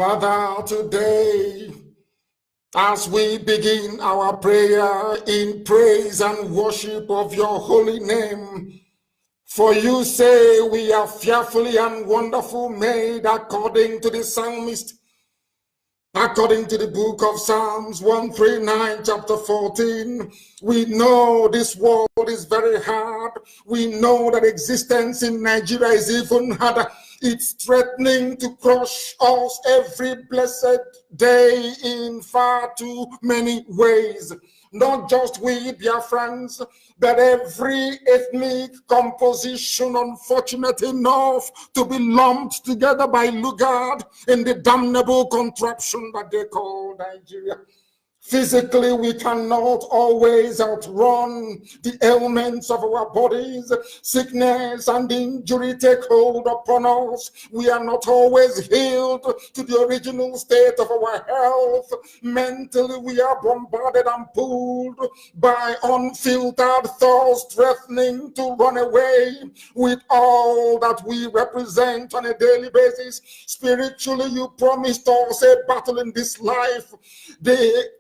Father, today, as we begin our prayer in praise and worship of your holy name, for you say we are fearfully and wonderfully made according to the psalmist, according to the book of Psalms 139, chapter 14. We know this world is very hard. We know that existence in Nigeria is even harder. It's threatening to crush us every blessed day in far too many ways. Not just we, dear friends, but every ethnic composition unfortunate enough to be lumped together by Lugard in the damnable contraption that they call Nigeria. Physically, we cannot always outrun the ailments of our bodies. Sickness and injury take hold upon us. We are not always healed to the original state of our health. Mentally, we are bombarded and pulled by unfiltered thoughts threatening to run away with all that we represent on a daily basis. Spiritually, you promised us a battle in this life. The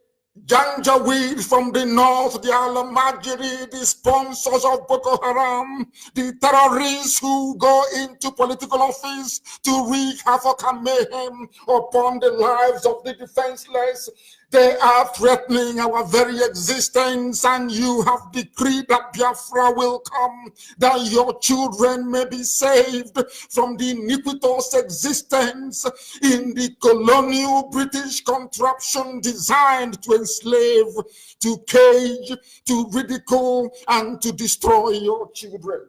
Janjaweed from the north, the Alamajiri, the sponsors of Boko Haram, the terrorists who go into political office to wreak havoc and mayhem upon the lives of the defenseless. They are threatening our very existence, and you have decreed that Biafra will come, that your children may be saved from the iniquitous existence in the colonial British contraption designed to enslave, to cage, to ridicule, and to destroy your children.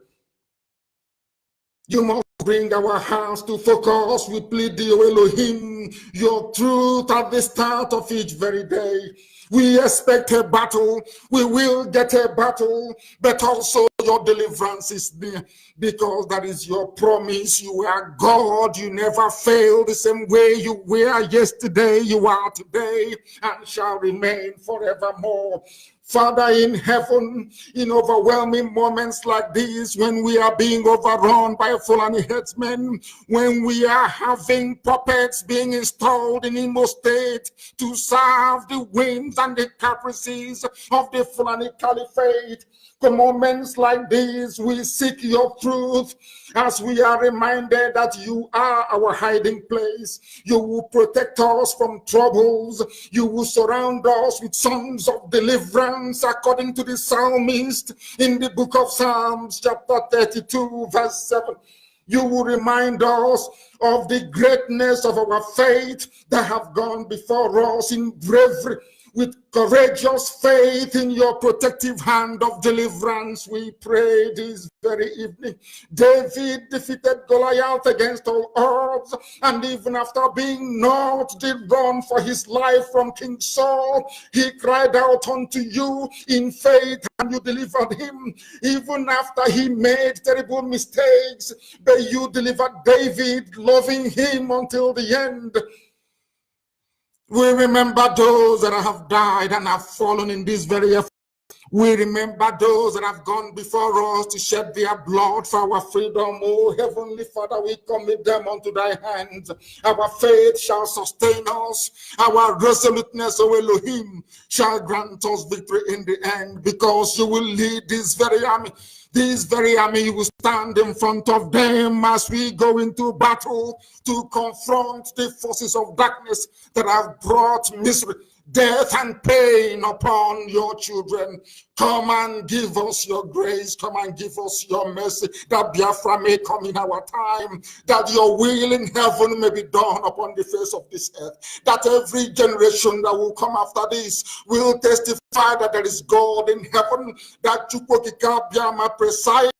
You must bring our hearts to focus. We plead the Elohim, your truth at the start of each very day. We expect a battle. We will get a battle, but also your deliverance is near, because that is your promise. You are God. You never fail. The same way you were yesterday, you are today, and shall remain forevermore. Father in heaven, in overwhelming moments like these, when we are being overrun by Fulani headsmen, when we are having puppets being installed in Imo State to serve the whims and the caprices of the Fulani Caliphate, for moments like these, we seek your truth as we are reminded that you are our hiding place. You will protect us from troubles. You will surround us with songs of deliverance according to the psalmist in the book of Psalms, chapter 32, verse 7. You will remind us of the greatness of our faith that have gone before us in bravery. With courageous faith in your protective hand of deliverance, we pray this very evening. David defeated Goliath against all odds, and even after being knocked the run for his life from King Saul, he cried out unto you in faith, and you delivered him. Even after he made terrible mistakes, but you delivered David, loving him until the end. We remember those that have died and have fallen in this very effort. We remember those that have gone before us to shed their blood for our freedom. Oh, Heavenly Father, we commit them unto thy hands. Our faith shall sustain us. Our resoluteness, O Elohim, shall grant us victory in the end, because you will lead this very army. This very army will stand in front of them as we go into battle to confront the forces of darkness that have brought misery, death, and pain upon your children. Come and give us your grace. Come and give us your mercy, that Biafra may come in our time, that your will in heaven may be done upon the face of this earth, that every generation that will come after this will testify that there is God in heaven, that Chukwokika Biama presided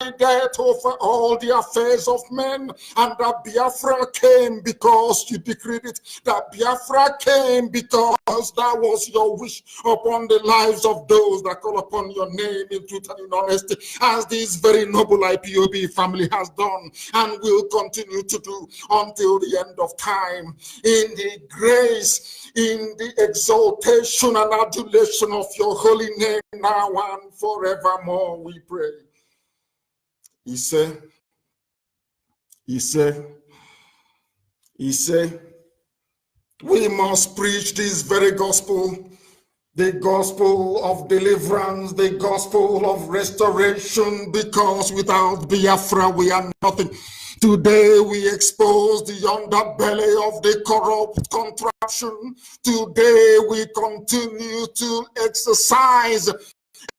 over all the affairs of men, and that Biafra came because you decreed it, that Biafra came because that was your wish upon the lives of those that call upon your name in truth and in honesty, as this very noble IPOB family has done and will continue to do until the end of time. In the grace, in the exaltation and adulation of your holy name, now and forevermore, we pray. He said, We must preach this very gospel, the gospel of deliverance, the gospel of restoration, because without Biafra we are nothing. Today we expose the underbelly of the corrupt contraption. Today we continue to exercise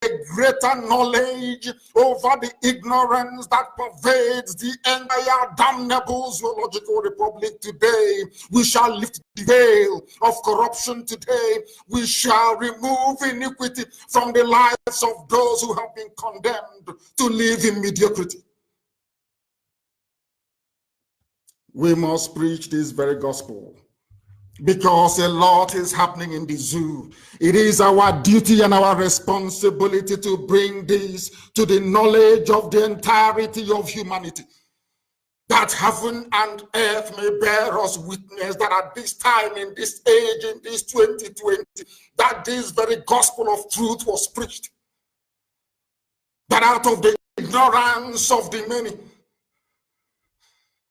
a greater knowledge over the ignorance that pervades the entire damnable zoological republic. Today we shall lift the veil of corruption. Today we shall remove iniquity from the lives of those who have been condemned to live in mediocrity. We must preach this very gospel, because a lot is happening in the zoo. It is our duty and our responsibility to bring this to the knowledge of the entirety of humanity, that heaven and earth may bear us witness that at this time, in this age, in this 2020, that this very gospel of truth was preached. That out of the ignorance of the many,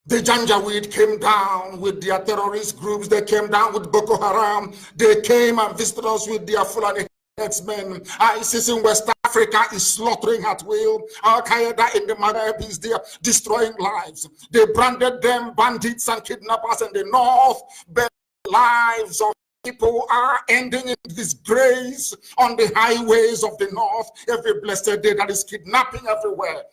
the Janjaweed came down with their terrorist groups. They came down with Boko Haram. They came and visited us with their Fulani headsmen. ISIS in West Africa is slaughtering at will. Al-Qaeda in the Maghreb is there destroying lives. They branded them bandits and kidnappers in the north. But lives of people are ending in disgrace on the highways of the north. Every blessed day there is kidnapping everywhere.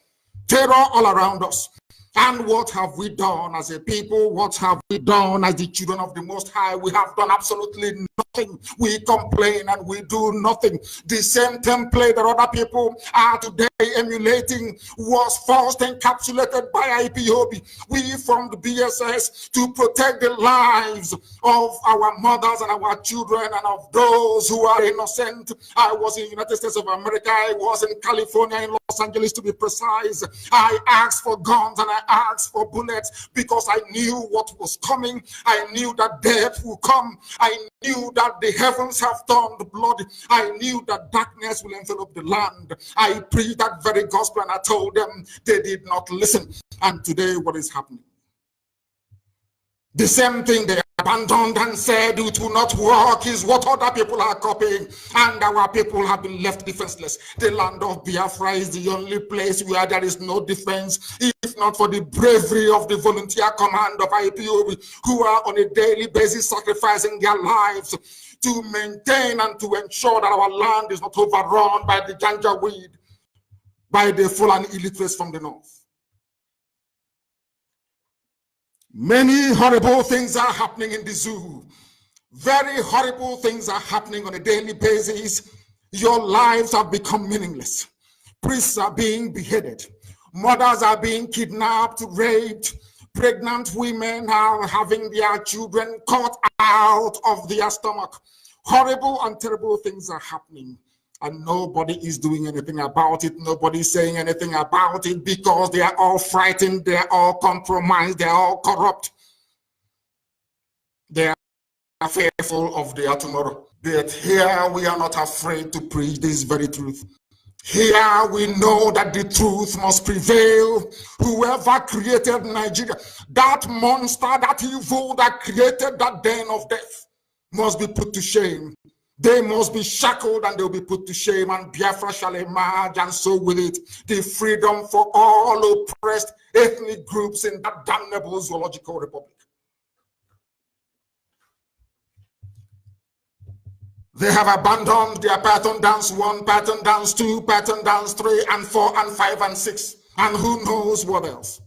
Terror all around us. And what have we done as a people? What have we done as the children of the Most High? We have done absolutely nothing. We complain and we do nothing. The same template that other people are today emulating was first encapsulated by IPOB. We formed BSS to protect the lives of our mothers and our children and of those who are innocent. I was in the United States of America. I was in California, in Los Angeles to be precise. I asked for guns and I asked for bullets because I knew what was coming. I knew that death would come. I knew that the heavens have turned blood. I knew that darkness will envelop the land. I preached that very gospel and I told them. They did not listen. And today what is happening? The same thing they abandoned and said it will not work is what other people are copying, and our people have been left defenseless. The land of Biafra is the only place where there is no defense, if not for the bravery of the volunteer command of IPOB, who are on a daily basis sacrificing their lives to maintain and to ensure that our land is not overrun by the Janjaweed, by the Fulani illiterates from the north. Many horrible things are happening in the zoo. Very horrible things are happening on a daily basis. Your lives have become meaningless. Priests are being beheaded. Mothers are being kidnapped, raped. Pregnant women are having their children cut out of their stomach. Horrible and terrible things are happening. And nobody is doing anything about it. Nobody is saying anything about it because they are all frightened. They are all compromised. They are all corrupt. They are fearful of their tomorrow. But here we are not afraid to preach this very truth. Here we know that the truth must prevail. Whoever created Nigeria, that monster, that evil that created that den of death, must be put to shame. They must be shackled and they will be put to shame, and Biafra shall emerge, and so will it. The freedom for all oppressed ethnic groups in that damnable zoological republic. They have abandoned their pattern dance 1, pattern dance 2, pattern dance 3, and 4, and 5, and 6, and who knows what else.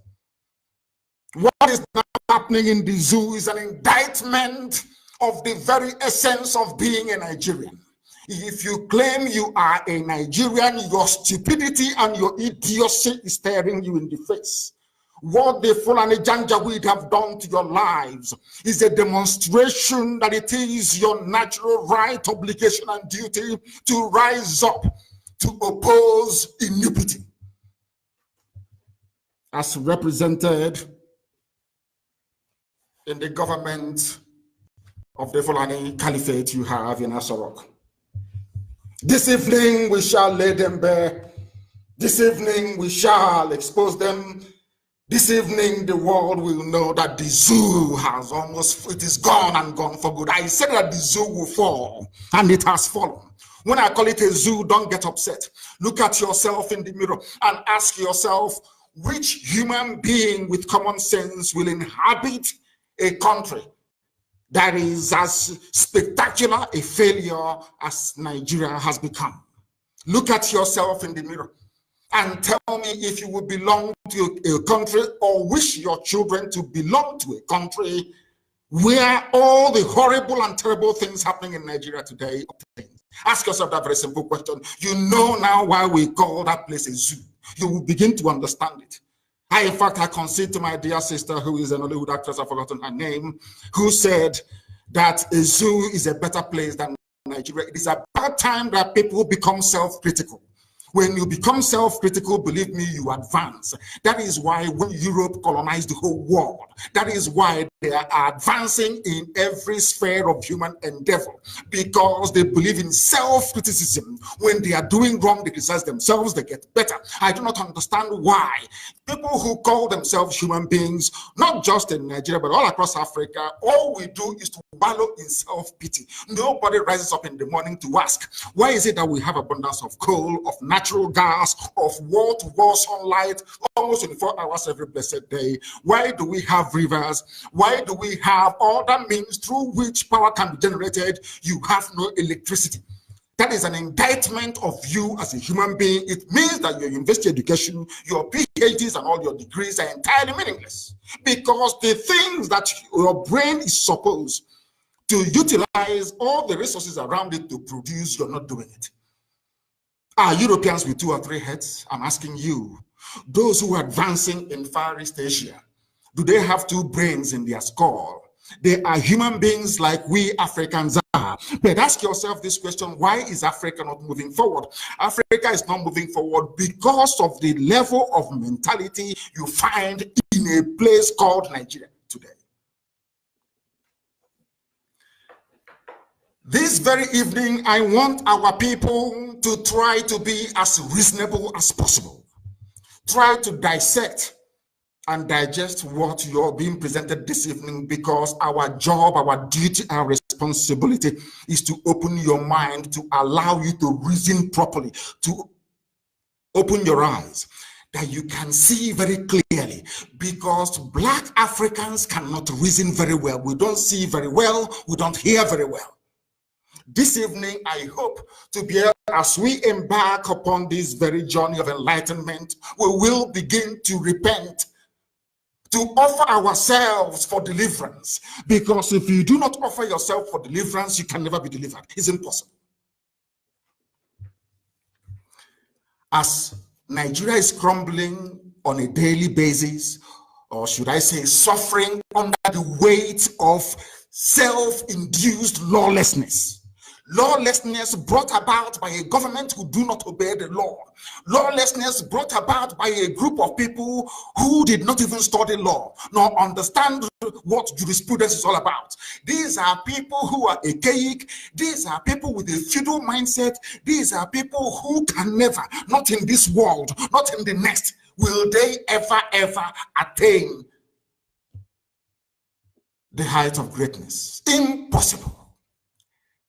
What is now happening in the zoo is an indictment of the very essence of being a Nigerian. If you claim you are a Nigerian, your stupidity and your idiocy is staring you in the face. What the Fulani Janjaweed have done to your lives is a demonstration that it is your natural right, obligation, and duty to rise up to oppose iniquity, as represented in the government of the Fulani Caliphate you have in Asarok. This evening we shall lay them bare. This evening we shall expose them. This evening, the world will know that the zoo it is gone and gone for good. I said that the zoo will fall, and it has fallen. When I call it a zoo, don't get upset. Look at yourself in the mirror and ask yourself, which human being with common sense will inhabit a country that is as spectacular a failure as Nigeria has become? Look at yourself in the mirror and tell me if you would belong to a country or wish your children to belong to a country where all the horrible and terrible things happening in Nigeria today obtain. Ask yourself that very simple question. You know now why we call that place a zoo. You will begin to understand it. In fact, I concede to my dear sister, who is an Hollywood actress, I've forgotten her name, who said that a zoo is a better place than Nigeria. It is about time that people become self-critical. When you become self-critical, believe me, you advance. That is why when Europe colonized the whole world, that is why they are advancing in every sphere of human endeavor, because they believe in self-criticism. When they are doing wrong, they criticize themselves, they get better. I do not understand why people who call themselves human beings, not just in Nigeria, but all across Africa, all we do is to wallow in self-pity. Nobody rises up in the morning to ask, why is it that we have abundance of coal, of natural gas, of wall-to-wall sunlight, almost 24 hours every blessed day? Why do we have rivers? Why do we have other means through which power can be generated? You have no electricity. That is an indictment of you as a human being. It means that your university education, your PhDs and all your degrees are entirely meaningless, because the things that your brain is supposed to utilize all the resources around it to produce, you're not doing it. Are Europeans with 2 or 3 heads? I'm asking you. Those who are advancing in Far East Asia, do they have 2 brains in their skull? They are human beings like we Africans are. But ask yourself this question: why is Africa not moving forward? Africa is not moving forward because of the level of mentality you find in a place called Nigeria today. This very evening, I want our people to try to be as reasonable as possible. Try to dissect and digest what you're being presented this evening, because our job, our duty, our responsibility is to open your mind, to allow you to reason properly, to open your eyes, that you can see very clearly, because Black Africans cannot reason very well. We don't see very well, we don't hear very well. This evening, I hope to be able, as we embark upon this very journey of enlightenment, we will begin to repent, to offer ourselves for deliverance. Because if you do not offer yourself for deliverance, you can never be delivered. It's impossible. As Nigeria is crumbling on a daily basis, or should I say suffering under the weight of self-induced lawlessness. Lawlessness brought about by a government who do not obey the law. Lawlessness brought about by a group of people who did not even study law, nor understand what jurisprudence is all about. These are people who are archaic. These are people with a feudal mindset. These are people who can never, not in this world, not in the next, will they ever attain the height of greatness. Impossible.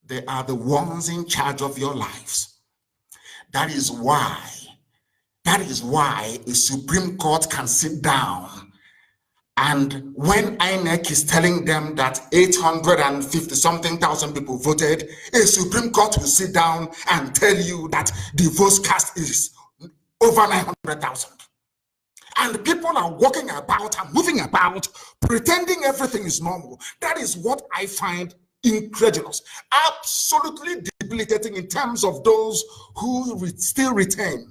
They are the ones in charge of your lives. That is why a Supreme Court can sit down, and when INEC is telling them that 850-something thousand people voted, a Supreme Court will sit down and tell you that the votes cast is over 900,000. And people are walking about and moving about, pretending everything is normal. That is what I find incredulous, absolutely debilitating in terms of those who still retain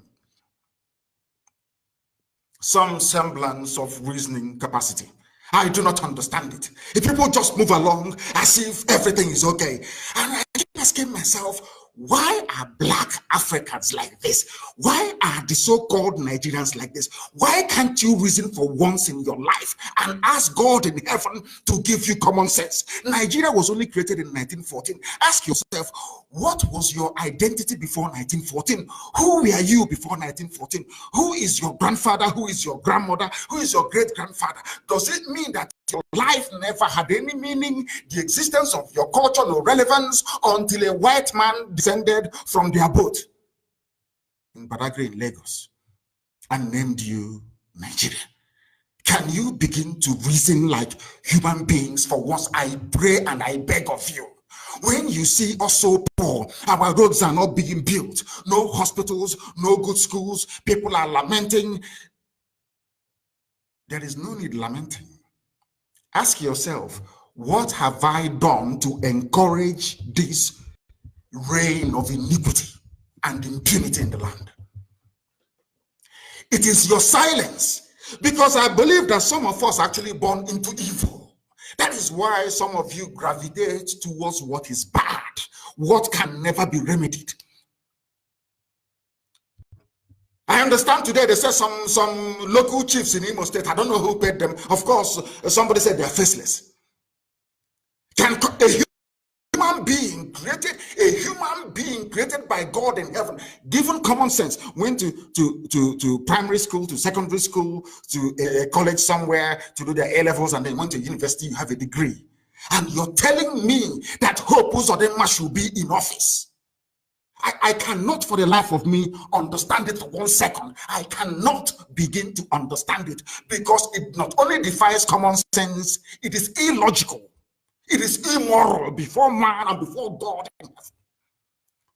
some semblance of reasoning capacity. I do not understand it. If people just move along as if everything is okay, and I keep asking myself, myself, why are black Africans like this? Why are the so-called Nigerians like this? Why can't you reason for once in your life and ask God in heaven to give you common sense? Nigeria was only created in 1914. Ask yourself, what was your identity before 1914? Who were you before 1914? Who is your grandfather? Who is your grandmother? Who is your great-grandfather? Does it mean that your life never had any meaning, the existence of your culture no relevance, until a white man descended from their boat in Badagry in Lagos and named you Nigeria? Can you begin to reason like human beings for once? I pray and I beg of you. When you see us so poor, our roads are not being built, no hospitals, no good schools, people are lamenting. There is no need lamenting. Ask yourself, what have I done to encourage this reign of iniquity and impunity in the land? It is your silence, because I believe that some of us are actually born into evil. That is why some of you gravitate towards what is bad, what can never be remedied. I understand today they said some local chiefs in Imo State, I don't know who paid them. Of course, somebody said they're faceless. Can a human being created by God in heaven, given common sense, went to primary school, to secondary school, to a college somewhere to do their A-levels, and then went to university, you have a degree. And you're telling me that Hope Uzodinma should be in office? I cannot for the life of me understand it for 1 second. I cannot begin to understand it, because it not only defies common sense, it is illogical. It is immoral before man and before God.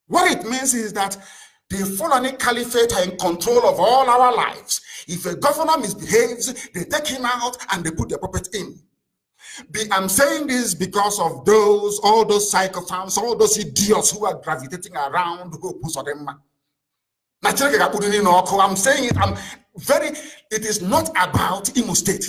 What it means is that the Fulani Caliphate are in control of all our lives. If a governor misbehaves, they take him out and they put their puppet in. I'm saying this because of all those psychophants, all those idiots who are gravitating around Hope Uzodinma. I'm saying it, it is not about Imo State.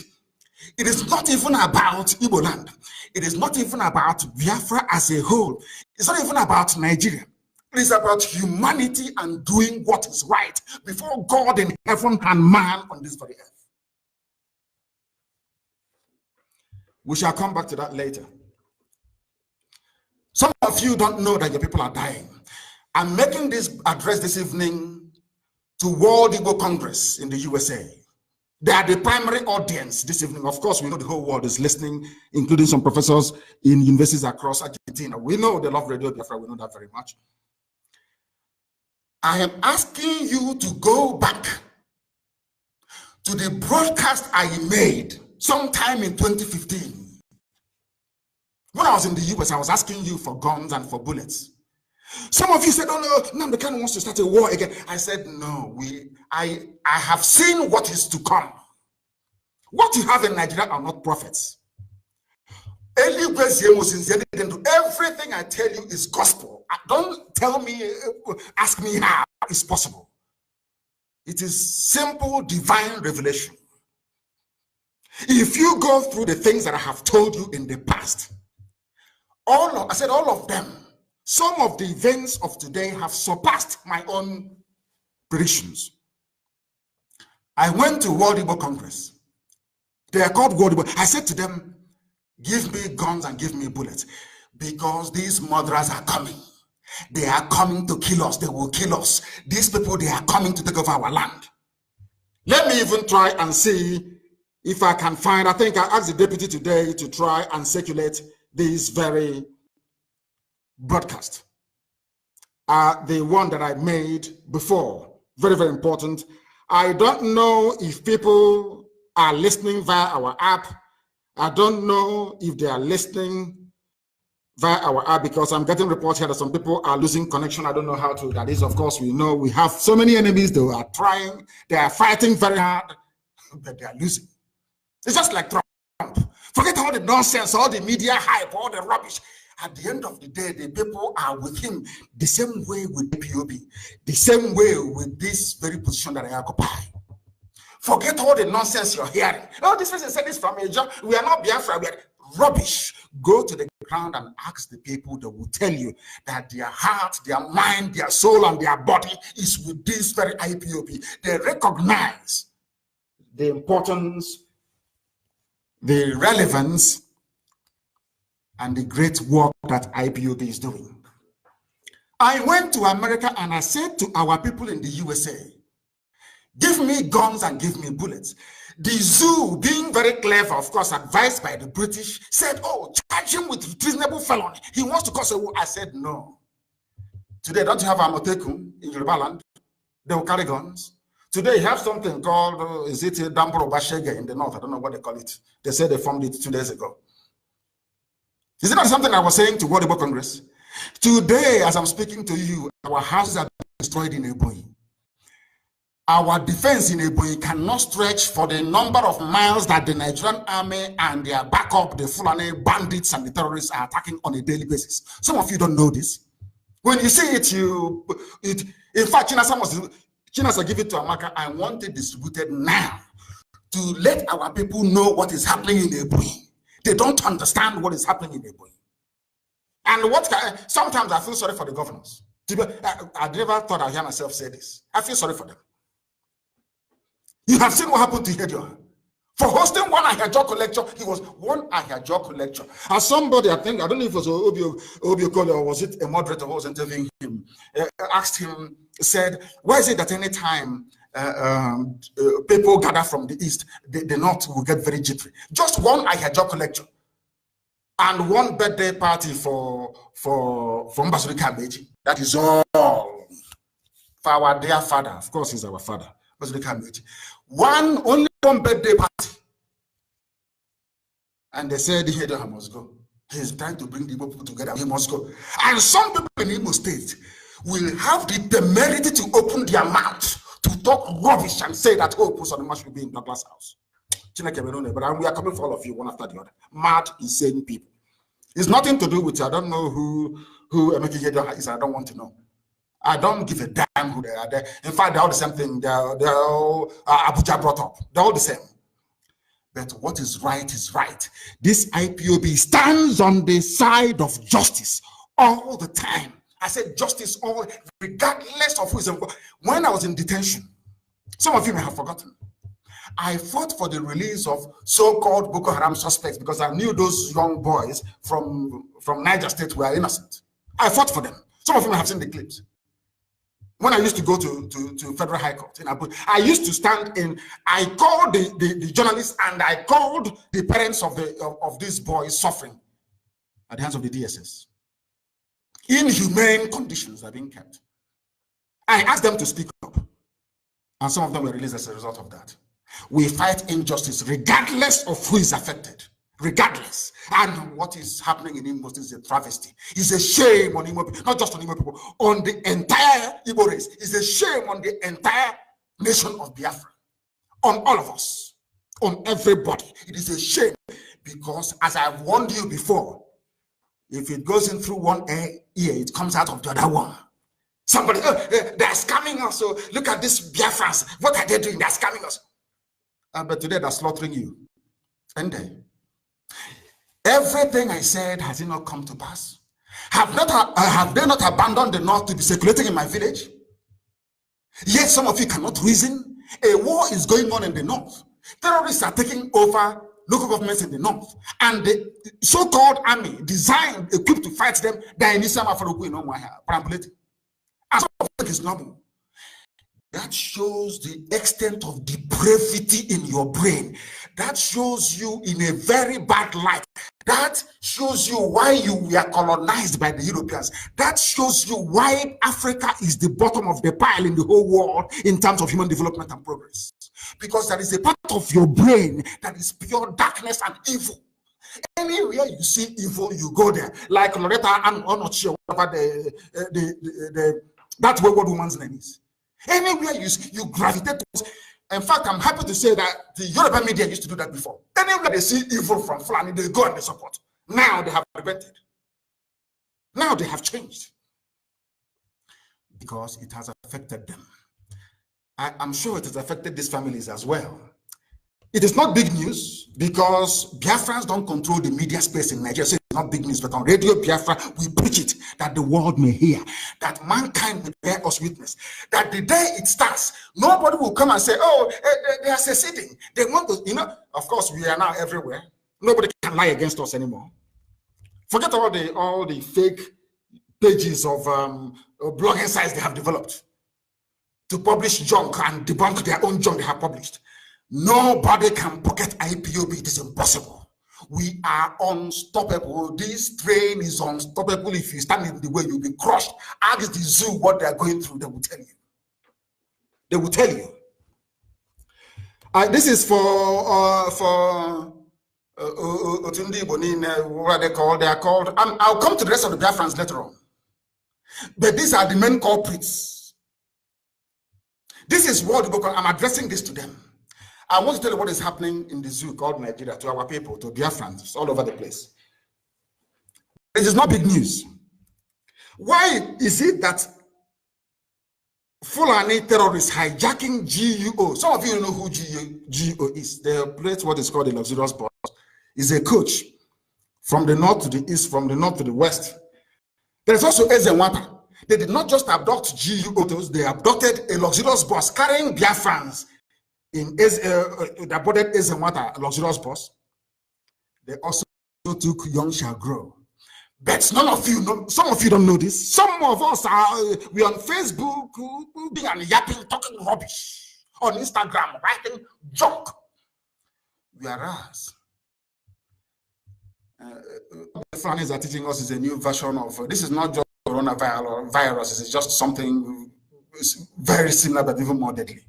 It is not even about Igbo land. It is not even about Biafra as a whole. It's not even about Nigeria. It is about humanity and doing what is right before God in heaven and man on this very earth. We shall come back to that later. Some of you don't know that your people are dying. I'm making this address this evening to World Igbo Congress in the USA. They are the primary audience this evening. Of course, we know the whole world is listening, including some professors in universities across Argentina. We know they love Radio Biafra. We know that very much. I am asking you to go back to the broadcast I made sometime in 2015. When I was in the US, I was asking you for guns and for bullets. Some of you said, oh no, NNAMDI Kanu wants to start a war again. I said, no, I have seen what is to come. What you have in Nigeria are not prophets. Everything I tell you is gospel. Don't tell me, ask me how it's possible. It is simple divine revelation. If you go through the things that I have told you in the past, all of them, some of the events of today have surpassed my own predictions. I went to World Igbo Congress. They are called World Igbo. I said to them, give me guns and give me bullets, because these murderers are coming. They are coming to kill us. They will kill us. These people, they are coming to take over our land. Let me even try and see if I can find, I think I asked the deputy today to try and circulate this very broadcast. The one that I made before, very, very important. I don't know if people are listening via our app. I don't know if they are listening via our app, because I'm getting reports here that some people are losing connection. I don't know how to, that is, of course, we know we have so many enemies. They are trying, they are fighting very hard, but they are losing. It's just like Trump. Forget all the nonsense, all the media hype, all the rubbish. At the end of the day, the people are with him the same way with IPOB, the same way with this very position that I occupy. Forget all the nonsense you're hearing. Oh, this person said this from a job. We are not Biafra, we are rubbish. Go to the ground and ask the people. They will tell you that their heart, their mind, their soul, and their body is with this very IPOB. They recognize the importance, the relevance, and the great work that IPOB is doing. I went to America and I said to our people in the USA, give me guns and give me bullets. The zoo, being very clever, of course, advised by the British, said, oh, charge him with treasonable felony. He wants to cause a war. I said, no. Today, don't you have Amotekun in Yoruba land? They will carry guns. Today, you have something called, is it Damboro Bashege in the north? I don't know what they call it. They said they formed it 2 days ago. Is it not something I was saying to World Labour Congress? Today, as I'm speaking to you, our houses are destroyed in Ebonyi. Our defense in Ebonyi cannot stretch for the number of miles that the Nigerian army and their backup, the Fulani bandits and the terrorists are attacking on a daily basis. Some of you don't know this. When you see it, in fact, Chinasa give it to Amaka. I want it distributed now to let our people know what is happening in Ebonyi. They don't understand what is happening in Ebonyi. And sometimes I feel sorry for the governors. I never thought I'd hear myself say this. I feel sorry for them. You have seen what happened to Hedioha. For hosting one Ahajoko lecture, he was one Ahajoko lecture. And somebody, I don't know if it was Obio Kole or was it a moderator who was interviewing him, asked him, said, why is it that any time people gather from the east, the north will get very jittery? Just one Ahajoko lecture. And one birthday party for Mbasuri Kambeji. That is all. For our dear father, of course, he's our father, Mbasuri Kambeji. Only one birthday party. And they said, he must go. He's trying to bring the people together. He must go. And some people in Imo State will have the temerity to open their mouth to talk rubbish and say that, oh, Pusonima should be in Douglas House. But we are coming for all of you, one after the other. Mad, insane people. It's nothing to do with, I don't know who Emeka Hedioha is, I don't want to know. I don't give a damn who they are. In fact, they're all the same thing. They're all Abuja brought up. They're all the same. But what is right is right. This IPOB stands on the side of justice all the time. I said justice all, regardless of who is involved. When I was in detention, some of you may have forgotten, I fought for the release of so-called Boko Haram suspects because I knew those young boys from Niger State were innocent. I fought for them. Some of you may have seen the clips. When I used to go to Federal High Court in Abuja, I used to stand in, I called the journalists and I called the parents of these boys suffering at the hands of the DSS. Inhumane conditions are being kept. I asked them to speak up, and some of them were released as a result of that. We fight injustice regardless of who is affected, regardless. And what is happening in Imo is a travesty. It's a shame on Imo people, not just on Imo people, on the entire Igbo race. It's a shame on the entire nation of Biafra, on all of us, on everybody. It is a shame because, as I've warned you before, if it goes in through one ear, it comes out of the other one. Somebody, they're scamming us. So look at these Biafrans. What are they doing? They're scamming us. But today they're slaughtering you. And everything I said, has it not come to pass? Have they not abandoned the north to be circulating in my village? Yet some of you cannot reason. A war is going on in the north. Terrorists are taking over local governments in the north. And the so-called army designed, equipped to fight them, they're in Islam perambulating. And some of it is normal. That shows the extent of depravity in your brain. That shows you in a very bad light. That shows you why you were colonized by the Europeans. That shows you why Africa is the bottom of the pile in the whole world in terms of human development and progress. Because there is a part of your brain that is pure darkness and evil. Anywhere you see evil, you go there. Like Loretta and Onochie, whatever that wayward woman's name is. Anywhere you gravitate towards. In fact, I'm happy to say that the Yoruba media used to do that before. Anywhere they see evil from Fulani, they go and they support. Now they have repented. Now they have changed. Because it has affected them. I'm sure it has affected these families as well. It is not big news because Biafrans don't control the media space in Nigeria. So not big news, but on Radio Biafra, we preach it that the world may hear, that mankind may bear us witness, that the day it starts, nobody will come and say, oh, they are seceding. They want to, of course, we are now everywhere. Nobody can lie against us anymore. Forget all the fake pages of blogging sites they have developed to publish junk and debunk their own junk they have published. Nobody can pocket IPOB. It is impossible. We are unstoppable. This train is unstoppable. If you stand in the way, you'll be crushed. Ask the zoo what they are going through. They will tell you. They will tell you. This is for Otundi Bonin, what they are called. I'll come to the rest of the Biafrans later on. But these are the main culprits. This is what I'm addressing this to them. I want to tell you what is happening in the zoo called Nigeria, to our people, to Biafrans, all over the place. It is not big news. Why is it that Fulani terrorists hijacking GUO? Some of you know who GUO is. They operate what is called the luxurious bus. Is a coach from the north to the east, from the north to the west. There is also Ezenwata. They did not just abduct GUOs, they abducted a luxurious bus carrying Biafrans that boarded Ezenwata, a luxurious bus. They also took Young Shall Grow. But none of you know, some of you don't know this. Some of us we on Facebook and yapping, talking rubbish. On Instagram, writing junk. Whereas the Fulanis are teaching us is a new version of this is not just coronavirus, it's just something very similar but even more deadly.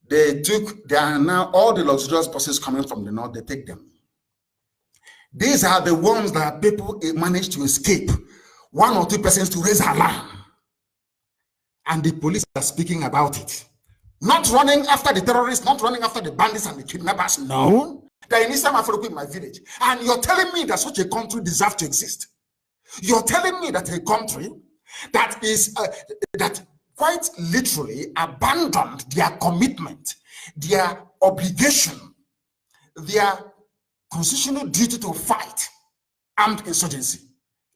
They are now all the luxurious buses coming from the north, they take them. These are the ones that people manage to escape. 1 or 2 persons to raise alarm. And the police are speaking about it. Not running after the terrorists, not running after the bandits and the kidnappers. No. They're in Eastern Africa in my village. And you're telling me that such a country deserves to exist. You're telling me that a country that is, that quite literally abandoned their commitment, their obligation, their constitutional duty to fight armed insurgency,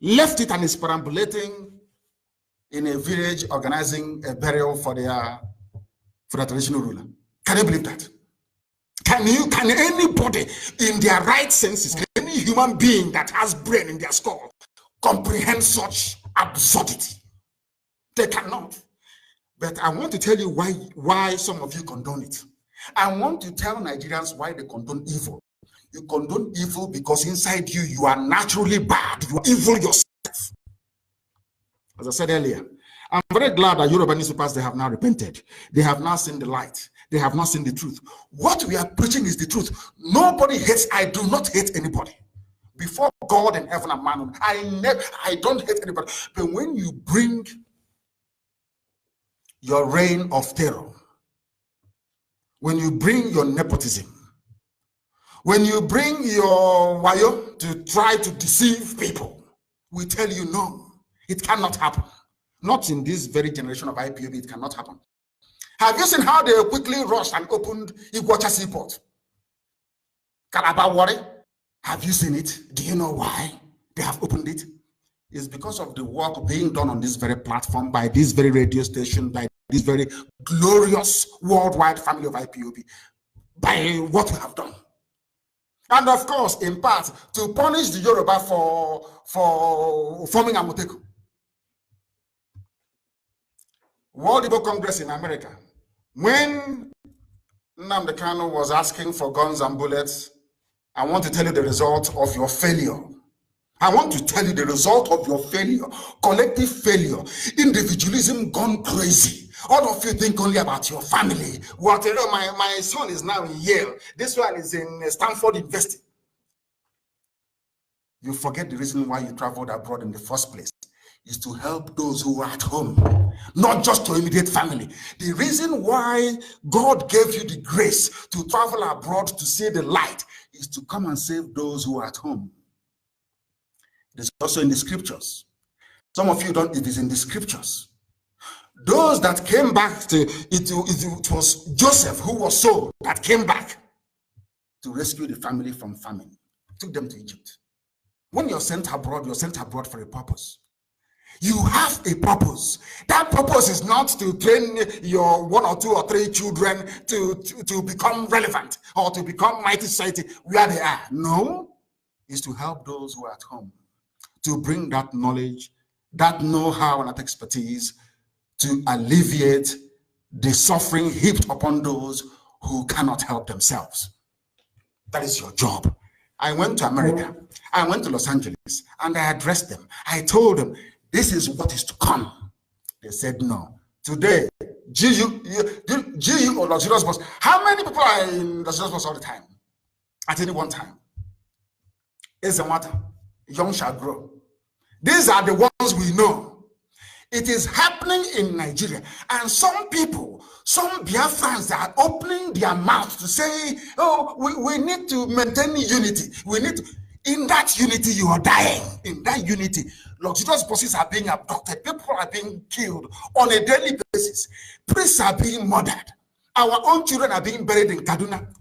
left it and is perambulating in a village organizing a burial for the traditional ruler. Can you believe that? Can anybody in their right senses, can any human being that has brain in their skull comprehend such absurdity? They cannot. But I want to tell you why some of you condone it. I want to tell Nigerians why they condone evil. You condone evil because inside you, you are naturally bad. You are evil yourself. As I said earlier, I'm very glad that Yoruba newspapers, they have now repented. They have now seen the light. They have not seen the truth. What we are preaching is the truth. Nobody hates. I do not hate anybody. Before God and heaven and man, I don't hate anybody. But when you bring your reign of terror, when you bring your nepotism, when you bring your wayo to try to deceive people, we tell you no, it cannot happen. Not in this very generation of IPOB, it cannot happen. Have you seen how they quickly rushed and opened Iguacha Seaport? Calabar Wari? Have you seen it? Do you know why they have opened it? It's because of the work being done on this very platform, by this very radio station, by this very glorious worldwide family of IPOB, by what we have done. And of course, in part, to punish the Yoruba for forming Amoteku. World Igbo Congress in America, when NNAMDI KANU was asking for guns and bullets, I want to tell you the result of your failure. I want to tell you the result of your failure, collective failure, individualism gone crazy. All of you think only about your family. What, you know, my son is now in Yale. This one is in Stanford University. You forget the reason why you traveled abroad in the first place is to help those who are at home, not just your immediate family. The reason why God gave you the grace to travel abroad to see the light is to come and save those who are at home. It is also in the scriptures. Some of you don't, it is in the scriptures. Those that came back to, it was Joseph who was sold that came back to rescue the family from famine. Took them to Egypt. When you're sent abroad for a purpose. You have a purpose. That purpose is not to train your 1 or 2 or 3 children to become relevant or to become mighty society where they are. No, it's to help those who are at home, to bring that knowledge, that know-how and that expertise to alleviate the suffering heaped upon those who cannot help themselves. That is your job. I went to America. I went to Los Angeles and I addressed them. I told them, this is what is to come. They said no. Today, GU or luxurious bus. How many people are in luxurious bus all the time? At any one time? It's a matter. Young shall grow. These are the ones we know. It is happening in Nigeria. And some people, some Biafrans are opening their mouths to say, oh, we need to maintain unity. We need to. In that unity, you are dying. In that unity, luxurious buses are being abducted. People are being killed on a daily basis. Priests are being murdered. Our own children are being buried in Kaduna.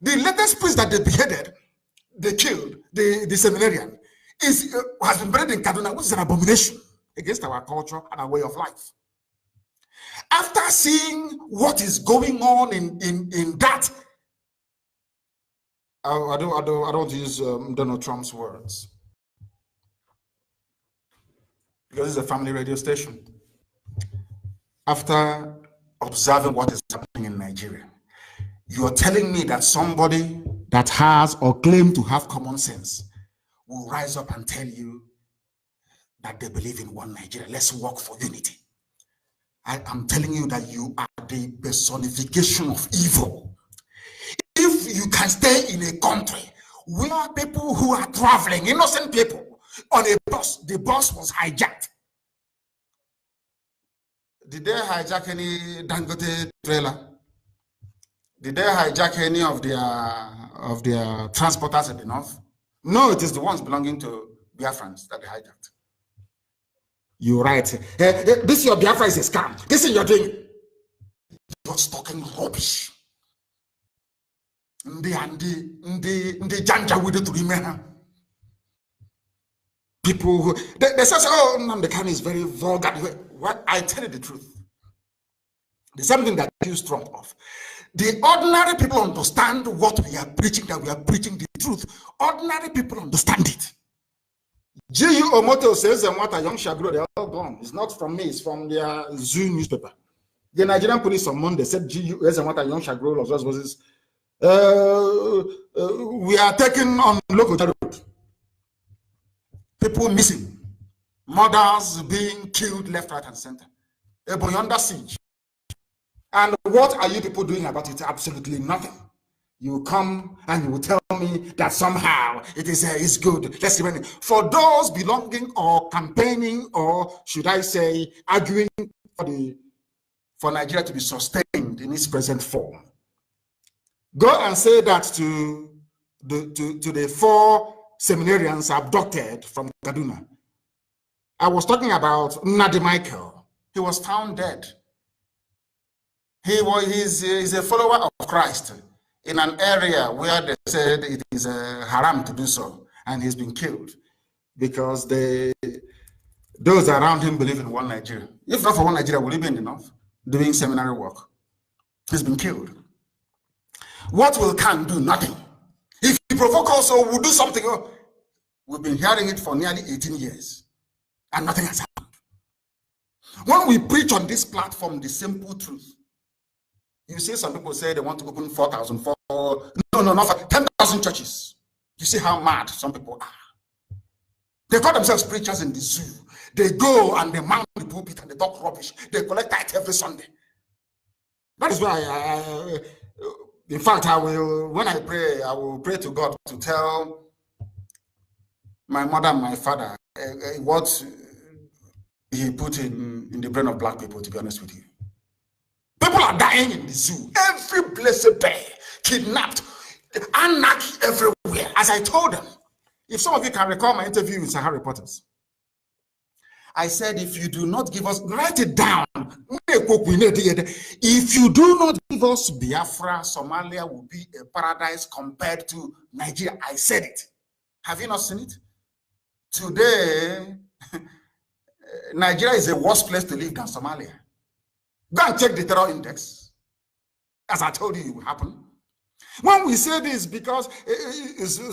The latest priest that they beheaded, they killed, the seminarian, has been buried in Kaduna, which is an abomination against our culture and our way of life. After seeing what is going on in that, I don't use Donald Trump's words because it's a family radio station. After observing what is happening in Nigeria, you're telling me that somebody that has or claim to have common sense will rise up and tell you that they believe in one Nigeria. Let's work for unity. I am telling you that you are the personification of evil. If you can stay in a country where people who are traveling, innocent people, on a bus, the bus was hijacked. Did they hijack any Dangote trailer? Did they hijack any of their transporters enough? No, it is the ones belonging to Biafrans that they hijacked. You're right. This your Biafra is a scam. This is you're doing. You're talking rubbish. The janja with it to remain. People who they say, oh, NNAMDI KANU is very vulgar. What I tell you the truth. There's something that you strong of. The ordinary people understand what we are preaching, that we are preaching the truth. Ordinary people understand it. G.U. Omoto says, and what a young Shagro, they're all gone. It's not from me, it's from their Zoo newspaper. The Nigerian police on Monday said, G.U. and what a young Shagro, we are taking on local road. People missing. Mothers being killed left, right, and center. A boy under siege. And what are you people doing about it? Absolutely nothing. You come and you will tell me that somehow it is good. Let's remember, for those belonging or campaigning, or should I say, arguing for Nigeria to be sustained in its present form. Go and say that to the 4 seminarians abducted from Kaduna. I was talking about Nnadi Michael. He was found dead. He's a follower of Christ in an area where they said it is haram to do so, and he's been killed because those around him believe in one Nigeria. If not for one Nigeria, would he be enough doing seminary work? He's been killed. What will Khan do? Nothing. If he provoke us, or we'll do something. We've been hearing it for nearly 18 years, and nothing has happened. When we preach on this platform the simple truth, you see some people say they want to open 4,000, not 10,000 churches. You see how mad some people are. They call themselves preachers in the zoo. They go and they mount the pulpit and they talk rubbish. They collect tithe every Sunday. That is why in fact, when I pray, I will pray to God to tell my mother and my father what he put in the brain of black people, to be honest with you. People are dying in the zoo. Every blessed day, kidnapped, anarchy everywhere. As I told them, if some of you can recall my interview with Sahara Reporters, I said, if you do not give us, write it down. If you do not give us Biafra, Somalia will be a paradise compared to Nigeria. I said it. Have you not seen it? Today, Nigeria is a worse place to live than Somalia. Go and check the terror index. As I told you, it will happen. When we say this, because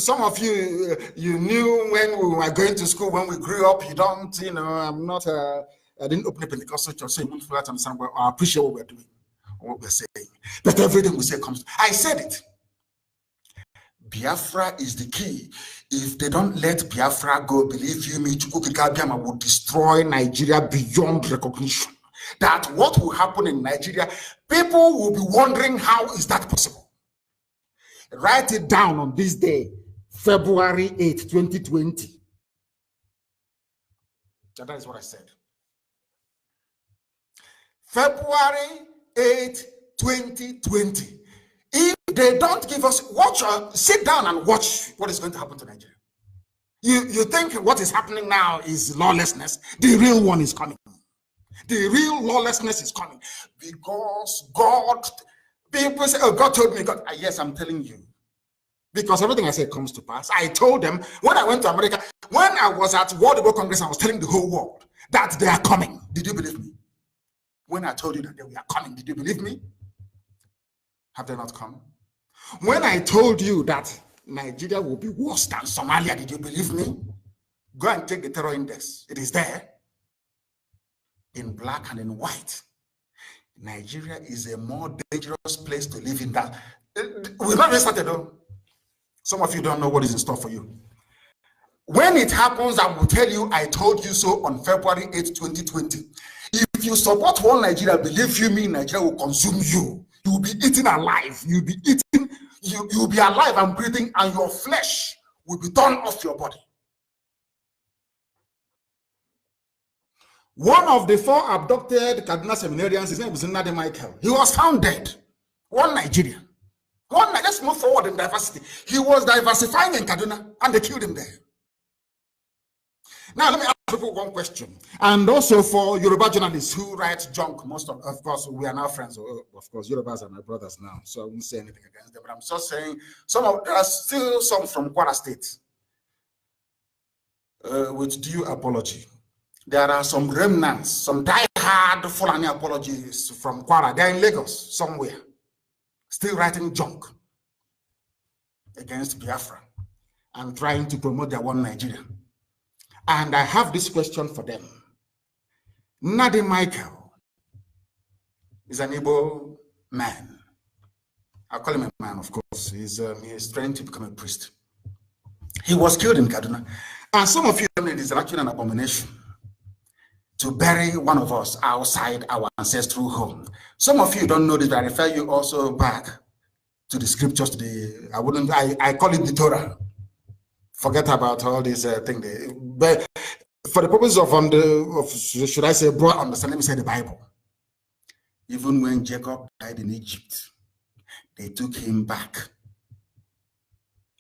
some of you, you knew when we were going to school, when we grew up, you don't, I'm not, I didn't open a Pentecostal church, so you won't understand, but I appreciate what we're doing, what we're saying. But everything we say comes, I said it. Biafra is the key. If they don't let Biafra go, believe you me, Chukwukika will destroy Nigeria beyond recognition. That what will happen in Nigeria, people will be wondering, how is that possible? Write it down on this day, February 8, 2020. That is what I said. February 8, 2020. If they don't give us, sit down and watch what is going to happen to Nigeria. You think what is happening now is lawlessness. The real one is coming. The real lawlessness is coming. Because God, people say, oh, God told me, God, yes, I'm telling you. Because everything I say comes to pass. I told them, when I went to America, when I was at World War Congress, I was telling the whole world that they are coming. Did you believe me? When I told you that they were coming, did you believe me? Have they not come? When I told you that Nigeria will be worse than Somalia, did you believe me? Go and take the terror index. It is there. In black and in white. Nigeria is a more dangerous place to live in that. We've not even started though. Some of you don't know what is in store for you. When it happens, I will tell you, I told you so on February 8, 2020. If you support one Nigeria, believe you me, Nigeria will consume you. You will be eaten alive. You'll be eaten, you'll be alive and breathing, and your flesh will be torn off your body. One of the 4 abducted Kaduna seminarians, his name was NNAMDI Michael. He was found dead. One Nigerian. Let's move forward in diversity. He was diversifying in Kaduna, and they killed him there. Now, let me ask people one question. And also for Yoruba journalists who write junk, most of course, we are now friends. Of course, Yorubas are my brothers now, so I won't say anything against them. But I'm just saying, there are still some from Kwara State, with due apology. There are some remnants, some die-hard Fulani apologies from Kwara. They're in Lagos somewhere, still writing junk against Biafra and trying to promote their one Nigeria. And I have this question for them. NNAMDI Michael is an Igbo man. I'll call him a man, of course. He's trying to become a priest. He was killed in Kaduna. And some of you know it is actually an abomination to bury one of us outside our ancestral home. Some of you don't know this, but I refer you also back to the scriptures. I call it the Torah. Forget about all these things. But for the purpose of should I say, broad understanding, let me say the Bible. Even when Jacob died in Egypt, they took him back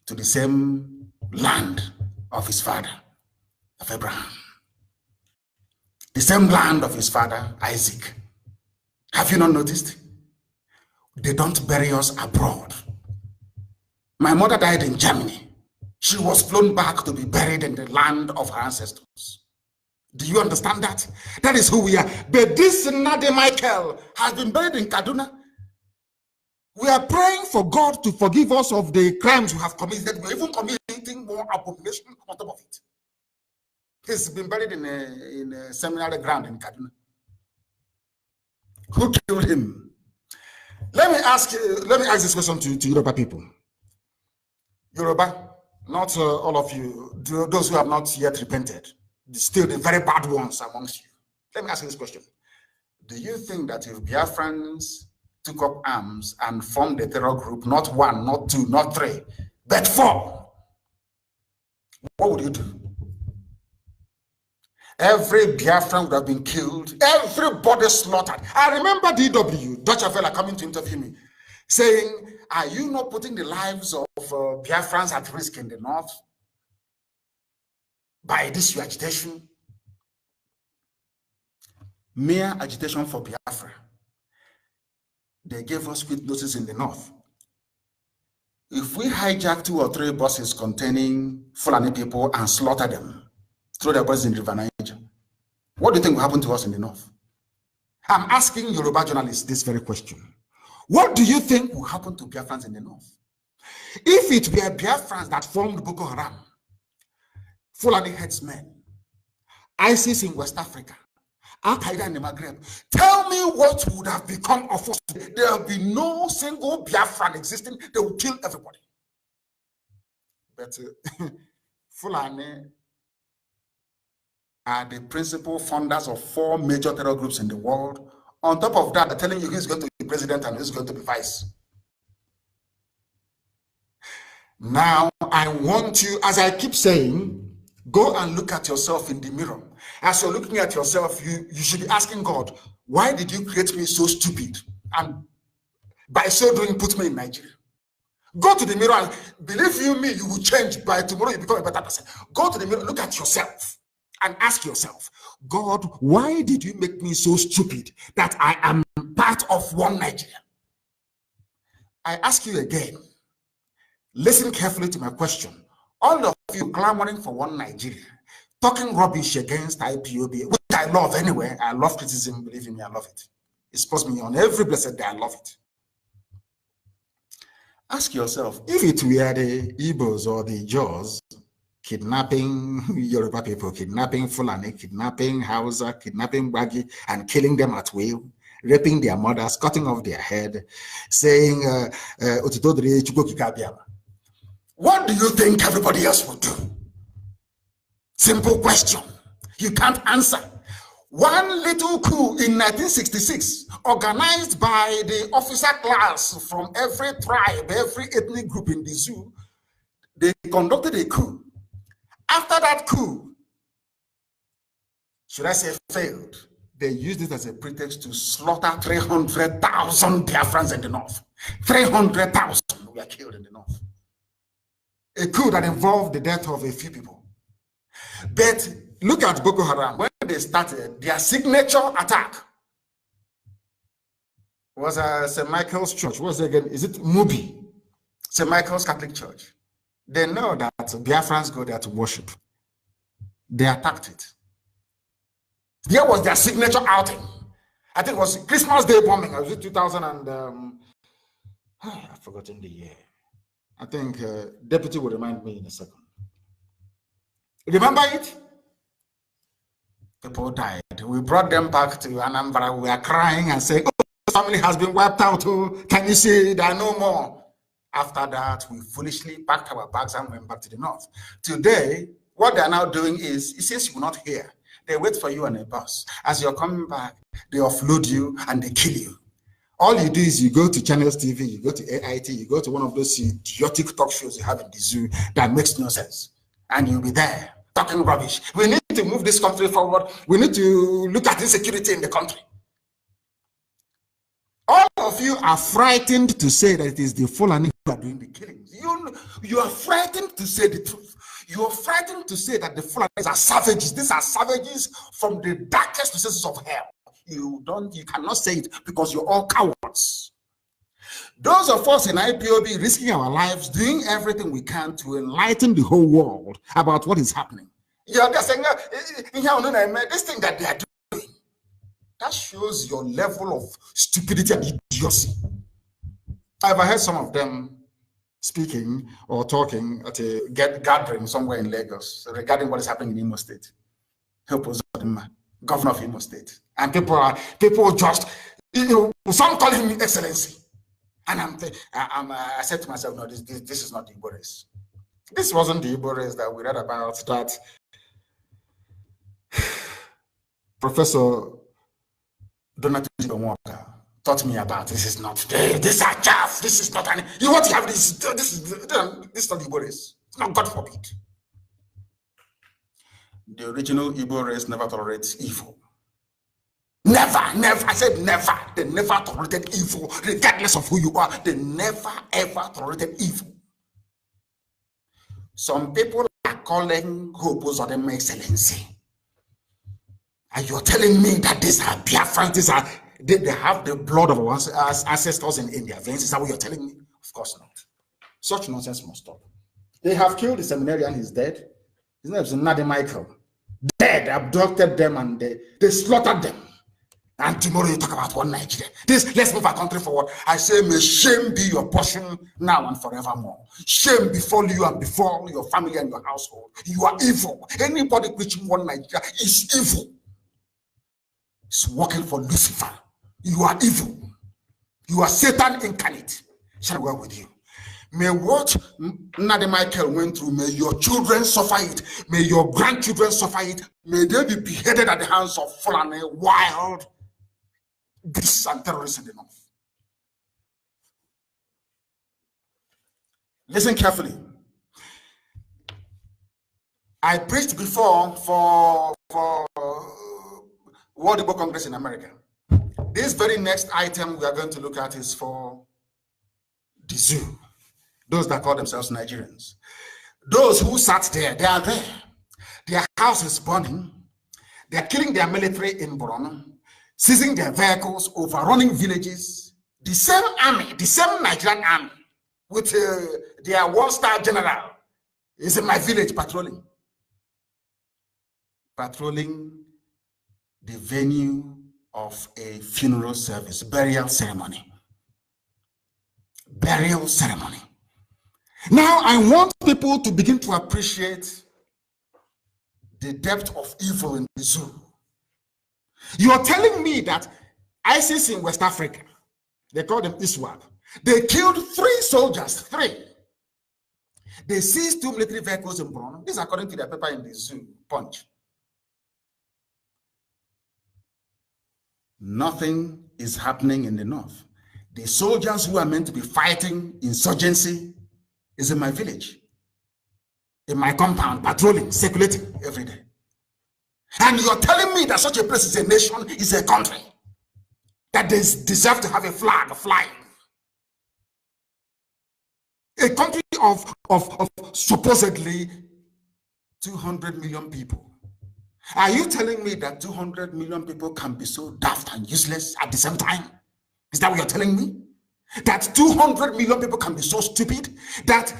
to the same land of his father, of Abraham. The same land of his father, Isaac. Have you not noticed? They don't bury us abroad. My mother died in Germany. She was flown back to be buried in the land of her ancestors. Do you understand that? That is who we are. But this NNAMDI Michael has been buried in Kaduna. We are praying for God to forgive us of the crimes we have committed. We're even committing more abomination on top of it. He's been buried in a seminary ground in Kaduna. Who killed him? Let me ask this question to Yoruba people. Yoruba, not all of you, those who have not yet repented, still the very bad ones amongst you. Let me ask you this question. Do you think that if Biafrans took up arms and formed a terror group, not 1, not 2, not 3, but 4, what would you do? Every Biafran would have been killed, everybody slaughtered. I remember DW, Dutch Vela, coming to interview me, saying, are you not putting the lives of Biafrans at risk in the north by this your agitation? Mere agitation for Biafra. They gave us quick notice in the north. If we hijack 2 or 3 buses containing Fulani people and slaughter them, throw their bodies in the River Niger, what do you think will happen to us in the north? I'm asking Yoruba journalists this very question. What do you think will happen to Biafrans in the north? If it were Biafrans that formed Boko Haram, Fulani headsmen, ISIS in West Africa, Al-Qaeda in the Maghreb, tell me what would have become of us. There will be no single Biafran existing. They will kill everybody. But Fulani are the principal funders of 4 major terror groups in the world. On top of that, they're telling you who's going to be president and who's going to be vice. Now, I want you, as I keep saying, go and look at yourself in the mirror. As you're looking at yourself, you should be asking God, why did you create me so stupid? And by so doing, put me in Nigeria. Go to the mirror and believe you me, you will change. By tomorrow, you become a better person. Go to the mirror, look at yourself and ask yourself, God, why did you make me so stupid that I am part of one Nigeria? I ask you again, listen carefully to my question. All of you clamoring for one Nigeria, talking rubbish against IPOB, which I love anyway. I love criticism, believe me, I love it. It supports me on every blessed day, I love it. Ask yourself, if it were the Igbos or the Jaws kidnapping Yoruba people, kidnapping Fulani, kidnapping Hausa, kidnapping Wagi, and killing them at will, raping their mothers, cutting off their head, saying, what do you think everybody else would do? Simple question. You can't answer. One little coup in 1966, organized by the officer class from every tribe, every ethnic group in the zoo, they conducted a coup. After that coup, should I say failed, they used it as a pretext to slaughter 300,000 Biafrans in the north. 300,000 were killed in the north. A coup that involved the death of a few people. But look at Boko Haram. When they started, their signature attack was St. Michael's Church. What's it again? Is it Mubi? St. Michael's Catholic Church. They know that Biafrans go there to worship. They attacked it. Here was their signature outing. I think it was Christmas Day bombing. Was it 2000 and I've forgotten the year. I think Deputy will remind me in a second. Remember it? People died. We brought them back to Anambra. We are crying and saying, oh, the family has been wiped out. Oh, can you see there are no more? After that, we foolishly packed our bags and went back to the north. Today, what they are now doing is, since you're not here, they wait for you on a bus. As you're coming back, they offload you and they kill you. All you do is you go to Channels TV, you go to AIT, you go to one of those idiotic talk shows you have in the zoo that makes no sense. And you'll be there talking rubbish. We need to move this country forward. We need to look at insecurity in the country. All of you are frightened to say that it is the Fulani who are doing the killings. You are frightened to say the truth. You are frightened to say that the Fulanis are savages. These are savages from the darkest recesses of hell. You cannot say it because you're all cowards. Those of us in IPOB risking our lives, doing everything we can to enlighten the whole world about what is happening. You're just saying, this thing that they are doing, that shows your level of stupidity and idiocy. I've heard some of them speaking or talking at a gathering somewhere in Lagos regarding what is happening in Imo State. Governor of Imo State. And people just, some call him Excellency. And I said to myself, no, this is not the Igbo race. This wasn't the Igbo race that we read about, that Professor Donald taught me about. This is not, this are chaff, this is not, you want to have this is not the Igbo race. It's not, God forbid. The original Igbo race never tolerates evil. Never, I said never. They never tolerated evil, regardless of who you are. They never, ever tolerated evil. Some people are calling Hobos or them Excellency. And you're telling me that these are Biafrans, they have the blood of our ancestors in their veins. Is that what you're telling me? Of course not. Such nonsense must stop. They have killed the seminarian, he's dead. His name is NNAMDI KANU. Dead, abducted them, and they slaughtered them. And tomorrow you talk about one Nigeria. Let's move our country forward. I say, may shame be your portion now and forevermore. Shame befall you and befall your family and your household. You are evil. Anybody preaching one Nigeria is evil. It's working for Lucifer. You are evil. You are Satan incarnate. Shall we go with you? May what Nnamdi Michael went through, may your children suffer it. May your grandchildren suffer it. May they be beheaded at the hands of Fulani, wild beasts and terrorists in the north. Listen carefully. I preached before for World Igbo Congress in America. This very next item we are going to look at is for the zoo. Those that call themselves Nigerians. Those who sat there, they are there. Their house is burning. They are killing their military in Borno, seizing their vehicles, overrunning villages. The same army, the same Nigerian army, with their one-star general, is in my village patrolling. Patrolling the venue of a funeral service, burial ceremony. Burial ceremony. Now, I want people to begin to appreciate the depth of evil in the zoo. You are telling me that ISIS in West Africa, they call them ISWAP, they killed 3 soldiers, 3. They seized 2 military vehicles in Borno. This is according to their paper in the zoo, Punch. Nothing is happening in the north. The soldiers who are meant to be fighting insurgency is in my village, in my compound, patrolling, circulating every day. And you're telling me that such a place is a nation, is a country, that they deserve to have a flag flying. A country of supposedly 200 million people. Are you telling me that 200 million people can be so daft and useless at the same time? Is that what you're telling me? That 200 million people can be so stupid that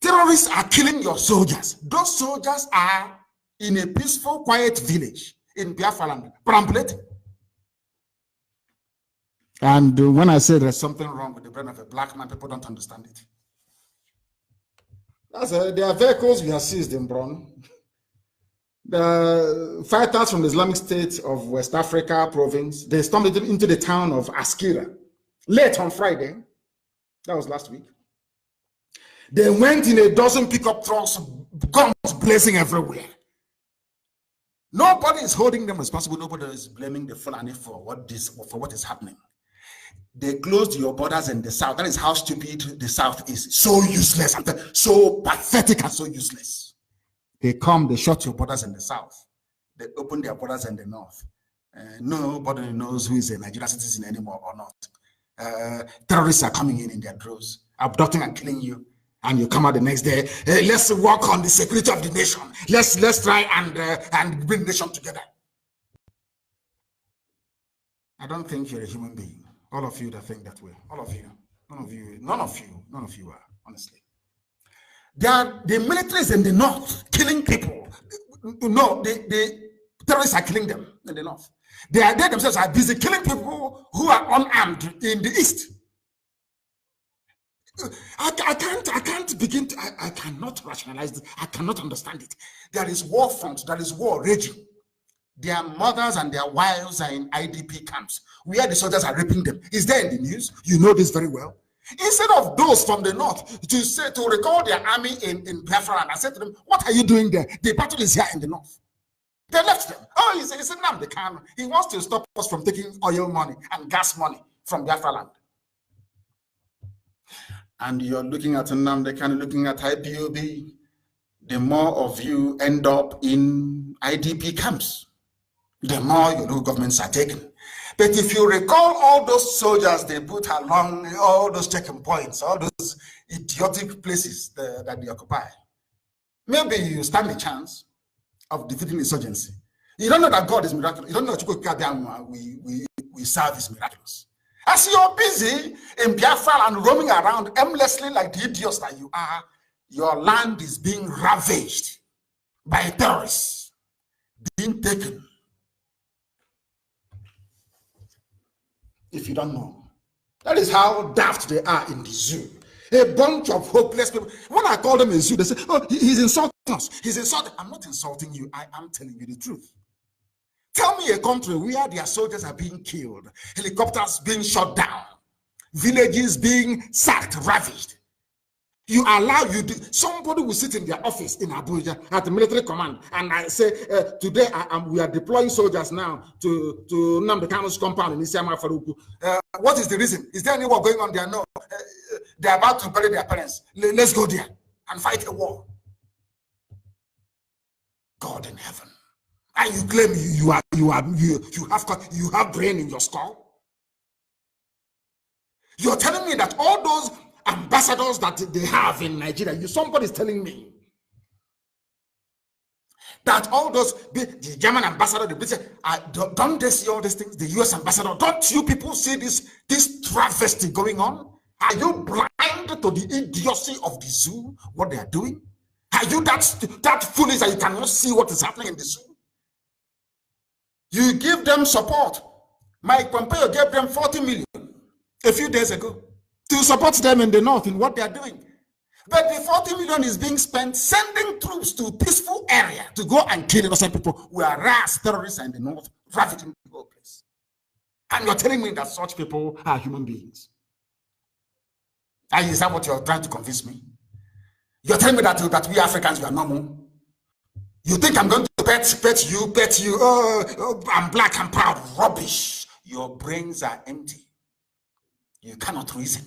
terrorists are killing your soldiers. Those soldiers are in a peaceful, quiet village in Biafra land, perambulating. And when I say there's something wrong with the brain of a black man, people don't understand it. There are vehicles we have seized in Borno. The fighters from the Islamic State of West Africa province, they stormed into the town of Askira late on Friday. That was last week. They went in a dozen pickup trucks, guns blazing everywhere. Nobody is holding them responsible. Nobody is blaming the Fulani for what is happening. They closed your borders in the south. That is how stupid the south is. So useless, so pathetic and so useless. They come, they shut your borders in the south. They open their borders in the north. Nobody knows who is a Nigerian citizen anymore or not. Terrorists are coming in their droves, abducting and killing you. And you come out the next day, hey, let's work on the security of the nation. Let's try and bring the nation together. I don't think you're a human being. All of you that think that way. All of you. None of you are, honestly. The military is in the north killing people. No, the terrorists are killing them in the north. They themselves are busy killing people who are unarmed in the east. I cannot rationalize it. I cannot understand it. There is war front, there is war raging. Their mothers and their wives are in IDP camps where the soldiers are raping them. Is there in the news? You know this very well. Instead of those from the north to recall their army in Biafra, and I said to them, what are you doing there? The battle is here in the north. They left them. Oh, he said, NNAMDI KANU. He wants to stop us from taking oil money and gas money from Biafra land. And you're looking at NNAMDI KANU, looking at IPOB. The more of you end up in IDP camps, the more your local governments are taken. But if you recall all those soldiers they put along all those checking points, all those idiotic places that they occupy, maybe you stand a chance of defeating insurgency. You don't know that God is miraculous. You don't know that we serve is miraculous. As you're busy in Biafra and roaming around aimlessly like the idiots that you are, your land is being ravaged by terrorists, being taken. If you don't know, that is how daft they are in the zoo. A bunch of hopeless people. When I call them a zoo, they say, oh, he's insulting us. He's insulting. I'm not insulting you. I am telling you the truth. Tell me a country where their soldiers are being killed, helicopters being shot down, villages being sacked, ravaged. You allow somebody will sit in their office in Abuja at the military command and I say, today we are deploying soldiers now to NNAMDI Kanu's compound in Isiama Faruku. What is the reason? Is there any war going on there? No. They're about to bury their parents. Let's go there and fight a war. God in heaven. And you claim you have brain in your skull? You're telling me that all those ambassadors that they have in Nigeria, somebody's telling me that all those, the German ambassador, the British, don't they see all these things? The US ambassador, don't you people see this travesty going on? Are you blind to the idiocy of the zoo, what they are doing? Are you that foolish that you cannot see what is happening in the zoo? You give them support. Mike Pompeo gave them 40 million a few days ago to support them in the north in what they are doing. But the 40 million is being spent sending troops to peaceful area to go and kill innocent people, whereas terrorists are in the north ravaging the whole place. And you're telling me that such people are human beings? And is that what you're trying to convince me? You're telling me that we Africans, we are normal? You think I'm going to pet you? Oh, I'm black, I'm proud. Rubbish. Your brains are empty. You cannot reason.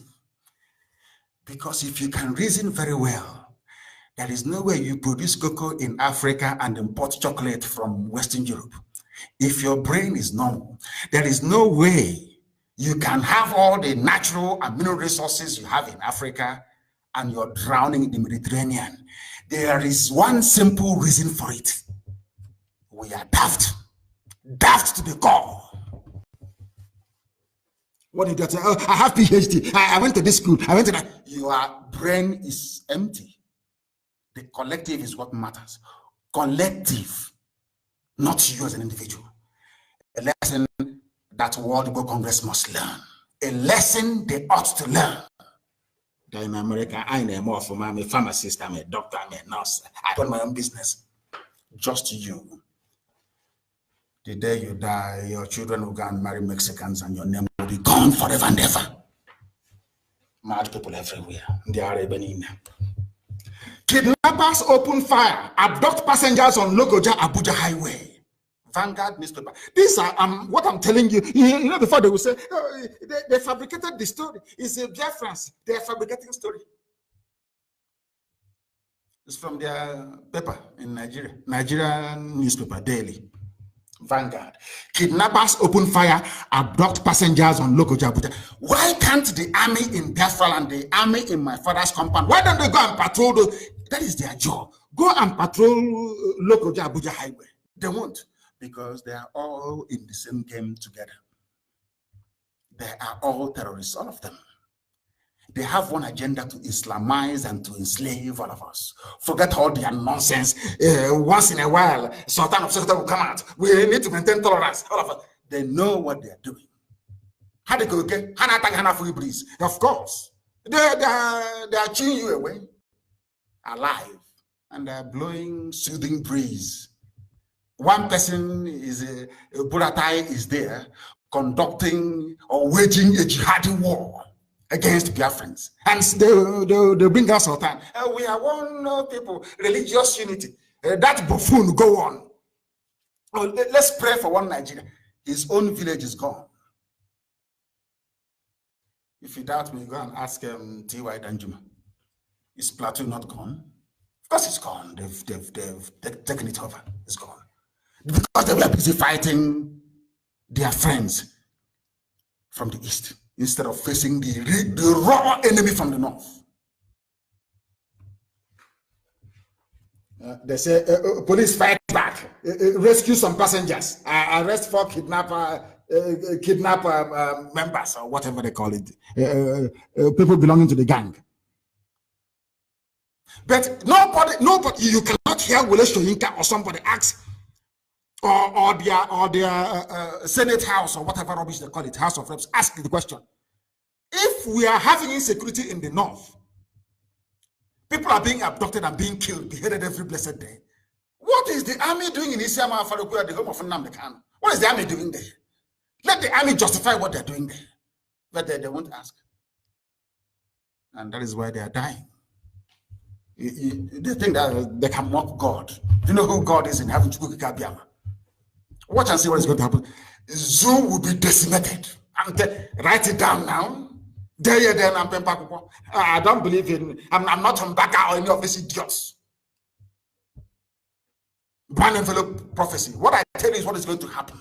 Because if you can reason very well, there is no way you produce cocoa in Africa and import chocolate from Western Europe. If your brain is normal, there is no way you can have all the natural and mineral resources you have in Africa and you're drowning in the Mediterranean. There is one simple reason for it. We are daft. Daft to the core. What did you say? Oh, I have PhD. I went to this school. I went to that. Your brain is empty. The collective is what matters. Collective, not you as an individual. A lesson that World War Congress must learn. A lesson they ought to learn. In America, I know more from I'm a pharmacist, I'm a doctor, I'm a nurse. I run my own business. Just you. The day you die, your children will go and marry Mexicans and your name will be gone forever and ever. Mad people everywhere. They are Benin. Kidnappers open fire, abduct passengers on Lokoja Abuja Highway. Vanguard newspaper. These are what I'm telling you. You know, before they will say, oh, they fabricated the story. It's a Biafrans. They are fabricating story. It's from their paper in Nigeria. Nigerian newspaper, daily. Vanguard. Kidnappers open fire, abduct passengers on Lokoja Abuja. Why can't the army in Biafra and the army in my father's compound, why don't they go and patrol those? That is their job. Go and patrol Lokoja Abuja Highway. They won't. Because they are all in the same game together. They are all terrorists, all of them. They have one agenda to Islamize and to enslave all of us. Forget all their nonsense. Once in a while, Sultan of Sokoto will come out. We need to maintain tolerance, all of us. They know what they are doing. How they go get? Of course. They are chewing you away, alive, and they are blowing soothing breeze. One person is a Buratai is there conducting or waging a jihadi war against Biafrans. And they bring us Sultan. We are one people, religious unity. That buffoon go on. Oh, let's pray for one Nigeria. His own village is gone. If you doubt me, go and ask T.Y. Danjuma. Is Plateau not gone? Of course it's gone. They've taken it over. It's gone. Because they were busy fighting their friends from the east instead of facing the raw enemy from the north. They say police fight back, rescue some passengers, arrest 4 kidnappers, kidnap members or whatever they call it, people belonging to the gang. But nobody, you cannot hear Wole Soyinka or somebody ask, or their Senate House or whatever rubbish they call it, House of Reps, ask the question: if we are having insecurity in the north, people are being abducted and being killed, beheaded every blessed day, what is the army doing in Isiama Afaruku at the home of NNAMDI Kanu? What is the army doing there? Let the army justify what they're doing there. But they won't ask. And that is why they are dying. They think that they can mock God. Do you know who God is in heaven? Watch and see what is going to happen. Zoo will be decimated. Write it down now. I don't believe in, I'm not on Baka or any of these idiots. One envelope prophecy. What I tell you is what is going to happen.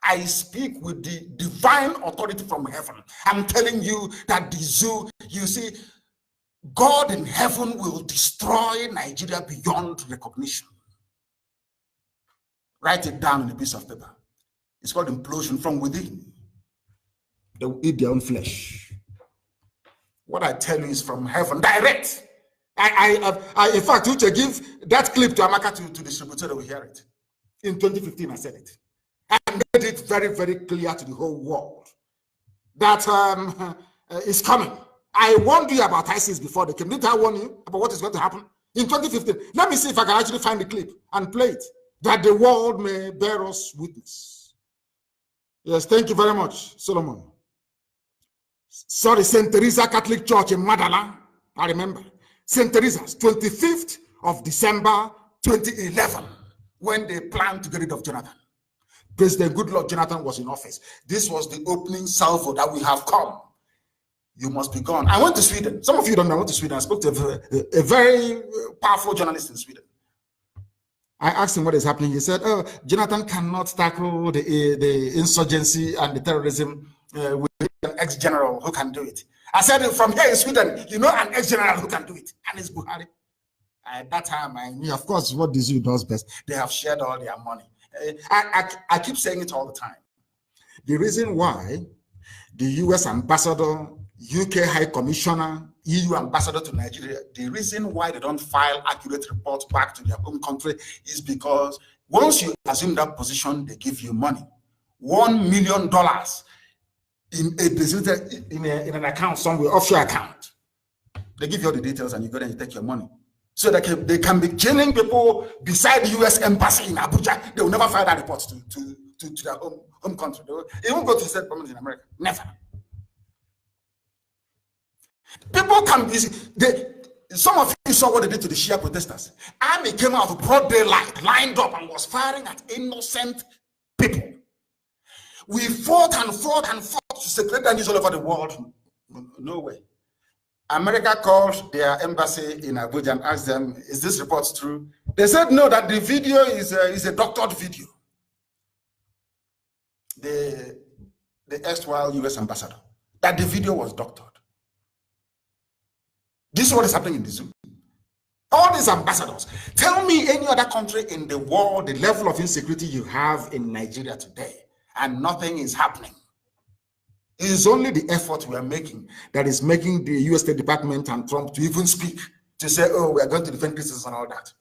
I speak with the divine authority from heaven. I'm telling you that the zoo, you see, God in heaven will destroy Nigeria beyond recognition. Write it down in a piece of paper. It's called implosion from within. They will eat their own flesh. What I tell you is from heaven, direct. I in fact, to give that clip to Amaka to distribute so they will hear it. In 2015, I said it. I made it very, very clear to the whole world that it's coming. I warned you about ISIS before they came. Didn't I warn you about what is going to happen? In 2015, let me see if I can actually find the clip and play it, that the world may bear us witness. Yes, thank you very much, Solomon. Sorry, St. Teresa Catholic Church in Madala, I remember. St. Teresa's, 25th of December, 2011, when they planned to get rid of Jonathan. President Goodluck Jonathan was in office. This was the opening salvo that we have come. You must be gone. I went to Sweden. Some of you don't know. I went to Sweden. I spoke to a very powerful journalist in Sweden. I asked him what is happening. He said, oh, Jonathan cannot tackle the insurgency and the terrorism with an ex-general who can do it. I said, from here in Sweden, you know an ex-general who can do it, and it's Buhari. At that time, I knew, of course, what the zoo does best. They have shared all their money. I keep saying it all the time. The reason why the US ambassador, UK High Commissioner, EU ambassador to Nigeria, the reason why they don't file accurate reports back to their home country is because once you assume that position, they give you money. $1 million in an account somewhere, offshore account. They give you all the details and you go there and you take your money. So they can be killing people beside the US embassy in Abuja. They will never file that report to their home country. They won't go to the state government in America. Never. People can be, some of you saw what they did to the Shia protesters. Army came out of broad daylight, lined up and was firing at innocent people. We fought and fought and fought to separate the news all over the world. No way. America called their embassy in Abuja and asked them, is this report true? They said no, that the video is a doctored video. The erstwhile US ambassador, that the video was doctored. This is what is happening in the zoo. All these ambassadors. Tell me any other country in the world, the level of insecurity you have in Nigeria today, and nothing is happening. It is only the effort we are making that is making the US State Department and Trump to even speak, to say, oh, we are going to defend Christians and all that.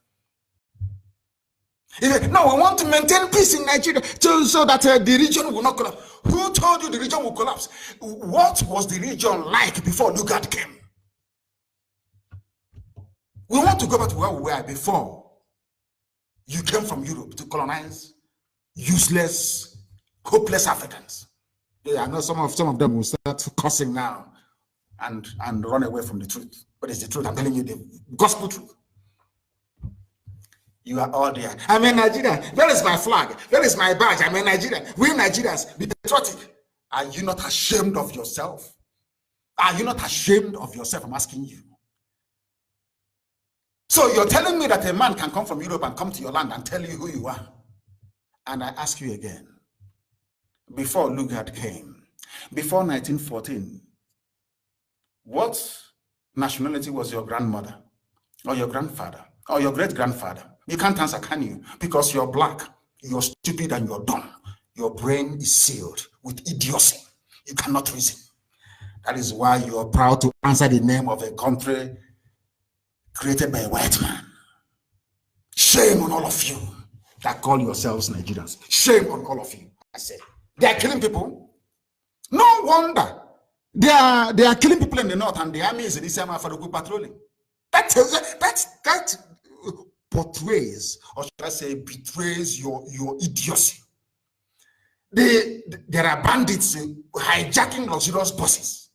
No, we want to maintain peace in Nigeria so that the region will not collapse. Who told you the region will collapse? What was the region like before Lugard came? We want to go back to where we were before you came from Europe to colonize useless, hopeless Africans. Yeah, I know some of them will start cussing now and run away from the truth. But it's the truth. I'm telling you the gospel truth. You are all there. I'm in Nigeria. Where is my flag? Where is my badge? I'm in Nigeria. We Nigerians, be patriotic. Are you not ashamed of yourself? Are you not ashamed of yourself? I'm asking you. So you're telling me that a man can come from Europe and come to your land and tell you who you are. And I ask you again, before Lugard came, before 1914, what nationality was your grandmother or your grandfather or your great-grandfather? You can't answer, can you? Because you're black, you're stupid, and you're dumb. Your brain is sealed. with idiocy. You cannot reason. That is why you are proud to answer the name of a country created by a white man. Shame on all of you that call yourselves Nigerians. Shame on all of you. I say, they are killing people. No wonder they are killing people in the north, and the army is in this same for patrolling. That portrays, or should I say, betrays your idiocy. There are bandits hijacking luxurious buses.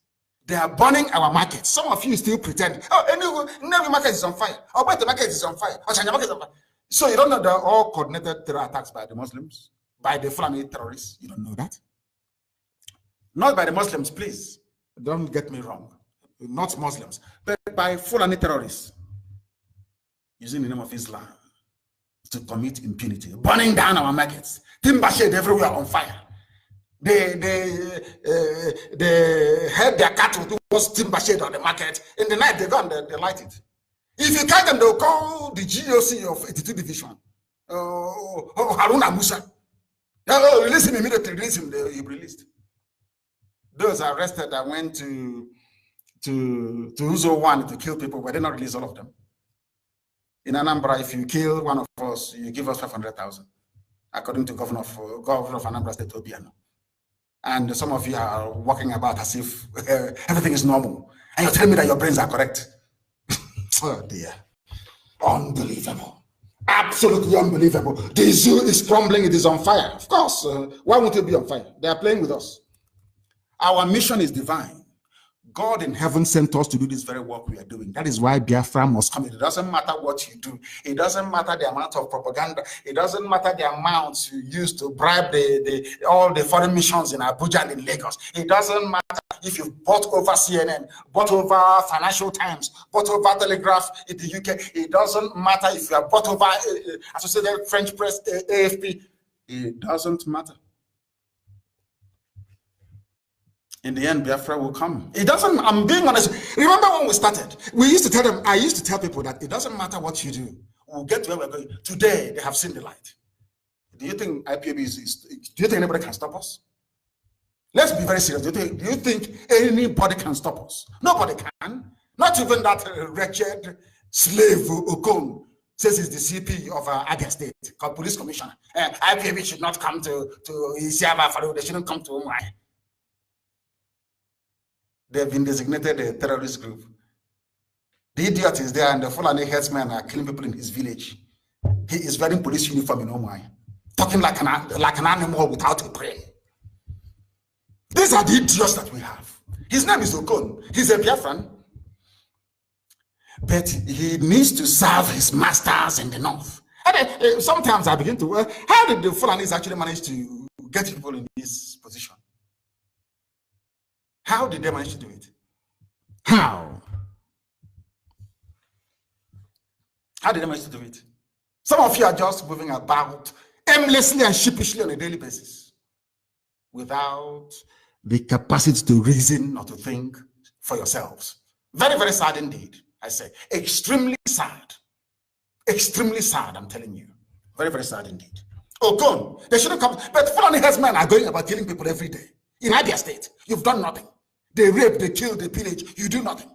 They are burning our markets. Some of you still pretend, oh, every market is on fire. Oh, wait, the market is on fire. Oh, the market is on fire. So you don't know they're all coordinated terror attacks by the Muslims, by the Fulani terrorists. You don't know that? Not by the Muslims, please. Don't get me wrong. Not Muslims, but by Fulani terrorists using the name of Islam to commit impunity, burning down our markets, timber shade everywhere on fire. They had their cattle towards timber shade on the market. In the night, they go and they light it. If you catch them, they'll call the GOC of 82 Division, Haruna Musa. Release him immediately, release him, he released. Those arrested that went to Uzo 1 to kill people, but they not release all of them. In Anambra, if you kill one of us, you give us 500,000, according to Governor of Anambra State, Obiano. And some of you are walking about as if everything is normal. And you're telling me that your brains are correct. Oh dear. Unbelievable. Absolutely unbelievable. The zoo is crumbling, it is on fire. Of course, why won't it be on fire? They are playing with us. Our mission is divine. God in heaven sent us to do this very work we are doing. That is why Biafra must come. It doesn't matter what you do. It doesn't matter the amount of propaganda. It doesn't matter the amount you use to bribe all the foreign missions in Abuja and in Lagos. It doesn't matter if you've bought over CNN, bought over Financial Times, bought over Telegraph in the UK. It doesn't matter if you have bought over Associated French Press, AFP. It doesn't matter. In the end, Biafra will come. It doesn't, I'm being honest. Remember when we started, we used to tell them, I used to tell people that it doesn't matter what you do. We'll get to where we're going. Today, they have seen the light. Do you think IPOB do you think anybody can stop us? Let's be very serious. Do you think anybody can stop us? Nobody can. Not even that wretched slave Okon says he's the CP of ABIA State, Police Commissioner. IPOB should not come to Isiaba Farouk. They shouldn't come to Umai. They've been designated a terrorist group. The idiot is there, and the Fulani headsmen are killing people in his village. He is wearing police uniform in Omai, talking like an animal without a brain. These are the idiots that we have. His name is Okon. He's a Biafran, but he needs to serve his masters in the north. And sometimes I begin to, how did the Fulanis actually manage to get people in this position? How did they manage to do it? How? How did they manage to do it? Some of you are just moving about aimlessly and sheepishly on a daily basis without the capacity to reason or to think for yourselves. Very, very sad indeed, I say. Extremely sad. Extremely sad, I'm telling you. Very, very sad indeed. Okon, they shouldn't come. But Fulani headsmen are going about killing people every day. In Abia State, you've done nothing. They rape, they kill, they pillage. You do nothing.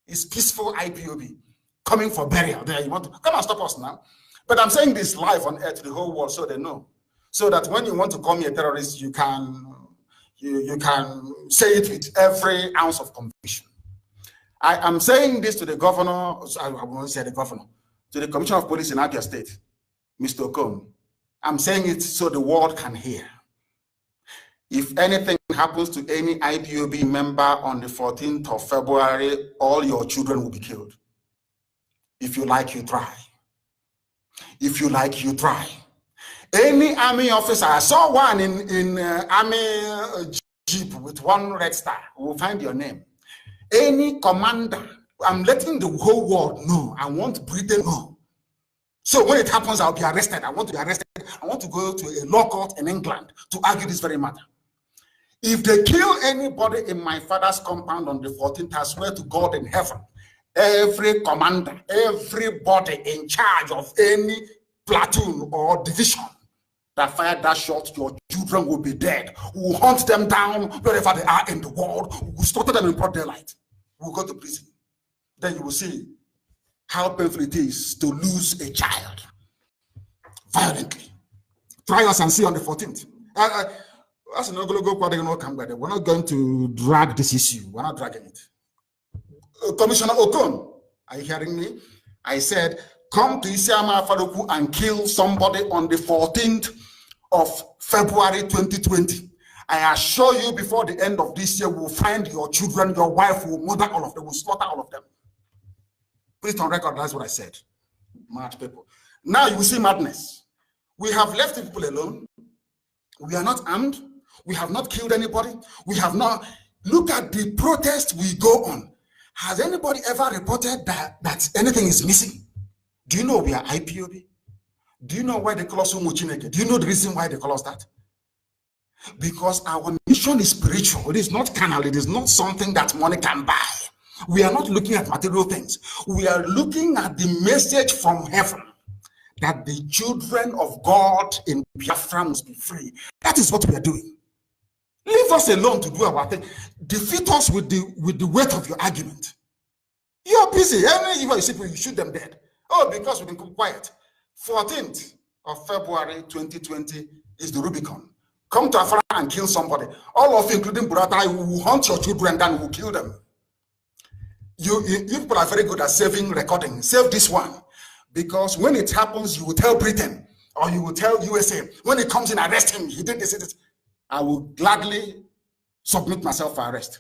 It's peaceful IPOB coming for burial. There, you want to come and stop us now. But I'm saying this live on air to the whole world so they know. So that when you want to call me a terrorist, you can say it with every ounce of conviction. I am saying this to the governor, I won't say the governor, to the Commissioner of Police in Abia State, Mr. Okon. I'm saying it so the world can hear. If anything happens to any IPOB member on the 14th of February, all your children will be killed. If you like, you try. If you like, you try. Any army officer, I saw one in army jeep with one red star. We'll find your name. Any commander, I'm letting the whole world know. I want Britain to know. So when it happens, I'll be arrested. I want to be arrested. I want to go to a law court in England to argue this very matter. If they kill anybody in my father's compound on the 14th, I swear to God in heaven, every commander, everybody in charge of any platoon or division that fired that shot, your children will be dead. We will hunt them down wherever they are in the world. We will slaughter them in broad daylight. We will go to prison. Then you will see how painful it is to lose a child violently. Try us and see on the 14th. We're not going to drag this issue. We're not dragging it. Commissioner Okon, are you hearing me? I said, come to Isiama Faruku and kill somebody on the 14th of February 2020. I assure you, before the end of this year, we'll find your children, your wife, will murder all of them, will slaughter all of them. Put it on record, that's what I said. Mad people. Now you will see madness. We have left people alone. We are not armed. We have not killed anybody. We have not. Look at the protest we go on. Has anybody ever reported that anything is missing? Do you know we are IPOB? Do you know why they call us Umuchineke? Do you know the reason why they call us that? Because our mission is spiritual. It is not carnal. It is not something that money can buy. We are not looking at material things. We are looking at the message from heaven that the children of God in Biafra must be free. That is what we are doing. Leave us alone to do our thing. Defeat us with the weight of your argument. You're busy. Any evil you see, you shoot them dead. Oh, because we've been quiet. 14th of February 2020 is the Rubicon. Come to Afara and kill somebody. All of you, including Burata, will hunt your children, then will kill them. You people are very good at saving recording. Save this one. Because when it happens, you will tell Britain or you will tell USA. When it comes in, arrest him. He did this. I will gladly submit myself for arrest.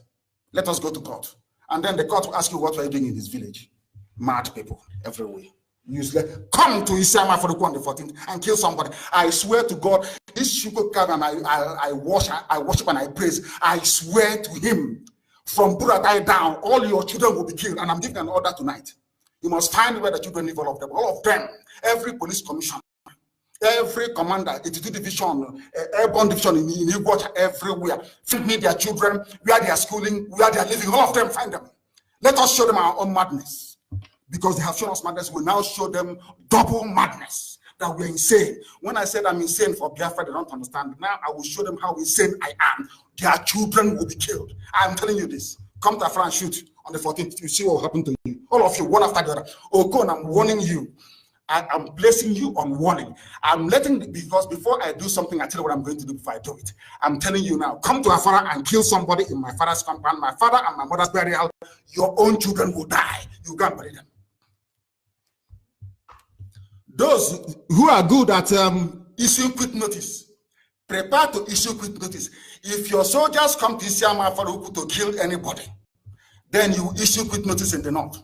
Let us go to court. And then the court will ask you, what were you doing in this village? Mad people everywhere. Useless. Come to Isiama Faruku on the 14th and kill somebody. I swear to God, this sugar card and I worship and I praise. I swear to him, from Buratai down, all your children will be killed. And I'm giving an order tonight. You must find where the children live, all of them, every police commissioner, every commander, 82 division, airborne division in Igwacha, everywhere. Find me their children, where they are schooling, where they are living, all of them, find them. Let us show them our own madness. Because they have shown us madness, we now show them double madness, that we're insane. When I said I'm insane for Biafra, they don't understand. Now I will show them how insane I am. Their children will be killed. I'm telling you this. Come to Afra and shoot on the 14th. You see what will happen to you. All of you, one after the other. Okon, I'm warning you. I'm placing you on warning. I'm letting, because before I do something, I tell you what I'm going to do before I do it. I'm telling you now, come to Afara and kill somebody in my father's compound, my father and my mother's burial. Your own children will die. You can't bury them. Those who are good at issuing quick notice, prepare to issue quick notice. If your soldiers come to Isiama Faruku to kill anybody, then you issue quick notice in the north.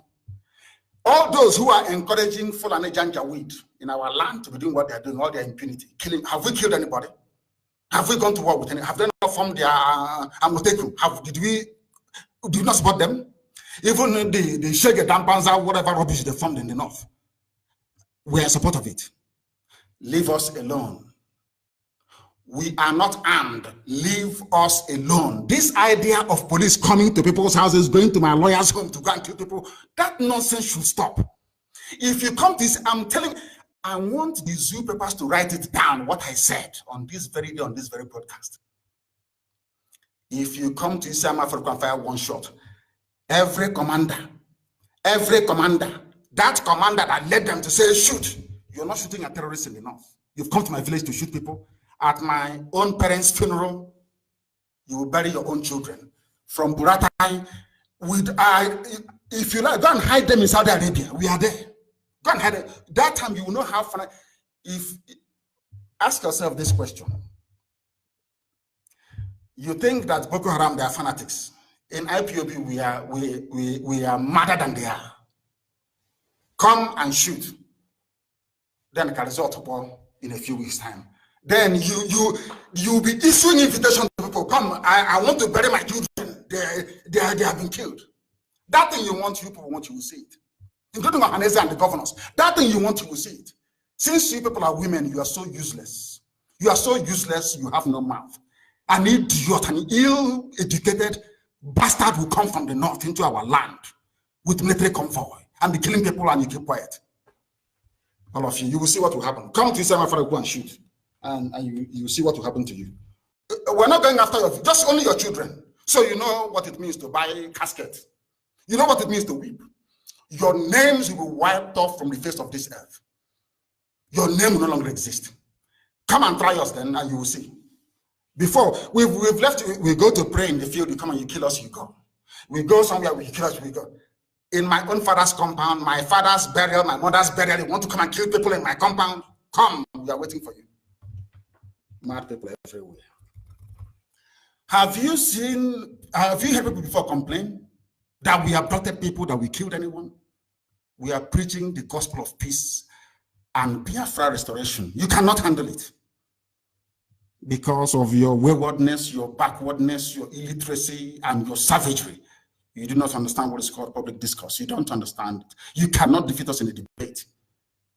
All those who are encouraging Fulani Janjaweed in our land to be doing what they are doing, all their impunity, killing, have we killed anybody? Have we gone to war with any? Have they not formed their Amoteku? Did we not support them? Even the Shege Dampanza, whatever rubbish they formed in the north, we are in support of it. Leave us alone. We are not armed. Leave us alone. This idea of police coming to people's houses, going to my lawyer's home to go and kill people, that nonsense should stop. If you come to this, I'm telling, I want the zoo papers to write it down, what I said on this very day, on this very podcast. If you come to Isiama Faruku and fire one shot, every commander, that commander that led them to say, shoot, you're not shooting at terrorists in the north. You've come to my village to shoot people. At my own parents' funeral, you will bury your own children. From Buratai, if you like, go and hide them in Saudi Arabia. We are there. Go and hide them. That time you will know how fun. Ask yourself this question. You think that Boko Haram, they are fanatics. In IPOB, we are madder than they are. Come and shoot. Then can result in a few weeks' time. Then you'll be issuing invitation to people. Come, I want to bury my children. They have been killed. That thing you want, you people want, you will see it. Including Ohaneze and the governors. That thing you want, you will see it. Since you people are women, you are so useless. You are so useless, you have no mouth. An idiot, an ill-educated bastard will come from the north into our land with military convoy and be killing people, and you keep quiet. All of you, you will see what will happen. Come to Isiama Faruku and shoot. And you will see what will happen to you. We're not going after just only your children. So you know what it means to buy casket. You know what it means to weep. Your names will be wiped off from the face of this earth. Your name will no longer exist. Come and try us then, and you will see. Before, we've left, we go to pray in the field, you come and you kill us, you go. We go somewhere, we kill us, we go. In my own father's compound, my father's burial, my mother's burial, you want to come and kill people in my compound? Come, we are waiting for you. Mad people everywhere. Have you heard people before complain that we abducted people, that we killed anyone? We are preaching the gospel of peace and Biafra restoration. You cannot handle it because of your waywardness, your backwardness, your illiteracy, and your savagery. You do not understand what is called public discourse. You don't understand it. You cannot defeat us in a debate.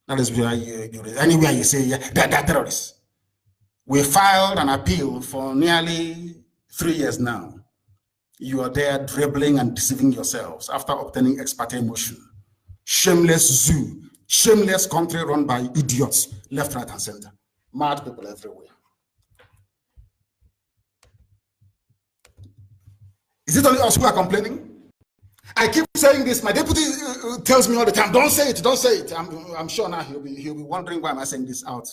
That is where anywhere you say, yeah, they're terrorists. We filed an appeal for nearly 3 years now. You are there dribbling and deceiving yourselves after obtaining ex parte motion. Shameless zoo, shameless country run by idiots, left, right, and center. Mad people everywhere. Is it only us who are complaining? I keep saying this. My deputy tells me all the time, don't say it, don't say it. I'm sure now he'll be wondering why am I saying this out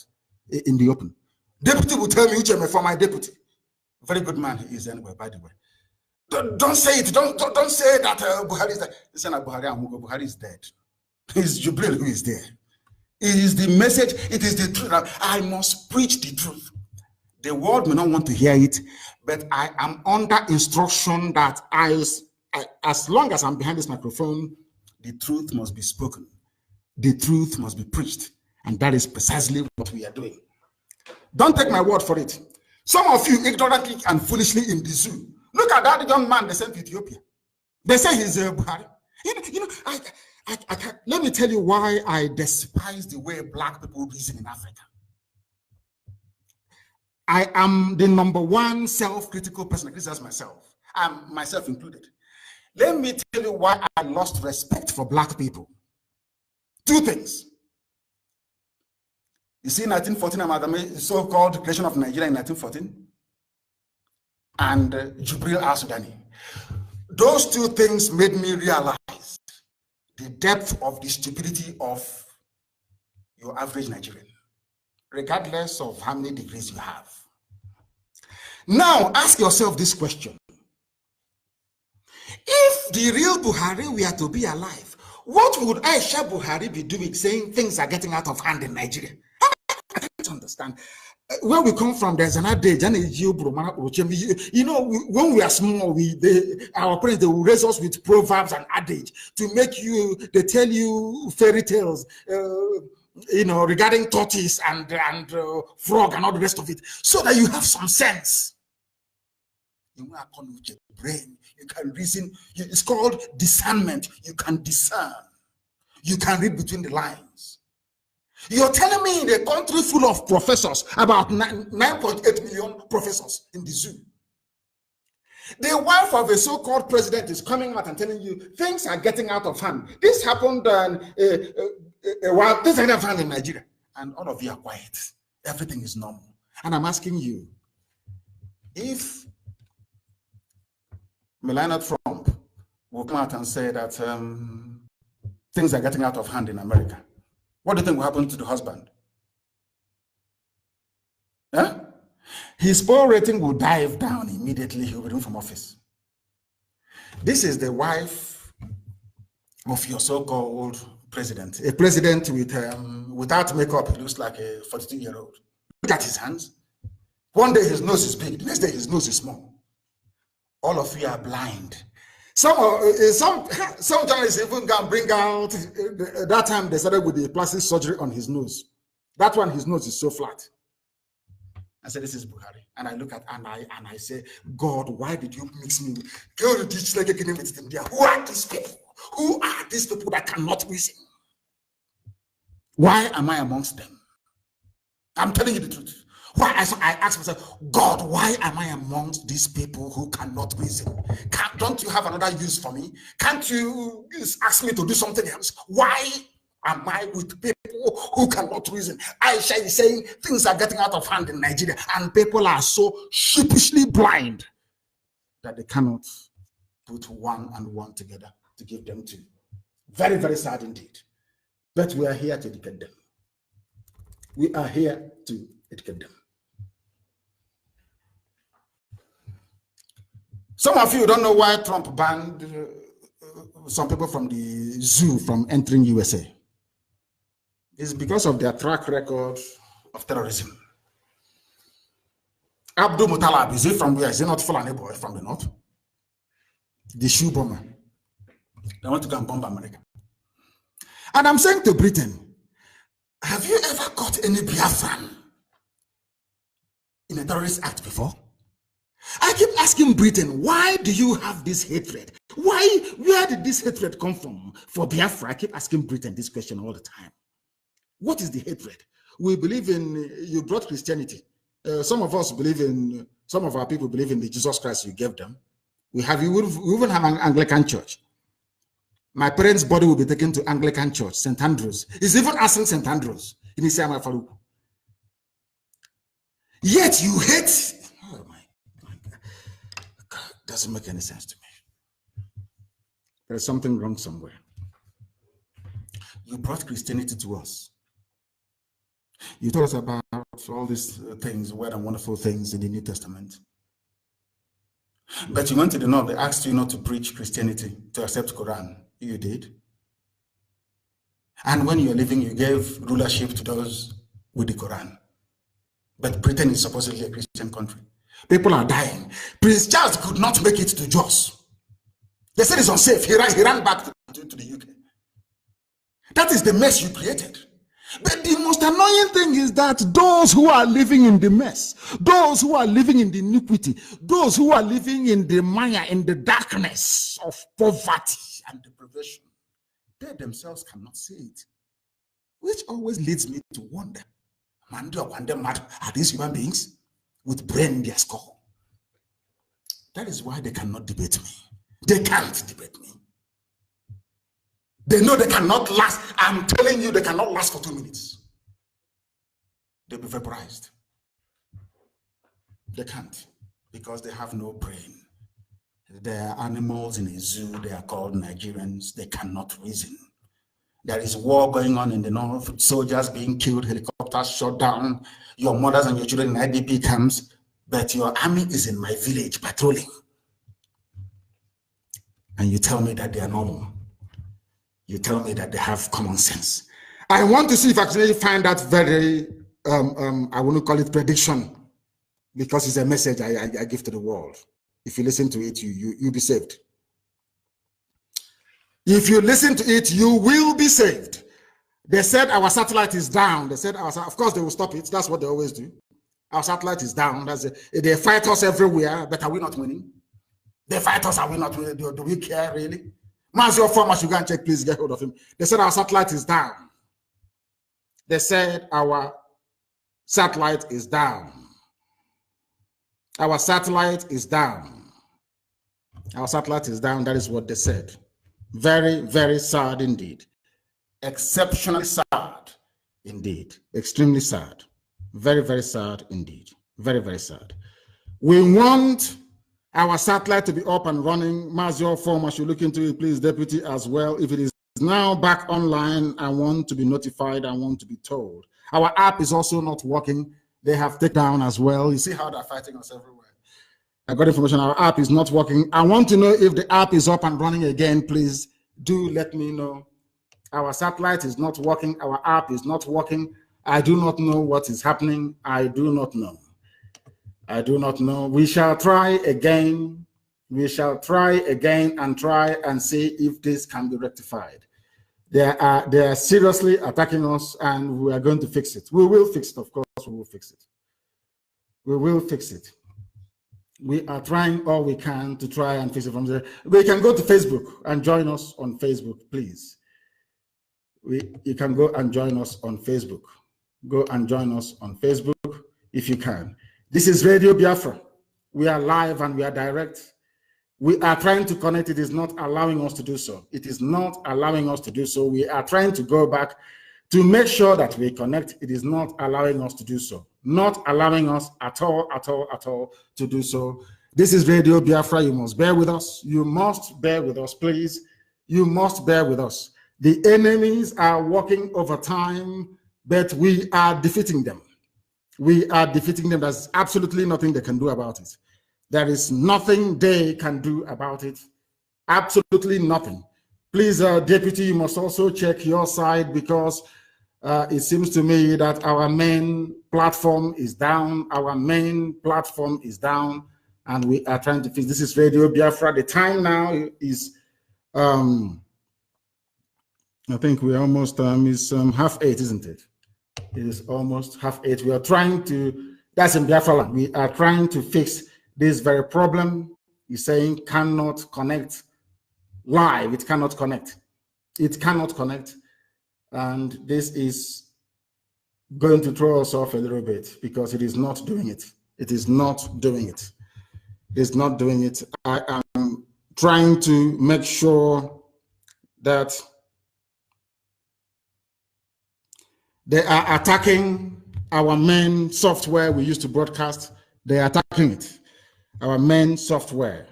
in the open. Deputy will tell me, Ucheme, for my deputy. Very good man he is anyway, by the way. Don't say it. Don't say that Buhari is dead. Listen, Buhari is dead. It's Jubril who is there. It is the message. It is the truth. I must preach the truth. The world may not want to hear it, but I am under instruction that as long as I'm behind this microphone, the truth must be spoken. The truth must be preached. And that is precisely what we are doing. Don't take my word for it. Some of you ignorantly and foolishly in the zoo. Look at that young man they sent to Ethiopia. They say he's Buhari. Let me tell you why I despise the way black people reason in Africa. I am the #1 self-critical person. I criticize myself. I'm myself included. Let me tell you why I lost respect for black people. 2 things. You see, 1914, the so-called creation of Nigeria in 1914, and Jubril al-Sudani. Those 2 things made me realize the depth of the stupidity of your average Nigerian, regardless of how many degrees you have. Now, ask yourself this question. If the real Buhari were to be alive, what would Aisha Buhari be doing saying things are getting out of hand in Nigeria? I don't understand. Where we come from, there's an adage, you know, when we are small, our parents, they will raise us with proverbs and adage to make you, they tell you fairy tales, you know, regarding tortoise and frog and all the rest of it, so that you have some sense. Brain, you can reason. It's called discernment. You can discern. You can read between the lines. You're telling me in a country full of professors, about 9.8 million professors in the zoo, the wife of a so-called president is coming out and telling you things are getting out of hand. This happened a while. Things are getting out of hand in Nigeria, and all of you are quiet. Everything is normal. And I'm asking you, if Melania Trump will come out and say that things are getting out of hand in America, what do you think will happen to the husband? Yeah? His poll rating will dive down immediately. He will be removed from office. This is the wife of your so-called president. A president with without makeup, he looks like a 42-year-old. Look at his hands. One day his nose is big, the next day his nose is small. All of you are blind. Some journalists even can bring out, that time they started with the plastic surgery on his nose. That one, his nose is so flat. I said, this is Buhari. And I look at, and I say, God, why did you mix me? Who are these people? Who are these people that cannot reason? Why am I amongst them? I'm telling you the truth. Why? I ask myself, God, why am I amongst these people who cannot reason? Don't you have another use for me? Can't you ask me to do something else? Why Am I with people who cannot reason? Aisha is saying things are getting out of hand in Nigeria, and people are so sheepishly blind that they cannot put 1 and 1 together to give them 2. Very, very sad indeed. But we are here to educate them. We are here to educate them. Some of you don't know why Trump banned some people from the zoo from entering USA. It's because of their track record of terrorism. Abdul Muttalib, is he from where? Is he not Fulani boy from the north? The shoe bomber. They want to go and bomb America. And I'm saying to Britain, have you ever caught any Biafran in a terrorist act before? I keep asking Britain, why do you have this hatred? Where did this hatred come from for Biafra? I keep asking Britain this question all the time. What is the hatred? We believe in, you brought Christianity. Some of us believe in, some of our people believe in the Jesus Christ you gave them. We even have an Anglican church. My parents' body will be taken to Anglican church, St. Andrews. It's even asking St. Andrews in Isiama Faruku. Yet you hate. Oh my God. Doesn't make any sense to me. There's something wrong somewhere. You brought Christianity to us. You told us about all these things, weird and wonderful things in the New Testament. But you went to the north, they asked you not to preach Christianity, to accept Quran. You did. And when you were living, you gave rulership to those with the Quran. But Britain is supposedly a Christian country. People are dying. Prince Charles could not make it to Jos. They said it's unsafe. He ran back to the UK. That is the mess you created. But the most annoying thing is that those who are living in the mess, those who are living in the iniquity, those who are living in the mire, in the darkness of poverty and deprivation, they themselves cannot see it. Which always leads me to wonder, are these human beings with brain in their skull? That is why they cannot debate me. They can't debate me. They know they cannot last. I'm telling you, they cannot last for 2 minutes. They'll be vaporized. They can't, because they have no brain. They are animals in a zoo. They are called Nigerians. They cannot reason. There is war going on in the north, soldiers being killed, helicopters shot down, your mothers and your children in IDP camps, but your army is in my village patrolling. And you tell me that they are normal. You tell me that they have common sense. I want to see if I can really find that very, I want to call it prediction, because it's a message I give to the world. If you listen to it, you'll be saved. If you listen to it, you will be saved. They said our satellite is down. They said, of course they will stop it. That's what they always do. Our satellite is down. They fight us everywhere, but are we not winning? They fight us, are we not winning? Do we care really? Mazio Formas, you go and check, please get hold of him. They said our satellite is down. They said our satellite is down. Our satellite is down. Our satellite is down. That is what they said. Very, very sad indeed. Exceptionally sad indeed. Extremely sad. Very, very sad indeed. Very, very sad. We want our satellite to be up and running. Mazio Forma should look into it, please, Deputy, as well. If it is now back online, I want to be notified. I want to be told. Our app is also not working. They have taken down as well. You see how they're fighting us everywhere. I got information. Our app is not working. I want to know if the app is up and running again. Please do let me know. Our satellite is not working. Our app is not working. I do not know what is happening. I do not know. I do not know. We shall try again. We shall try again and try and see if this can be rectified. They are seriously attacking us, and we are going to fix it. We will fix it, of course. We will fix it. We will fix it. We are trying all we can to try and fix it from there. We can go to Facebook and join us on Facebook, please. You can go and join us on Facebook. Go and join us on Facebook if you can. This is Radio Biafra. We are live and we are direct. We are trying to connect. It is not allowing us to do so. It is not allowing us to do so. We are trying to go back to make sure that we connect. It is not allowing us to do so. Not allowing us at all to do so. This is Radio Biafra. You must bear with us. You must bear with us, please. You must bear with us. The enemies are working overtime, but we are defeating them. We are defeating them. There's absolutely nothing they can do about it. There is nothing they can do about it. Absolutely nothing. Please, Deputy, you must also check your side, because it seems to me that our main platform is down. Our main platform is down, and we are trying to fix. This is Radio Biafra. The time now is, I think we almost, is 8:30, isn't it? It is almost 8:30. We are trying to, that's in Biafra land. We are trying to fix this very problem. Is saying cannot connect live. It cannot connect. It cannot connect. And this is going to throw us off a little bit, because it is not doing it. It is not doing it. It's not doing it. I am trying to make sure that they are attacking our main software we used to broadcast. They are attacking it. Our main software.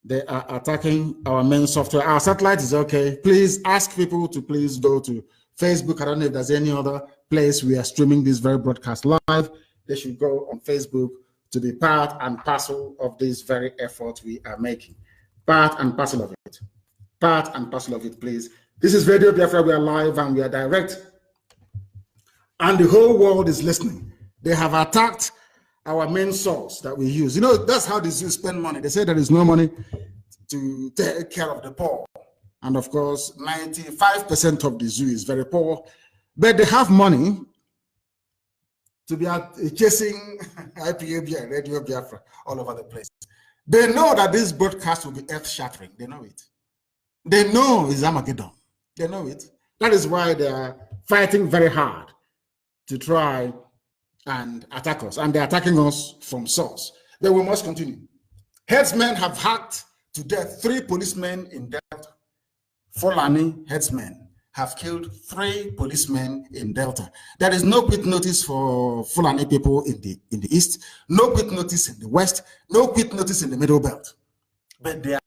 They are attacking our main software. Our satellite is okay. Please ask people to please go to Facebook. I don't know if there's any other place we are streaming this very broadcast live. They should go on Facebook to be part and parcel of this very effort we are making. Part and parcel of it. Part and parcel of it, please. This is Radio Biafra. We are live and we are direct. And the whole world is listening. They have attacked our main source that we use. You know, that's how the zoo spend money. They say there is no money to take care of the poor. And of course, 95% of the zoo is very poor. But they have money to be chasing IPOB and Radio Biafra all over the place. They know that this broadcast will be earth-shattering. They know it. They know it's Armageddon. They know it. That is why they are fighting very hard to try and attack us, and they're attacking us from source. Then we must continue. Headsmen have hacked to death 3 policemen in Delta. Fulani headsmen have killed 3 policemen in Delta. There is no quit notice for Fulani people in the east, no quit notice in the west, no quit notice in the middle belt. But their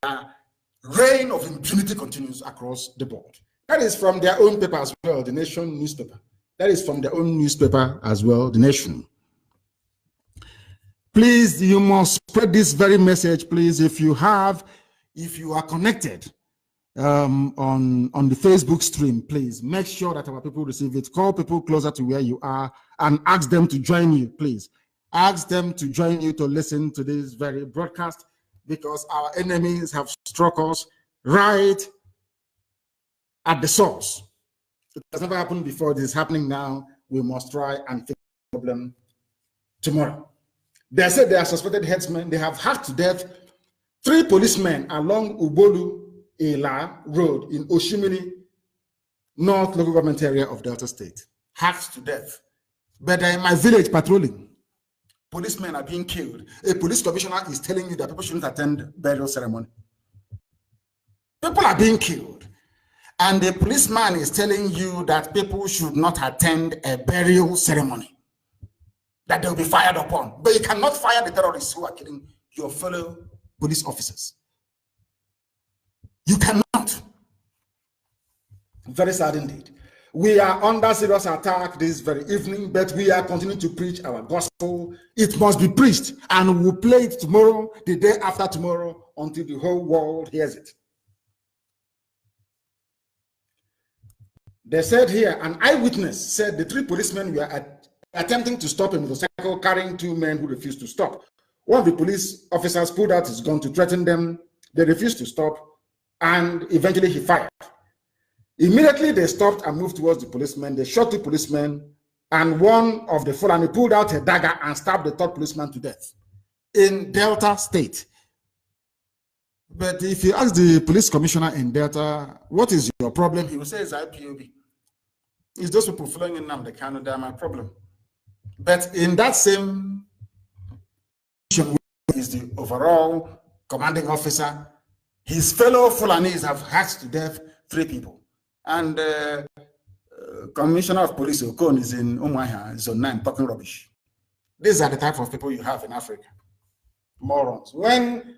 reign of impunity continues across the board. That is from their own paper as well, the Nation newspaper. That is from their own newspaper as well, The Nation. Please, you must spread this very message, please. If you are connected on the Facebook stream, please make sure that our people receive it. Call people closer to where you are and ask them to join you, please. Ask them to join you to listen to this very broadcast, because our enemies have struck us right at the source. It has never happened before. This is happening now. We must try and fix the problem tomorrow. They said they are suspected headsmen. They have hacked to death 3 policemen along Ubolu-Ela Road in Oshimiri, North Local Government Area of Delta State. Hacked to death. But they're in my village patrolling. Policemen are being killed. A police commissioner is telling you that people shouldn't attend burial ceremony. People are being killed. And the policeman is telling you that people should not attend a burial ceremony, that they'll be fired upon. But you cannot fire the terrorists who are killing your fellow police officers. You cannot. Very sad indeed. We are under serious attack this very evening, but we are continuing to preach our gospel. It must be preached, and we'll play it tomorrow, the day after tomorrow, until the whole world hears it. They said here, an eyewitness said the 3 policemen were attempting to stop a motorcycle carrying 2 men who refused to stop. One of the police officers pulled out his gun to threaten them. They refused to stop, and eventually he fired. Immediately they stopped and moved towards the policemen. They shot 2 policemen, and one of the Fulani pulled out a dagger and stabbed the 3rd policeman to death in Delta State. But if you ask the police commissioner in Delta, what is your problem? He will say it's IPOB. It's those people flowing in NNAMDI KANU, they're my problem. But in that same is the overall commanding officer. His fellow Fulanis have hacked to death 3 people. And Commissioner of Police Okon is in Umuahia, Zone 9, talking rubbish. These are the type of people you have in Africa. Morons. When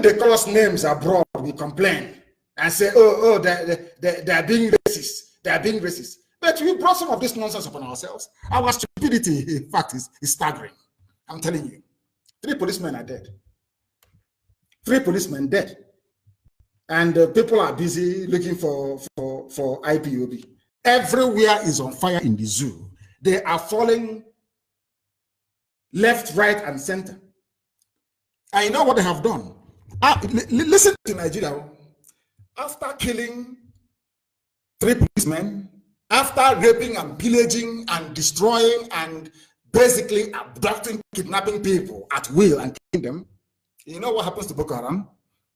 they call us names abroad, we complain and say, oh, they are being racist. They are being racist. But we brought some of this nonsense upon ourselves. Our stupidity, in fact, is staggering. I'm telling you. 3 policemen are dead. 3 policemen dead. And people are busy looking for IPOB. Everywhere is on fire in the zoo. They are falling left, right, and center. And you know what they have done? Listen to Nigeria. After killing 3 policemen, after raping and pillaging and destroying and basically abducting, kidnapping people at will and killing them, you know what happens to Boko Haram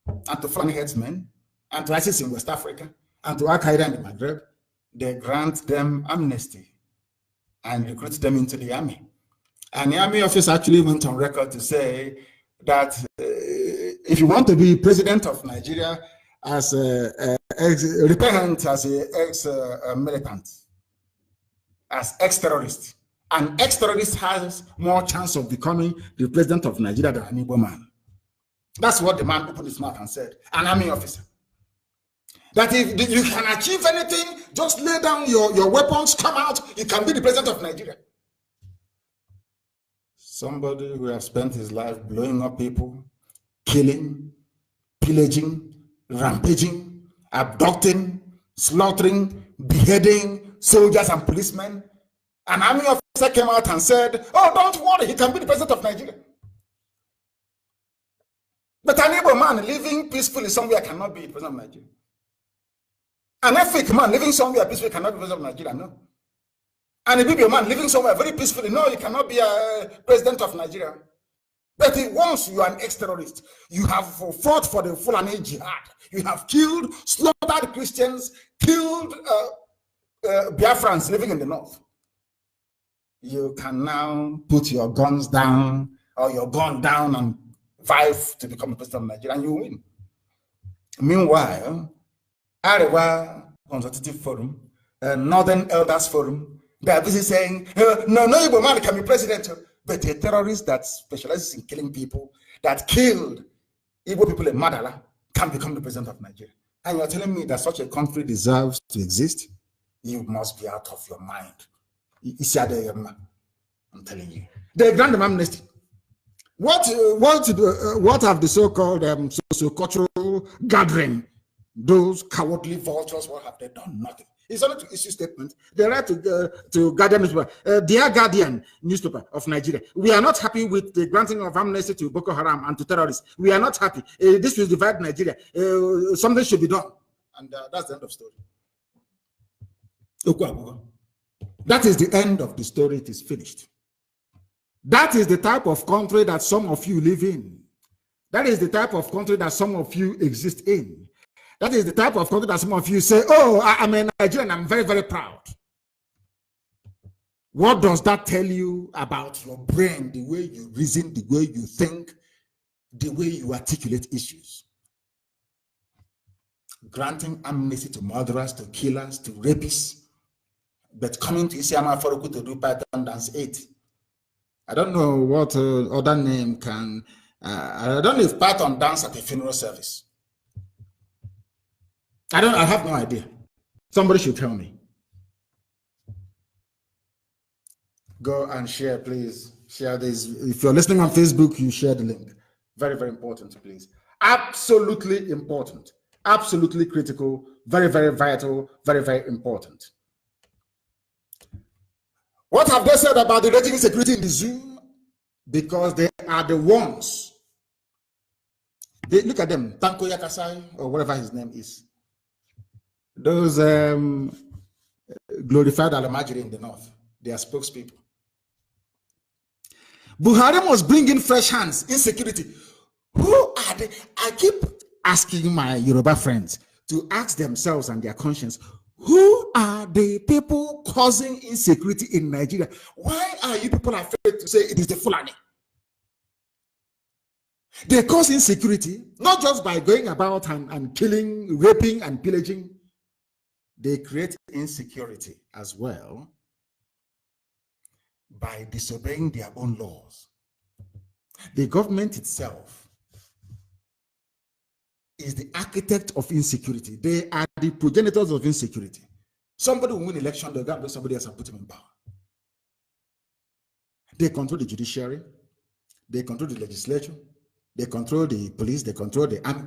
and to Fulani headsmen and to ISIS in West Africa and to Al Qaeda in the Maghreb? They grant them amnesty and recruit them into the army. And the army office actually went on record to say that if you want to be president of Nigeria as repentant, as an ex-militant, as ex-terrorist, an ex-terrorist has more chance of becoming the president of Nigeria than an Igbo man. That's what the man opened his mouth and said, an army officer. That if you can achieve anything, just lay down your weapons, come out, you can be the president of Nigeria. Somebody who has spent his life blowing up people, killing, pillaging, rampaging, abducting, slaughtering, beheading soldiers and policemen. An army officer came out and said, oh, don't worry, he can be the president of Nigeria. But an Igbo man living peacefully somewhere cannot be the president of Nigeria. An Efik man living somewhere peacefully cannot be president of Nigeria, no. And a Ibibio man living somewhere very peacefully, no, you cannot be a president of Nigeria. But once you are an ex-terrorist, you have fought for the Fulani jihad. You have killed, slaughtered Christians, killed Biafrans living in the north. You can now put your guns down or your gun down and vie to become president of Nigeria, and you win. Meanwhile, Arewa Consultative Forum, Northern Elders Forum, they are busy saying, no Igbo man can be president, but a terrorist that specializes in killing people, that killed Igbo people in Madala, can become the president of Nigeria. And you're telling me that such a country deserves to exist? You must be out of your mind. I'm telling you. They grant them amnesty. What have the so-called socio-cultural gathering, those cowardly vultures, what have they done? Nothing. It's only to issue statements. They write to Guardian newspaper, Dear Guardian newspaper of Nigeria, we are not happy with the granting of amnesty to Boko Haram and to terrorists. We are not happy. This will divide Nigeria. Something should be done. And that's the end of story. That is the end of the story. It is finished. That is the type of country that some of you live in. That is the type of country that some of you exist in. That is the type of country that some of you say, oh, I'm a Nigerian, I'm very, very proud. What does that tell you about your brain, the way you reason, the way you think, the way you articulate issues? Granting amnesty to murderers, to killers, to rapists, but coming to Isiama Faruku to do Python Dance 8. I don't know what other name can, I don't know if Python dance at a funeral service. I have no idea. Somebody should tell me. Go and share, please. Share this. If you're listening on Facebook, you share the link. Very, very important, please. Absolutely important. Absolutely critical. Very, very vital. Very, very important. What have they said about the raging security in the zoo? Because they are the ones. They, look at them. Tanko Yakasai, or whatever his name is. Those glorified Alamajiri in the north. They are spokespeople. Buhari must bring in fresh hands, insecurity. Who are they? I keep asking my Yoruba friends to ask themselves and their conscience, who are the people causing insecurity in Nigeria? Why are you people afraid to say it is the Fulani? They cause insecurity, not just by going about and killing, raping, and pillaging. They create insecurity as well by disobeying their own laws. The government itself is the architect of insecurity. They are the progenitors of insecurity. Somebody will win election, they'll go and somebody else and put him in power. They control the judiciary, they control the legislature, they control the police, they control the army,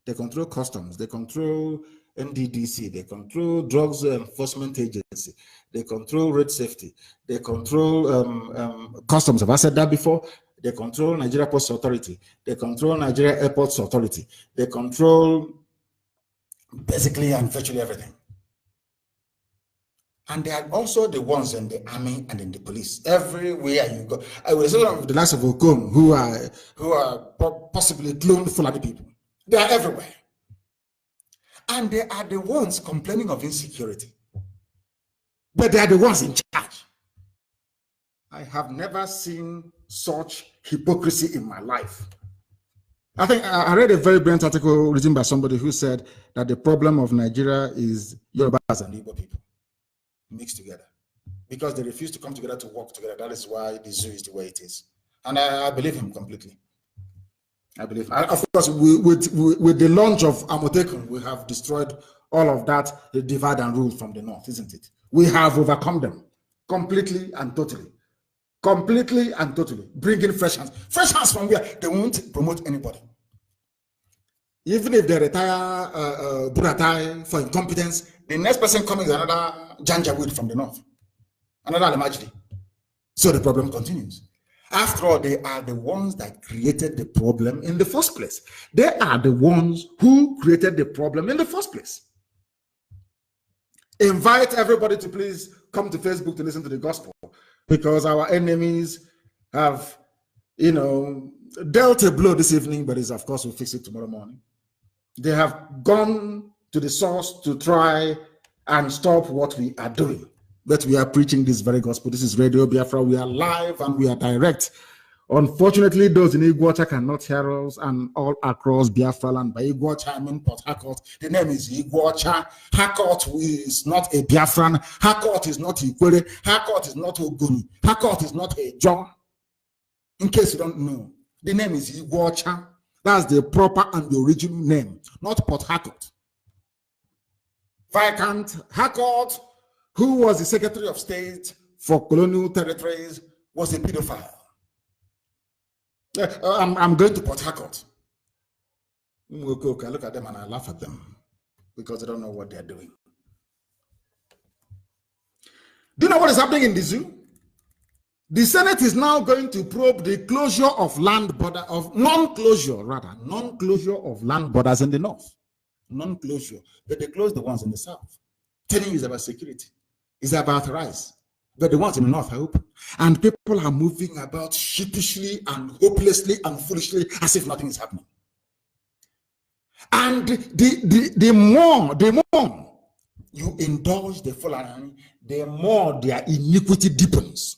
they control customs, they control NDDC, they control drugs enforcement agency, they control road safety, they control customs. Have I said that before? They control Nigeria Ports Authority, they control Nigeria Airports Authority, they control basically and virtually everything. And they are also the ones in the army and in the police. Everywhere you go, I was one of the likes of Okon, who are possibly cloned Fulani people. They are everywhere. And they are the ones complaining of insecurity. But they are the ones in charge. I have never seen such hypocrisy in my life. I think I read a very brilliant article written by somebody who said that the problem of Nigeria is Yorubas and Igbo people mixed together, because they refuse to come together to work together. That is why the zoo is the way it is. And I believe him completely. I believe. Of course, with the launch of Amotekun, we have destroyed all of that divide and rule from the north, isn't it? We have overcome them completely and totally. Completely and totally. Bringing fresh hands. Fresh hands from where? They won't promote anybody. Even if they retire Buratai for incompetence, the next person coming is another Janjaweed from the north. Another Alamajdi. So the problem continues. After all, they are the ones that created the problem in the first place. They are the ones who created the problem in the first place. Invite everybody to please come to Facebook to listen to the gospel, because our enemies have, dealt a blow this evening, but of course we'll fix it tomorrow morning. They have gone to the source to try and stop what we are doing. But we are preaching this very gospel. This is Radio Biafra. We are live and we are direct. Unfortunately, those in Iguacha cannot hear us, and all across Biafra land. By Iguacha, I mean Port Harcourt. The name is Iguacha. Harcourt is not a Biafran. Harcourt is not Ikwere. Harcourt is not Ogoni. Harcourt is not a John. In case you don't know, the name is Iguacha. That's the proper and the original name, not Port Harcourt. Viscount Harcourt, who was the Secretary of State for colonial territories, was a pedophile. I'm going to Port Harcourt. Okay, I look at them and I laugh at them because they don't know what they're doing. Do you know what is happening in the zoo? The Senate is now going to probe the closure of land border, of non-closure of land borders in the north. Non-closure, but they close the ones in the south. Telling you is about security. It's about rice. But the ones in the north are open. And people are moving about sheepishly and hopelessly and foolishly as if nothing is happening. And the more you indulge the Fulani, the more their iniquity deepens.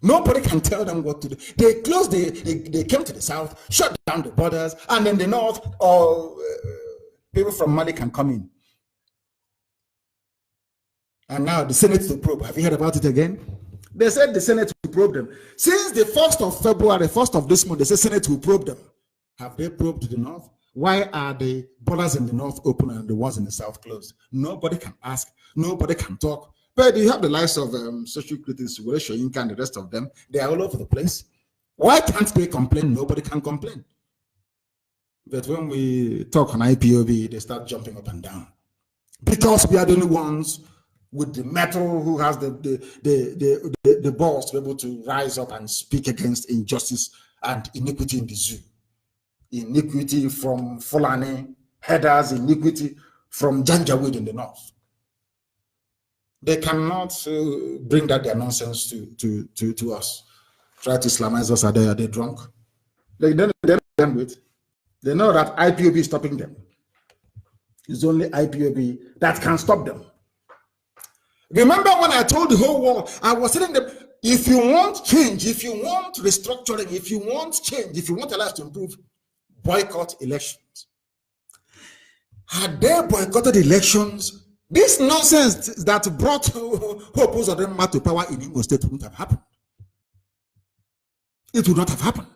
Nobody can tell them what to do. They closed, they came to the south, shut down the borders, and in the north, all people from Mali can come in. And now the Senate to probe. Have you heard about it again? They said the Senate will probe them. Since the 1st of February, 1st of this month, they said Senate will probe them. Have they probed the north? Why are the borders in the north open and the ones in the south closed? Nobody can ask. Nobody can talk. But you have the likes of social critics, Inca, and the rest of them. They are all over the place. Why can't they complain? Nobody can complain. But when we talk on IPOB, they start jumping up and down. Because we are the only ones with the metal who has the balls to be able to rise up and speak against injustice and iniquity in the zoo. Iniquity from Fulani headers, iniquity from Janjaweed in the north. They cannot bring that their nonsense to us. Try to Islamize us. Are they drunk? They're done with. They know that IPOB is stopping them. It's only IPOB that can stop them. Remember when I told the whole world, I was telling them, if you want change, if you want restructuring, if you want change, if you want life to improve, boycott elections. Had they boycotted elections, this nonsense that brought Hope Uzodinma to power in Imo State wouldn't have happened. It would not have happened.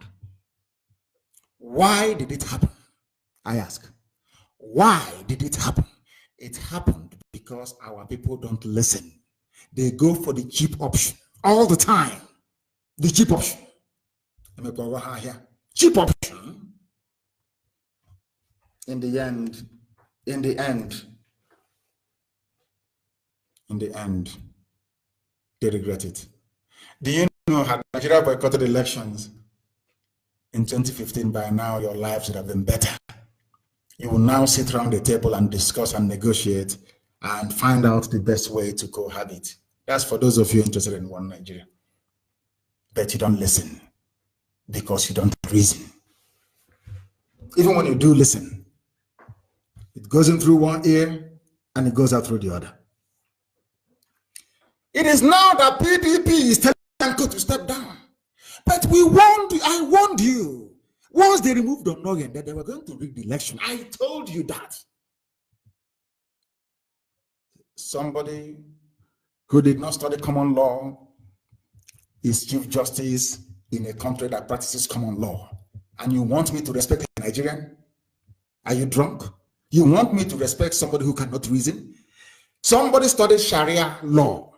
Why did it happen? I ask. Why did it happen? It happened because our people don't listen. They go for the cheap option all the time. The cheap option. Cheap option. In the end, they regret it. Do you know, had Nigeria boycotted elections in 2015, by now your lives would have been better. You will now sit around the table and discuss and negotiate and find out the best way to cohabit. That's for those of you interested in one Nigeria. But you don't listen because you don't reason. Even when you do listen, it goes in through one ear and it goes out through the other. It is now that PDP is telling Tanko to step down. But I warned you. Once they removed Onoyen, that they were going to rig the election. I told you that. Somebody who did not study common law is Chief Justice in a country that practices common law. And you want me to respect a Nigerian? Are you drunk? You want me to respect somebody who cannot reason? Somebody studied Sharia law.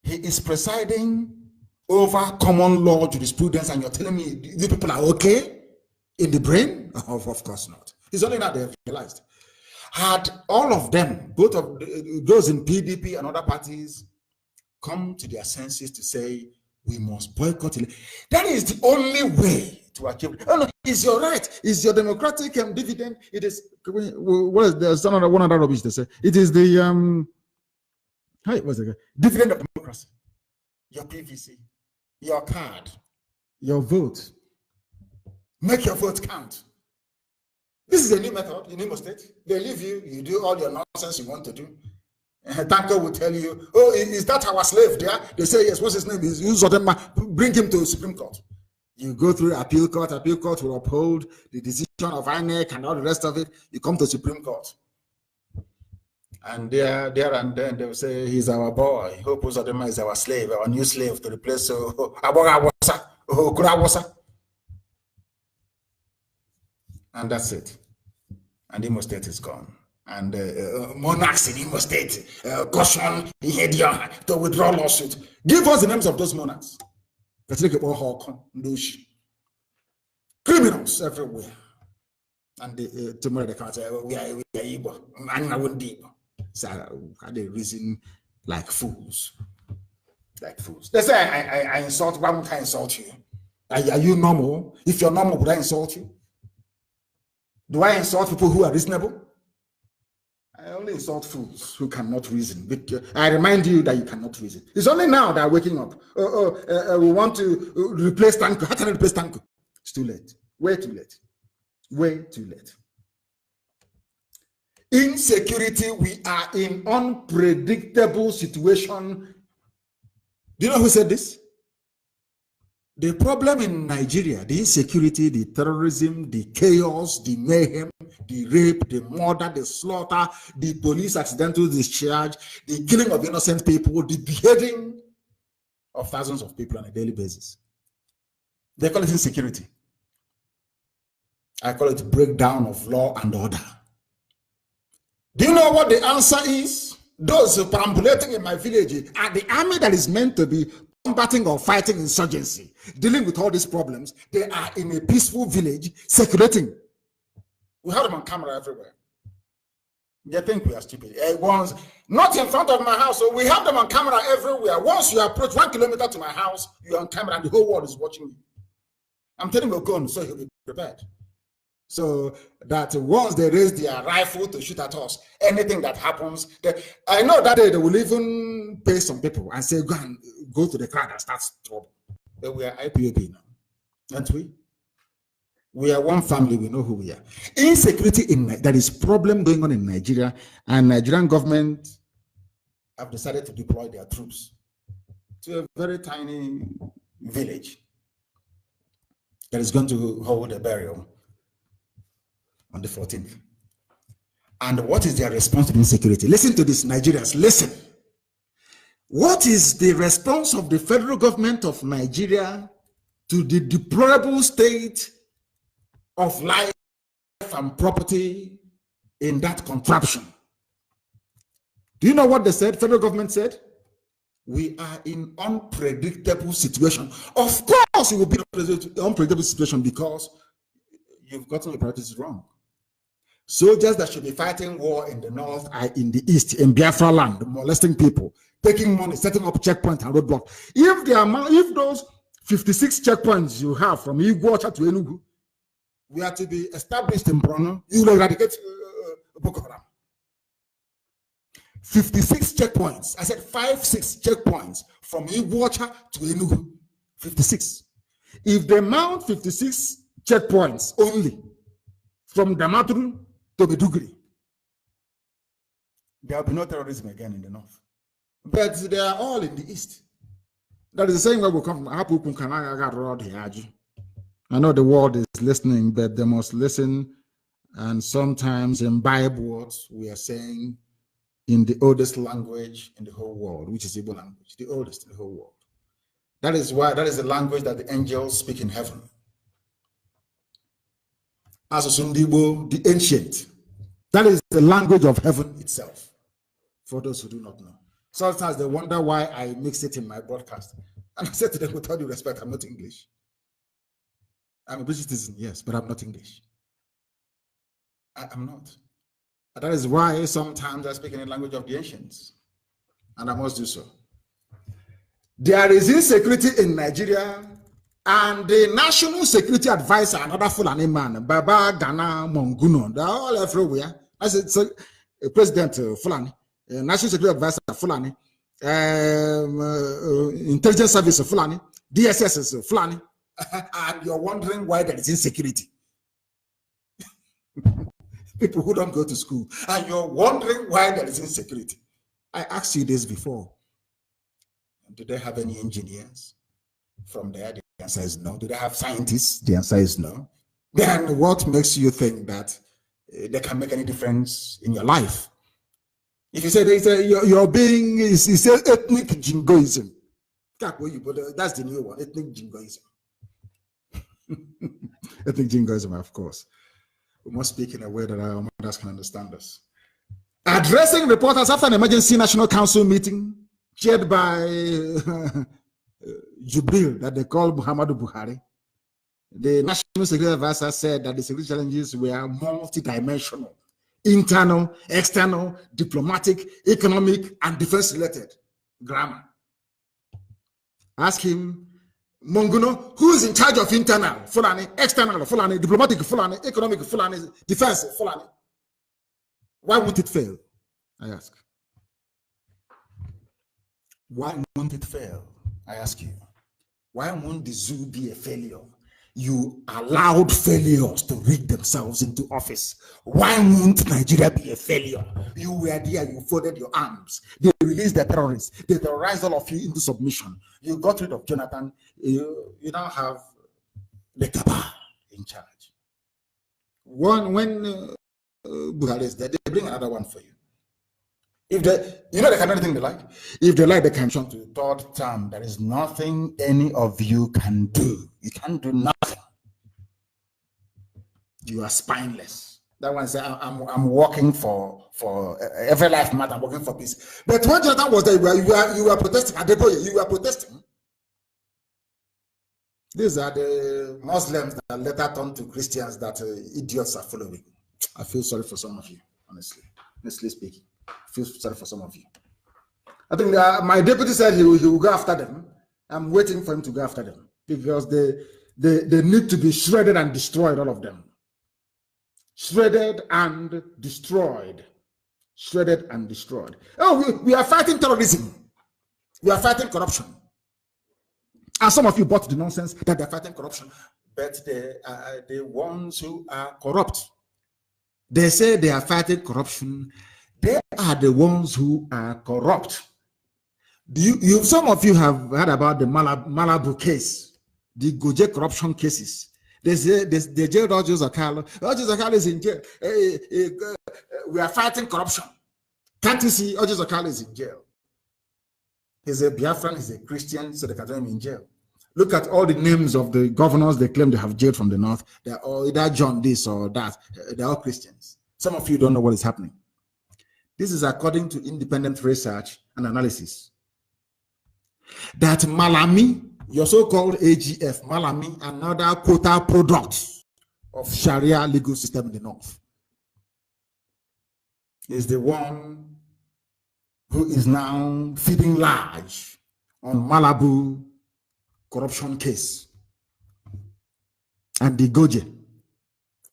He is presiding over common law jurisprudence, and you're telling me you people are okay in the brain? Of course not. It's only now they have realized. Had all of them, both of those in PDP and other parties, come to their senses to say, we must boycott it. That is the only way to achieve it. Oh, no, it's your right. It's your democratic dividend. It is, what is there's another one other rubbish they say. It is the what's it? Dividend of democracy. Your PVC, your card, your vote. Make your vote count. This is a new method in Imo State. They leave you, you do all your nonsense you want to do. Tanko will tell you, oh, is that our slave there? They say, yes, what's his name? Is Uzodinma. Bring him to the Supreme Court. You go through appeal court will uphold the decision of INEC and all the rest of it. You come to Supreme Court. And there and then they will say, he's our boy. Hope Uzodinma is our slave, our new slave to replace Kurawasa. And that's it. And Imo State is gone. And monarchs in Imo State, caution, to withdraw lawsuit. Give us the names of those monarchs. Criminals everywhere. And tomorrow they can't say, we are Igbo. I wouldn't be Igbo. So they reason like fools. Like fools. They say I insult, why won't I insult you? Are you normal? If you're normal, would I insult you? Do I insult people who are reasonable? I only insult fools who cannot reason. But I remind you that you cannot reason. It's only now that waking up. We want to replace Tanko. How can I replace Tanko? It's too late. Way too late. Way too late. Insecurity, we are in unpredictable situation. Do you know who said this? The problem in Nigeria, the insecurity, the terrorism, the chaos, the mayhem, the rape, the murder, the slaughter, the police accidental discharge, the killing of innocent people, the beheading of thousands of people on a daily basis. They call it insecurity. I call it breakdown of law and order. Do you know what the answer is? Those perambulating in my village are the army that is meant to be combating or fighting insurgency, dealing with all these problems. They are in a peaceful village circulating. We have them on camera everywhere. They think we are stupid. Once, not in front of my house, so we have them on camera everywhere. Once you approach 1 kilometer to my house, you're on camera and the whole world is watching you. I'm telling you, go, so you'll be prepared. So that once they raise their rifle to shoot at us, anything that happens, I know that they will even pay some people and say, go to the crowd and start trouble. But we are IPOB now, aren't we? We are one family, we know who we are. Insecurity, there is problem going on in Nigeria, and Nigerian government have decided to deploy their troops to a very tiny village that is going to hold a burial on the 14th. And what is their response to insecurity? Listen to this, Nigerians, listen. What is the response of the federal government of Nigeria to the deplorable state of life and property in that contraption? Do you know what they said? Federal government said, we are in unpredictable situation. Of course, it will be an unpredictable situation because you've gotten the priorities wrong. Soldiers that should be fighting war in the north are in the east, in Biafra land, molesting people, taking money, setting up checkpoints and roadblocks. If those 56 checkpoints you have from Iguacha to Enugu were to be established in Borno, you will eradicate Boko Haram. 56 checkpoints. I said 6 checkpoints from Iguacha to Enugu. 56. If they mount 56 checkpoints only from Damaturu to Maiduguri, there will be no terrorism again in the north. But they are all in the east. That is the same way we come from. I know the world is listening, but they must listen and sometimes imbibe what we are saying in the oldest language in the whole world, which is Igbo language, the oldest in the whole world. That is the language that the angels speak in heaven. Asusundibo, the ancient. That is the language of heaven itself, for those who do not know. Sometimes they wonder why I mix it in my broadcast. And I said to them, with all due respect, I'm not English. I'm a British citizen, yes, but I'm not English. I'm not. And that is why sometimes I speak in the language of the ancients. And I must do so. There is insecurity in Nigeria, and the National Security Advisor, another Fulani man, Baba Ghana Monguno, they're all everywhere. I said, President Fulani, National Security Advisor Fulani, Intelligence Service Fulani, DSS is Fulani, and you're wondering why there is insecurity. People who don't go to school, and you're wondering why there is insecurity. I asked you this before. Do they have any engineers from there? The answer is no. Do they have scientists? The answer is no. Then what makes you think that they can make any difference in your life? If you say you're being, it's ethnic jingoism. That's the new one, ethnic jingoism. Ethnic jingoism, of course. We must speak in a way that our mothers can understand us. Addressing reporters after an emergency National Council meeting chaired by Jubril, that they call Muhammadu Buhari, the National Security Advisor said that the security challenges were multidimensional, internal, external, diplomatic, economic, and defense-related. Grammar. Ask him, Monguno, who is in charge of internal, Fulani, external, Fulani, diplomatic, Fulani, economic, Fulani, defense, Fulani? Why won't it fail? I ask. Why won't it fail? I ask you. Why won't the zoo be a failure? You allowed failures to rig themselves into office. Why won't Nigeria be a failure? You were there, you folded your arms. They released the terrorists. They terrorized all of you into submission. You got rid of Jonathan. You now have the cabal in charge. When Buhari is there, they bring another one for you. If they, they can do anything they like. If they like, they can jump to the third term. There is nothing any of you can do. You can't do nothing. You are spineless. That one said, I'm working for every life matter. I'm working for peace. But when Jonathan was there, you were protesting. You were protesting. These are the Muslims that later turned to Christians that idiots are following. I feel sorry for some of you, honestly speaking. I feel sorry for some of you. I think my deputy said he will go after them. I'm waiting for him to go after them because they need to be shredded and destroyed, all of them. Shredded and destroyed. Shredded and destroyed. Oh, we are fighting terrorism. We are fighting corruption. And some of you bought the nonsense that they're fighting corruption. But they are the ones who are corrupt. They say they are fighting corruption. They are the ones who are corrupt. Some of you have heard about the Malabu case, the Goje corruption cases. They jailed Ojo Zakalo. Ojo Zakalo is in jail. We are fighting corruption. Can't you see Ojo Zakalo is in jail? He's a Biafran, he's a Christian, so they can throw him in jail. Look at all the names of the governors they claim they have jailed from the north. They're all either John this or that. They're all Christians. Some of you don't know what is happening. This is according to independent research and analysis. That Malami, your so-called AGF, Malami, another quota product of Sharia legal system in the north, is the one who is now feeding large on Malabu corruption case and the Goje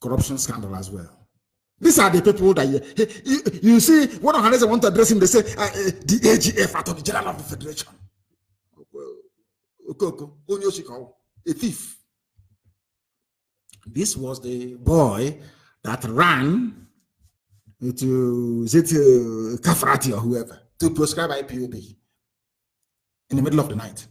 corruption scandal as well. These are the people that you see. One of the want to address him, they say the AGF, Attorney General of the Federation, a thief. This was the boy that ran to Kafrati or whoever to prescribe IPOB in the middle of the night.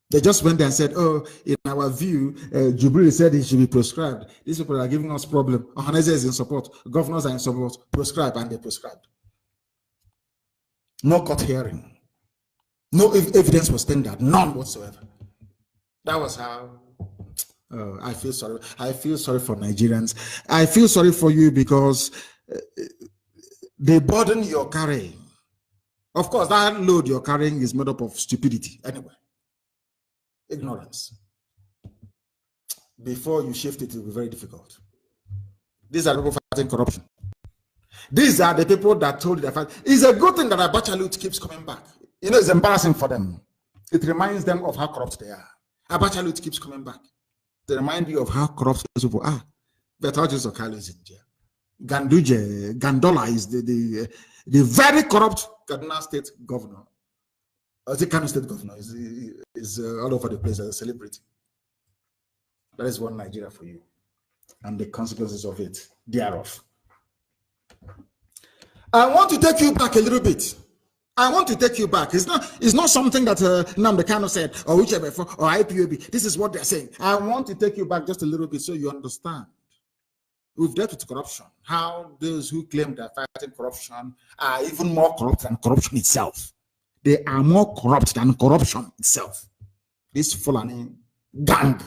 They just went there and said, oh, in our view, Jubilee said it should be prescribed. These people are giving us problem. Ohaneze is in support. Governors are in support. Prescribe, and they prescribed. No court hearing. No evidence was tendered. None whatsoever. That was how I feel sorry. I feel sorry for Nigerians. I feel sorry for you because the burden you're carrying, of course, that load you're carrying is made up of stupidity anyway. Ignorance. Before you shift it will be very difficult. These are the people fighting corruption. These are the people that told you that it's a good thing that Abacha loot keeps coming back. You know, it's embarrassing for them. It reminds them of how corrupt they are. Abacha loot keeps coming back. They remind you of how corrupt those people are. But Ojo Zakalo is in jail. Gandola is the very corrupt Kaduna State governor. The Kano State governor is all over the place as a celebrity. That is one Nigeria for you, and the consequences of it thereof. I want to take you back a little bit. I want to take you back. It's not something that NNAMDI KANU said or whichever or IPOB. This is what they're saying. I want to take you back just a little bit so you understand. We've dealt with corruption. How those who claim they're fighting corruption are even more corrupt than corruption itself. They are more corrupt than corruption itself. This Fulani gang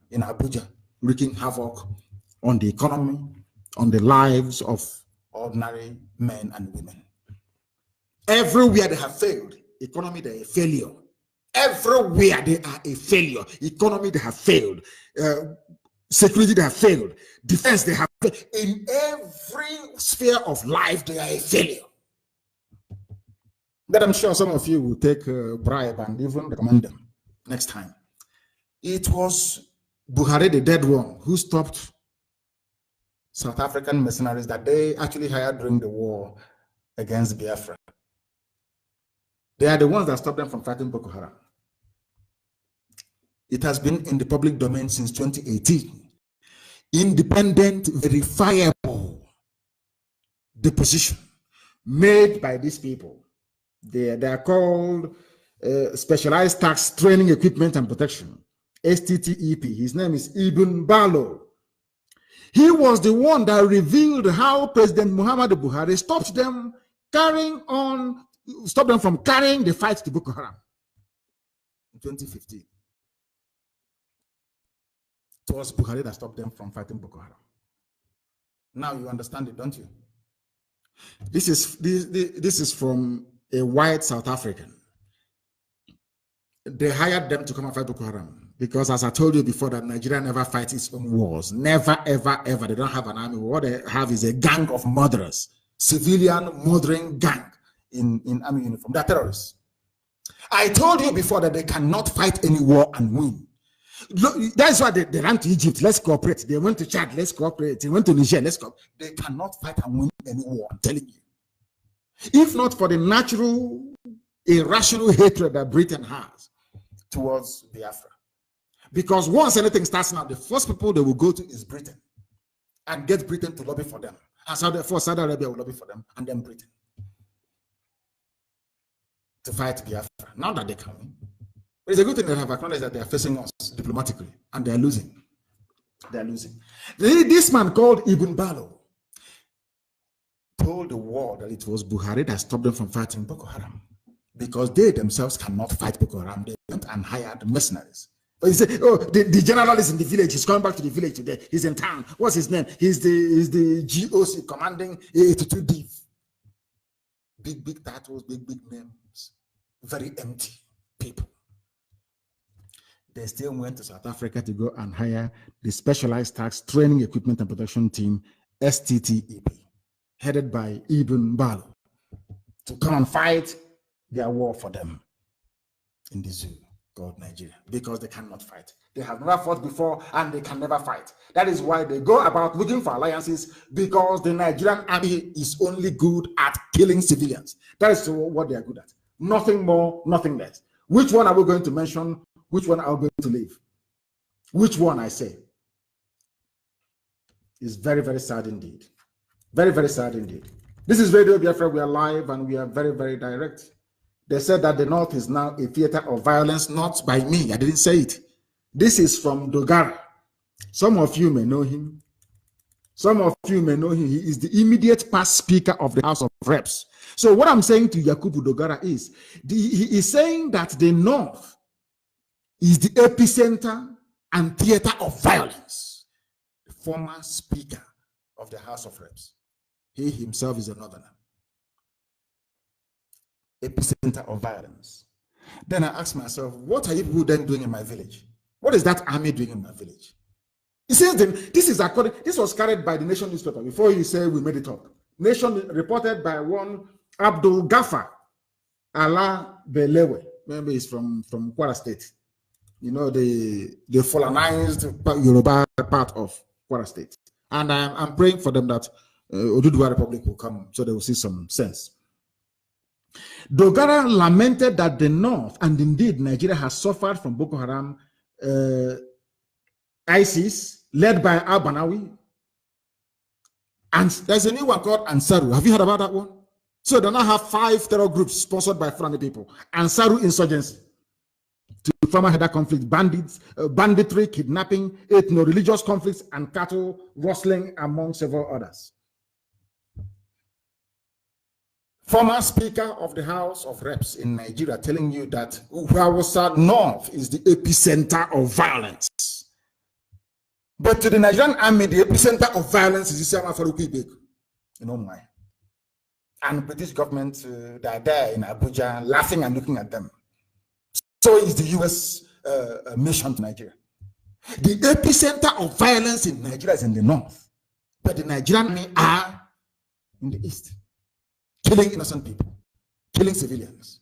in Abuja wreaking havoc on the economy, on the lives of ordinary men and women. Everywhere they have failed, economy they are a failure. Everywhere they are a failure. Economy they have failed. Security they have failed. Defense they have failed. In every sphere of life they are a failure. But I'm sure some of you will take a bribe and even recommend them next time. It was Buhari, the dead one, who stopped South African mercenaries that they actually hired during the war against Biafra. They are the ones that stopped them from fighting Boko Haram. It has been in the public domain since 2018. Independent, verifiable deposition made by these people. They are called Specialized Tax Training Equipment and Protection, STTEP. His name is Ibn Balo. He was the one that revealed how President Muhammadu Buhari stopped them from carrying the fight to Boko Haram in 2015. It was Buhari that stopped them from fighting Boko Haram. Now you understand it, don't you? This is from a white South African. They hired them to come and fight Boko Haram because, as I told you before, that Nigeria never fights its own wars. Never, ever, ever. They don't have an army. What they have is a gang of murderers, civilian murdering gang in army uniform. They're terrorists. I told you before that they cannot fight any war and win. That's why they ran to Egypt. Let's cooperate. They went to Chad. Let's cooperate. They went to Niger. Let's cooperate. They cannot fight and win any war. I'm telling you. If not for the natural, irrational hatred that Britain has towards Biafra. Because once anything starts now, the first people they will go to is Britain and get Britain to lobby for them. And Saudi Arabia will lobby for them, and then Britain to fight Biafra. Now that they can win. It's a good thing that have acknowledged that they are facing us diplomatically, and they are losing. They are losing. This man called Ibn Balo told the world that it was Buhari that stopped them from fighting Boko Haram, because they themselves cannot fight Boko Haram. They went and hired mercenaries. But he said, "Oh, the general is in the village. He's coming back to the village today. He's in town. What's his name? He's the GOC commanding 82 Div. Big titles, big names, very empty people." They still went to South Africa to go and hire the Specialized Tax Training Equipment and Protection Team, STTEP, headed by Ibn Balo, to come and fight their war for them in the zoo called Nigeria, because they cannot fight. They have never fought before, and they can never fight. That is why they go about looking for alliances, because the Nigerian army is only good at killing civilians. That is what they are good at. Nothing more, nothing less. Which one are we going to mention? Which one are we going to leave? Which one, I say? Is very, very sad indeed. Very, very sad indeed. This is Radio Biafra. We are live and we are very, very direct. They said that the North is now a theater of violence, not by me. I didn't say it. This is from Dogara. Some of you may know him. Some of you may know him. He is the immediate past Speaker of the House of Reps. So what I'm saying to Yakubu Dogara is, he is saying that the North is the epicenter and theater of violence. The former Speaker of the House of Reps. He himself is a Northerner. Epicenter of violence. Then I asked myself, what are you people then doing in my village? What is that army doing in my village? He says, this was carried by the Nation newspaper before you say we made it up. Nation reported by one Abdul Ghaffar Allah Belewe. Remember, he's from Kwara State. You know, the colonized Yoruba part of Kwara State. And I'm praying for them that Oduduwa Republic will come so they will see some sense. Dogara lamented that the North, and indeed Nigeria, has suffered from Boko Haram, ISIS, led by Al-Banawi. And there's a new one called Ansaru. Have you heard about that one? So they now have 5 terror groups sponsored by Fulani people. Ansaru insurgency. To former header conflict, bandits, banditry, kidnapping, ethno-religious conflicts, and cattle rustling, among several others. Former Speaker of the House of Reps in Nigeria telling you that Hausa North is the epicenter of violence. But to the Nigerian army, the epicenter of violence is Isama Faruqi Beg. You know why? And British government, they are there in Abuja laughing and looking at them. So is the US mission to Nigeria. The epicenter of violence in Nigeria is in the north, but the Nigerian army are in the east, killing innocent people, killing civilians.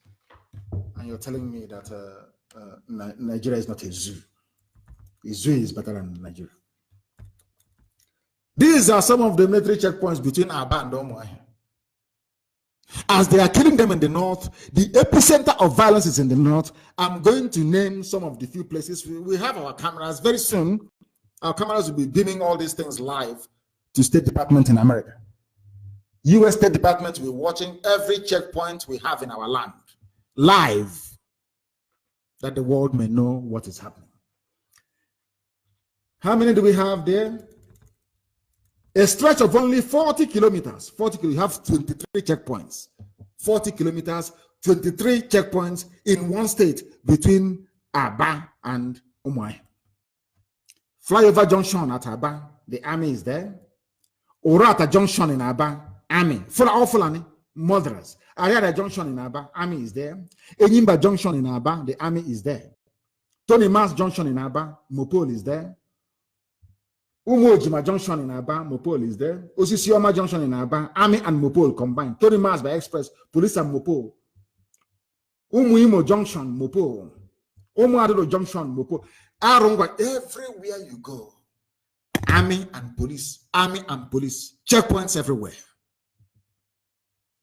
And you're telling me that Nigeria is not a zoo. A zoo is better than Nigeria. These are some of the military checkpoints between Aba and Omuahi. As they are killing them in the north, the epicenter of violence is in the north. I'm going to name some of the few places. We have our cameras. Very soon, our cameras will be beaming all these things live to State Department in America. US State Department will be watching every checkpoint we have in our land live, that the world may know what is happening. How many do we have there? A stretch of only 40 kilometers. 40 kilometers. You have 23 checkpoints. 40 kilometers, 23 checkpoints in one state between Aba and Umuahia. Flyover junction at Aba, the army is there. Orata junction in Aba, army. All Fulani, murderers. Ariada junction in Aba, army is there. Enyimba junction in Aba, the army is there. Tony Mas junction in Aba, Mopol is there. Umojima junction in Aba, Mopol is there. Osisioma junction in Aba, army and Mopol combined. Tony Mas by express, police and Mopol. Umuimo junction, Mopol. Umuadolo junction, Mopol. Arongwa, everywhere you go, army and police, checkpoints everywhere.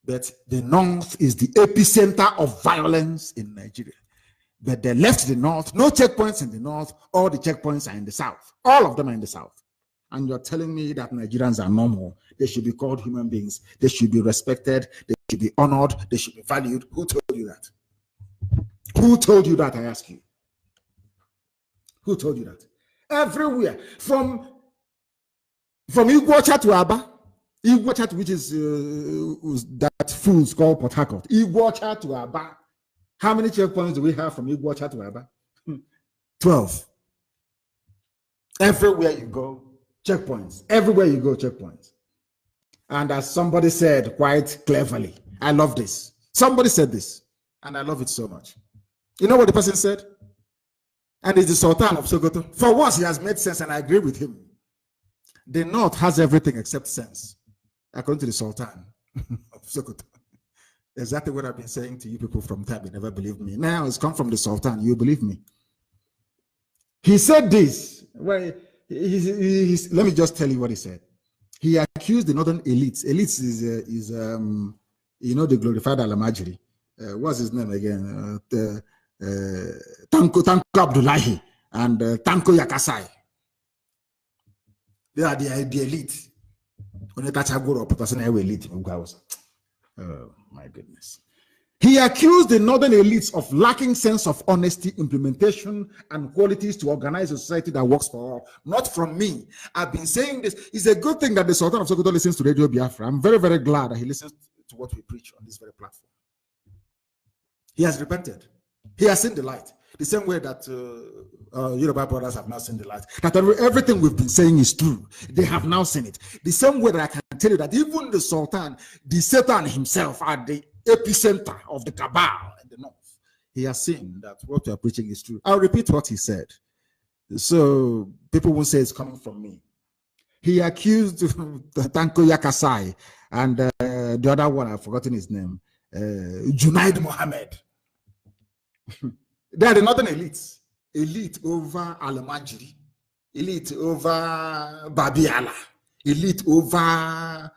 But the north is the epicenter of violence in Nigeria. But they left the north, no checkpoints in the north, all the checkpoints are in the south. All of them are in the south. and you're telling me that Nigerians are normal. They should be called human beings. They should be respected. They should be honored. They should be valued. Who told you that? Who told you that, I ask you? Who told you that? Everywhere, from Iguacha to Aba, Iguacha, which is that fools called Port Harcourt, Iguacha to Aba. How many checkpoints do we have from Iguacha to Aba? 12. Everywhere you go, checkpoints. Everywhere you go, checkpoints. And as somebody said quite cleverly, I love this. Somebody said this, and I love it so much. You know what the person said? And it's the Sultan of Sokoto. For once, he has made sense, and I agree with him. The North has everything except sense, according to the Sultan of Sokoto. Exactly what I've been saying to you people from time. You never believed me. Now it's come from the Sultan. You believe me. He said this. Well, let me just tell you what he said. He accused the northern elites. Elites is you know, the glorified Alamajiri. What's his name again? Tanko Abdullahi and Tanko Yakasai. They are the elite. When you catch a good person, elite. Oh my goodness. He accused the northern elites of lacking sense of honesty, implementation, and qualities to organize a society that works for all. Not from me. I've been saying this. It's a good thing that the Sultan of Sokoto listens to Radio Biafra. I'm very, very glad that he listens to what we preach on this very platform. He has repented. He has seen the light. The same way that Yoruba brothers have now seen the light. That everything we've been saying is true. They have now seen it. The same way that I can tell you that even the Sultan, the Satan himself, at the epicenter of the cabal in the north, he has seen that what we are preaching is true. I'll repeat what he said, so people won't say it's coming from me. He accused Tanko Yakasai and the other one, I've forgotten his name, Junaid Mohammed. They are the northern elites. Elite over Alamajiri, elite over Babiala, elite over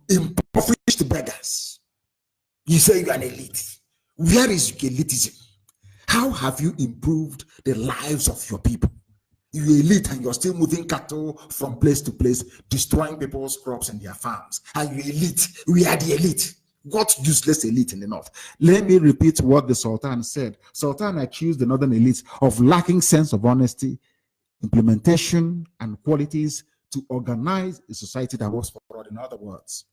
impoverished beggars. You say you are an elite. Where is elitism? How have you improved the lives of your people? You're elite and you're still moving cattle from place to place, destroying people's crops and their farms. And you're elite. We are the elite. What useless elite in the north? Let me repeat what the Sultan said. Sultan accused the northern elites of lacking sense of honesty, implementation, and qualities to organize a society that works for all. In other words,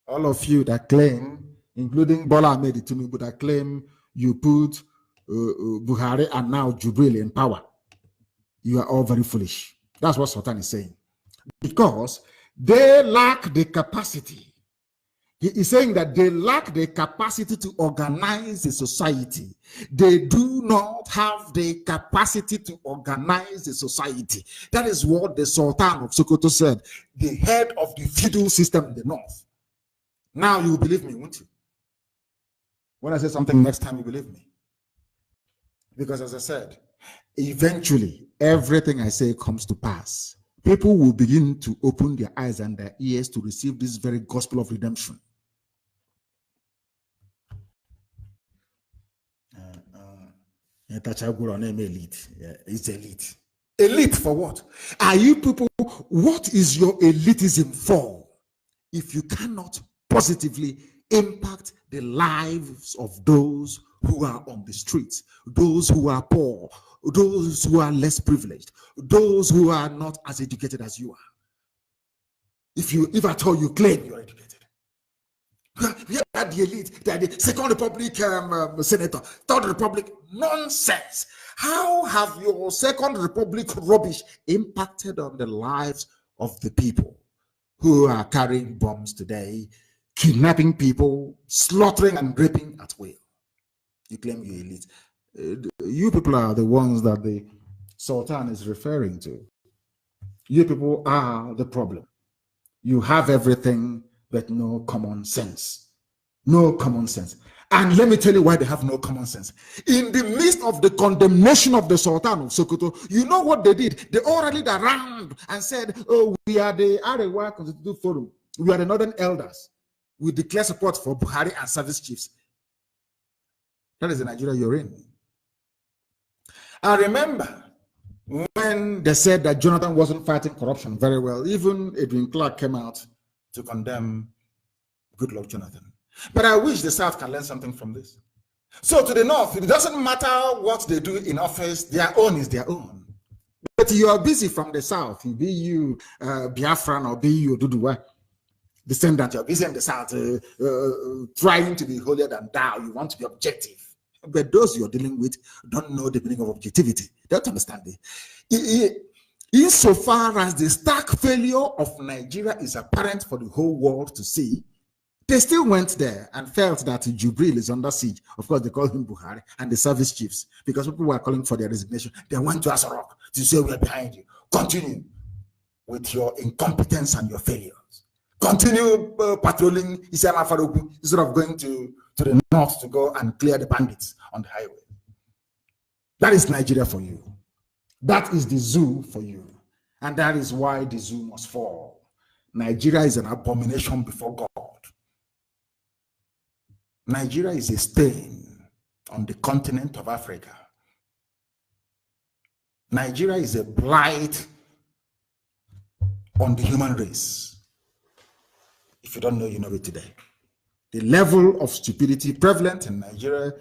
all of you that claim, including Bola Ahmed Tinubu, that claim you put Buhari and now Jubril in power, you are all very foolish. That's what Sultan is saying. Because they lack the capacity. He is saying that they lack the capacity to organize a society. They do not have the capacity to organize a society. That is what the Sultan of Sokoto said, the head of the feudal system in the north. Now you will believe me, won't you? When I say something next time, you believe me. Because as I said, eventually, everything I say comes to pass. People will begin to open their eyes and their ears to receive this very gospel of redemption. Elite. It's elite. Elite for what? Are you people, what is your elitism for? If you cannot positively impact the lives of those who are on the streets, those who are poor, those who are less privileged, those who are not as educated as you are. If at all you claim you're educated. We are the elite, they are the Second Republic senator, Third Republic, nonsense. How have your Second Republic rubbish impacted on the lives of the people who are carrying bombs today, kidnapping people, slaughtering and raping at will? You claim you're elite. You people are the ones that the Sultan is referring to. You people are the problem. You have everything, but no common sense. No common sense. And let me tell you why they have no common sense. In the midst of the condemnation of the Sultan of Sokoto, you know what they did? They all rallied around and said, oh, we are the Arewa Constitutive Forum. We are the Northern Elders. We declare support for Buhari and service chiefs. That is the Nigeria you're in. And remember, when they said that Jonathan wasn't fighting corruption very well, even Edwin Clark came out to condemn Goodluck Jonathan. But I wish the South can learn something from this. So to the North, it doesn't matter what they do in office, their own is their own. But you are busy from the South, be you Biafran or be you Duduwa descendant, you're busy in the South trying to be holier than thou, you want to be objective. But those you're dealing with don't know the meaning of objectivity. They don't understand it. Insofar as the stark failure of Nigeria is apparent for the whole world to see, they still went there and felt that Jubril is under siege. Of course, they call him Buhari and the service chiefs because people were calling for their resignation. They went to Asarok to say, we are behind you. Continue with your incompetence and your failures. Continue patrolling Isama Farouk instead of going to the north to go and clear the bandits on the highway. That is Nigeria for you. That is the zoo for you. And that is why the zoo must fall. Nigeria is an abomination before God. Nigeria is a stain on the continent of Africa. Nigeria is a blight on the human race. If you don't know, you know it today. The level of stupidity prevalent in Nigeria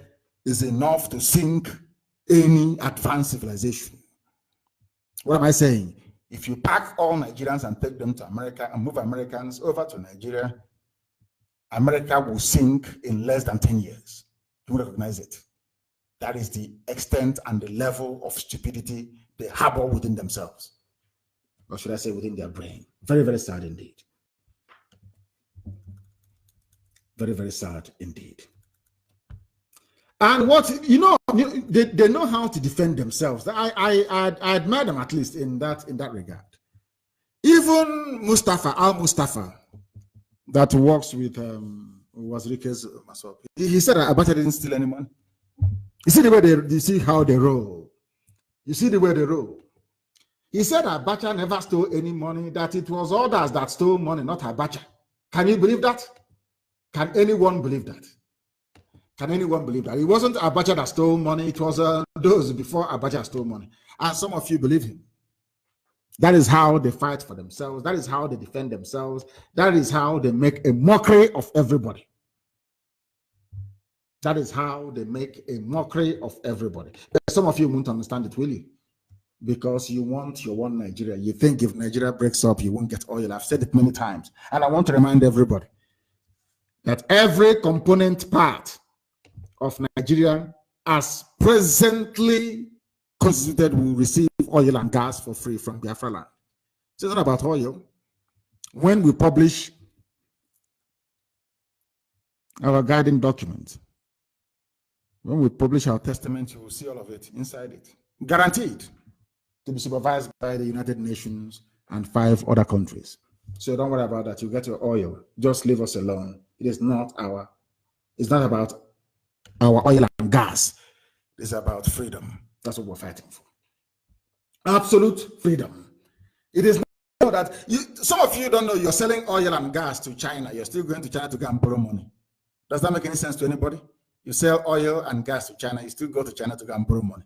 is enough to sink any advanced civilization. What am I saying? If you pack all Nigerians and take them to America and move Americans over to Nigeria, America will sink in less than 10 years. You recognize it. That is the extent and the level of stupidity they harbor within themselves. Or should I say within their brain? Very, very sad indeed. Very, very sad indeed. And what, they know how to defend themselves. I admire them at least in that regard. Even Mustafa, Al-Mustafa, that works with Wazirike's Masop. He said Abacha didn't steal any money. You see the way you see how they roll. You see the way they roll. He said Abacha never stole any money, that it was others that stole money, not Abacha. Can you believe that? Can anyone believe that? Can anyone believe that? It wasn't Abacha that stole money, it was those before Abacha stole money. And some of you believe him. That is how they fight for themselves. That is how they defend themselves. That is how they make a mockery of everybody. That is how they make a mockery of everybody. But some of you won't understand it, will you? Because you want your one Nigeria. You think if Nigeria breaks up, you won't get oil. I've said it many times. And I want to remind everybody that every component part of Nigeria, as presently constituted, will receive oil and gas for free from Biafra land. So it's not about oil. When we publish our guiding document, when we publish our testament, you will see all of it inside it. Guaranteed to be supervised by the United Nations and 5 other countries. So don't worry about that. You get your oil. Just leave us alone. It is not it's not about our oil and gas. It's about freedom. That's what we're fighting for. Absolute freedom. It is not that some of you don't know you're selling oil and gas to China. You're still going to China to go and borrow money. Does that make any sense to anybody? You sell oil and gas to China, you still go to China to go and borrow money.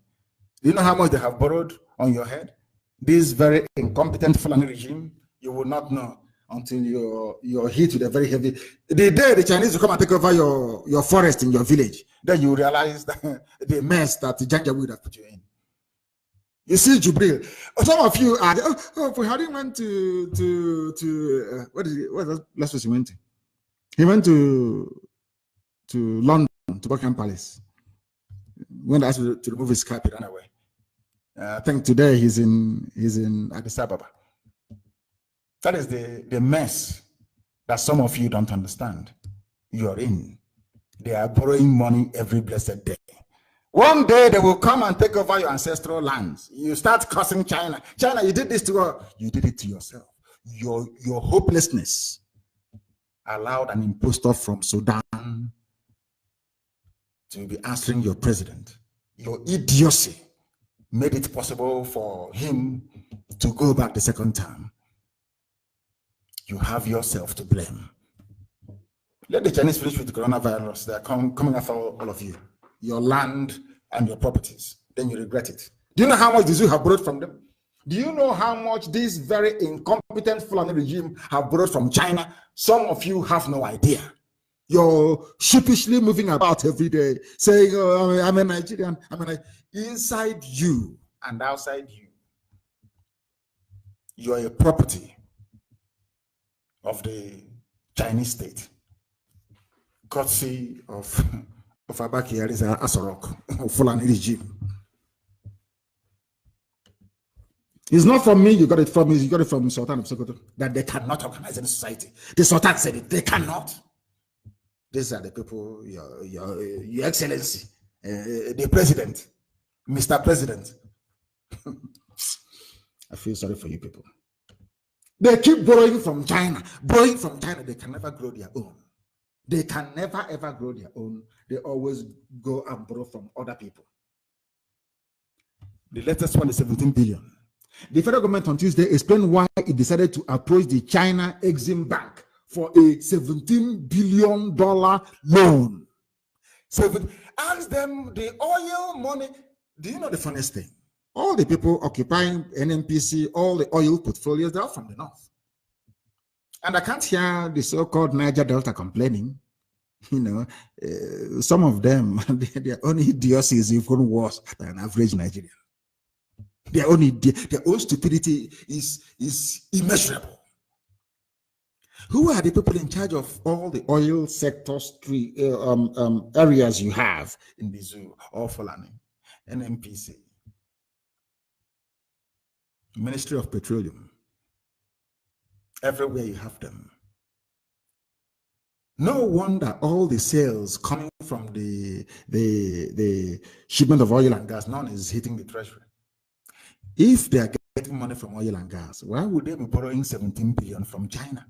Do you know how much they have borrowed on your head? This very incompetent Fulani regime, you will not know until you're hit with a very heavy. The day the Chinese will come and take over your forest in your village, then you realize that the mess that the Janjaweed has put you in. You see, Jubril. Some of you are, Buhari went to what is it? What was the last place he went to? He went to London, to Buckingham Palace. When asked to remove his cap, he ran away. I think today he's in Addis Ababa. That is the mess that some of you don't understand. You're in. They are borrowing money every blessed day. One day they will come and take over your ancestral lands. You start cursing China. China, you did this to her. You did it to yourself. Your hopelessness allowed an impostor from Sudan to be answering your president. Your idiocy made it possible for him to go back the second time. You have yourself to blame. Let the Chinese finish with the coronavirus. They're coming after all of you. Your land and your properties. Then you regret it. Do you know how much the zoo have borrowed from them? Do you know how much this very incompetent Fulani regime have borrowed from China? Some of you have no idea. You're sheepishly moving about every day, saying, oh, I'm a Nigerian. Inside you and outside you, you are a property of the Chinese state, courtesy of Abaki Asorok, Fulani regime. It's not from me, you got it from me, you got it from Sultan of Sokoto, that they cannot organize any society. The Sultan said it, they cannot. These are the people, your Excellency, the President, Mr. President. I feel sorry for you people. They keep borrowing from China, they can never grow their own. They can never ever grow their own. They always go and borrow from other people. The latest one is 17 billion. The federal government on Tuesday explained why it decided to approach the China Exim Bank for a $17 billion loan. Ask them the oil money. Do you know the funniest thing? All the people occupying NNPC, all the oil portfolios, they're all from the north. And I can't hear the so-called Niger Delta complaining. You know, some of them, their own idiocy is even worse than an average Nigerian. Their own stupidity is immeasurable. Who are the people in charge of all the oil sectors, areas you have in the zoo? All Fulani, NNPC, Ministry of Petroleum. Everywhere you have them. No wonder all the sales coming from the shipment of oil and gas, none is hitting the treasury. If they are getting money from oil and gas, why would they be borrowing 17 billion from China?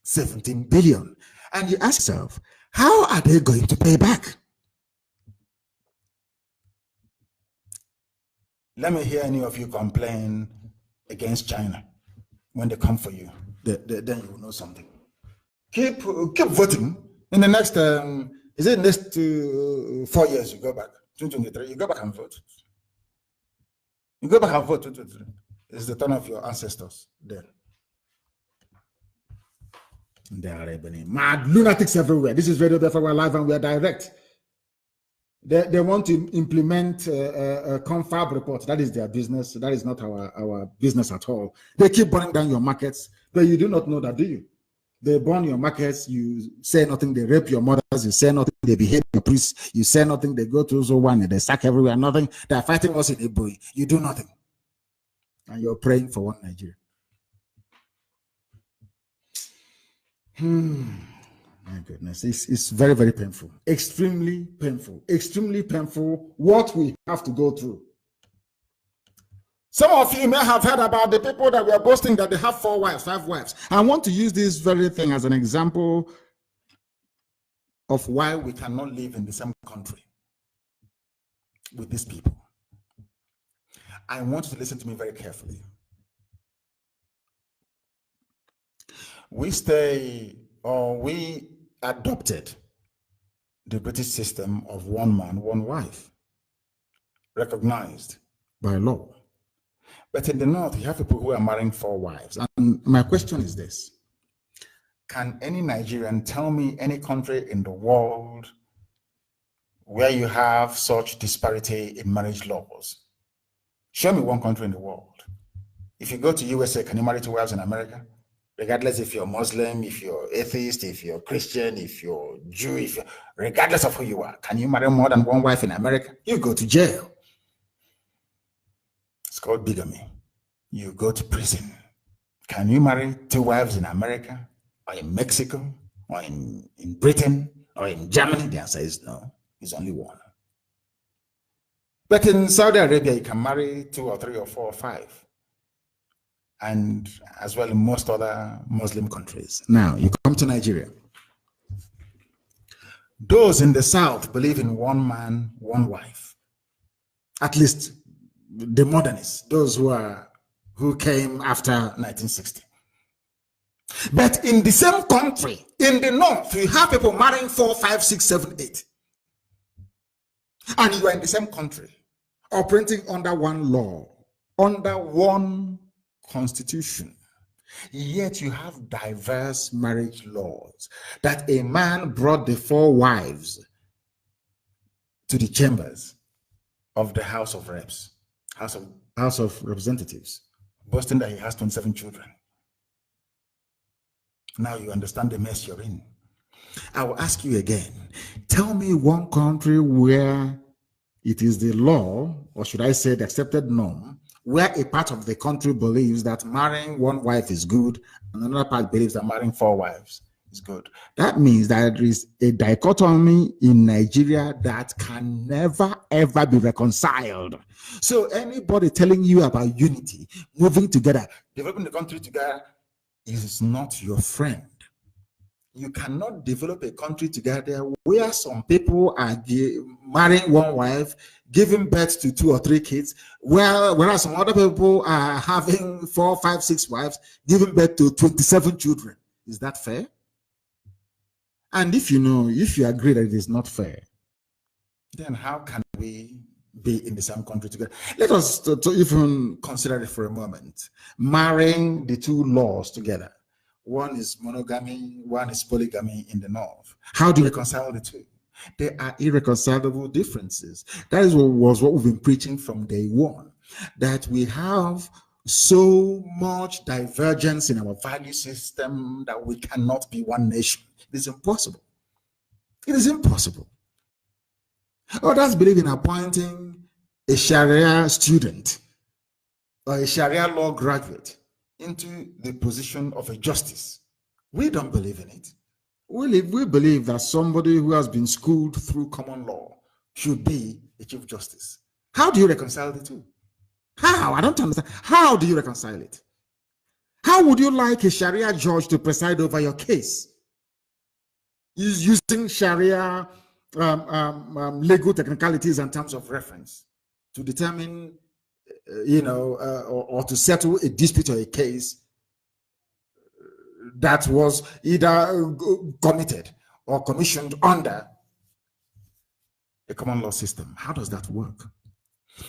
17 billion. And you ask yourself, how are they going to pay back? Let me hear any of you complain against China when they come for you. Then you will know something. Keep voting. In the next, is it next 4 years you go back? 2023, you go back and vote. You go back and vote 2023. It's the turn of your ancestors then. There are mad lunatics everywhere. This is Radio Therefore Live and we are direct. They want to implement a confab report. That is their business. That is not our business at all. They keep burning down your markets, but you do not know that, do you? They burn your markets, you say nothing, they rape your mothers, you say nothing, they behead your priests, you say nothing, they go to Zowan and they sack everywhere, nothing. They are fighting us in Ibui. You do nothing. And you're praying for one Nigeria. My goodness, it's very, very painful. Extremely painful what we have to go through. Some of you may have heard about the people that were boasting that they have 4 wives, 5 wives. I want to use this very thing as an example of why we cannot live in the same country with these people. I want you to listen to me very carefully. We adopted the British system of one man, one wife, recognized by law. But in the north, you have people who are marrying 4 wives. And my question is this. Can any Nigerian tell me any country in the world where you have such disparity in marriage laws? Show me one country in the world. If you go to USA, can you marry 2 wives in America? Regardless if you're Muslim, if you're atheist, if you're Christian, if you're Jew, regardless of who you are, can you marry more than 1 wife in America? You go to jail. It's called bigamy. You go to prison. Can you marry 2 wives in America, or in Mexico, or in Britain, or in Germany? The answer is no. It's only 1. But in Saudi Arabia, you can marry 2 or 3 or 4 or 5. And as well in most other Muslim countries. Now, you come to Nigeria. Those in the South believe in 1 man, 1 wife. At least the modernists, those who came after 1960. But in the same country, in the North, you have people marrying 4, 5, 6, 7, 8. And you are in the same country. operating under one law, under one constitution. Yet you have diverse marriage laws, that a man brought the 4 wives to the chambers of the House of Reps, House of Representatives, boasting that he has 27 children. Now you understand the mess you're in. I will ask you again, tell me one country where it is the law, or should I say the accepted norm, where a part of the country believes that marrying 1 wife is good, and another part believes that marrying 4 wives is good. That means that there is a dichotomy in Nigeria that can never, ever be reconciled. So anybody telling you about unity, moving together, developing the country together, is not your friend. You cannot develop a country together where some people are marrying 1 wife, giving birth to 2 or 3 kids, whereas some other people are having 4, 5, 6 wives, giving birth to 27 children. Is that fair? And if you agree that it is not fair, then how can we be in the same country together? Let us to even consider it for a moment. Marrying the 2 laws together. One is monogamy, one is polygamy in the north. How do you reconcile the 2? There are irreconcilable differences. That is what we've been preaching from day one, that we have so much divergence in our value system that we cannot be one nation. It is impossible. It is impossible. Others believe in appointing a Sharia student or a Sharia law graduate into the position of a justice. We don't believe in it. We believe that somebody who has been schooled through common law should be a chief justice. How do you reconcile the 2? How? I don't understand. How do you reconcile it? How would you like a Sharia judge to preside over your case? Using Sharia legal technicalities and terms of reference to determine or to settle a dispute or a case that was either committed or commissioned under a common law system. How does that work?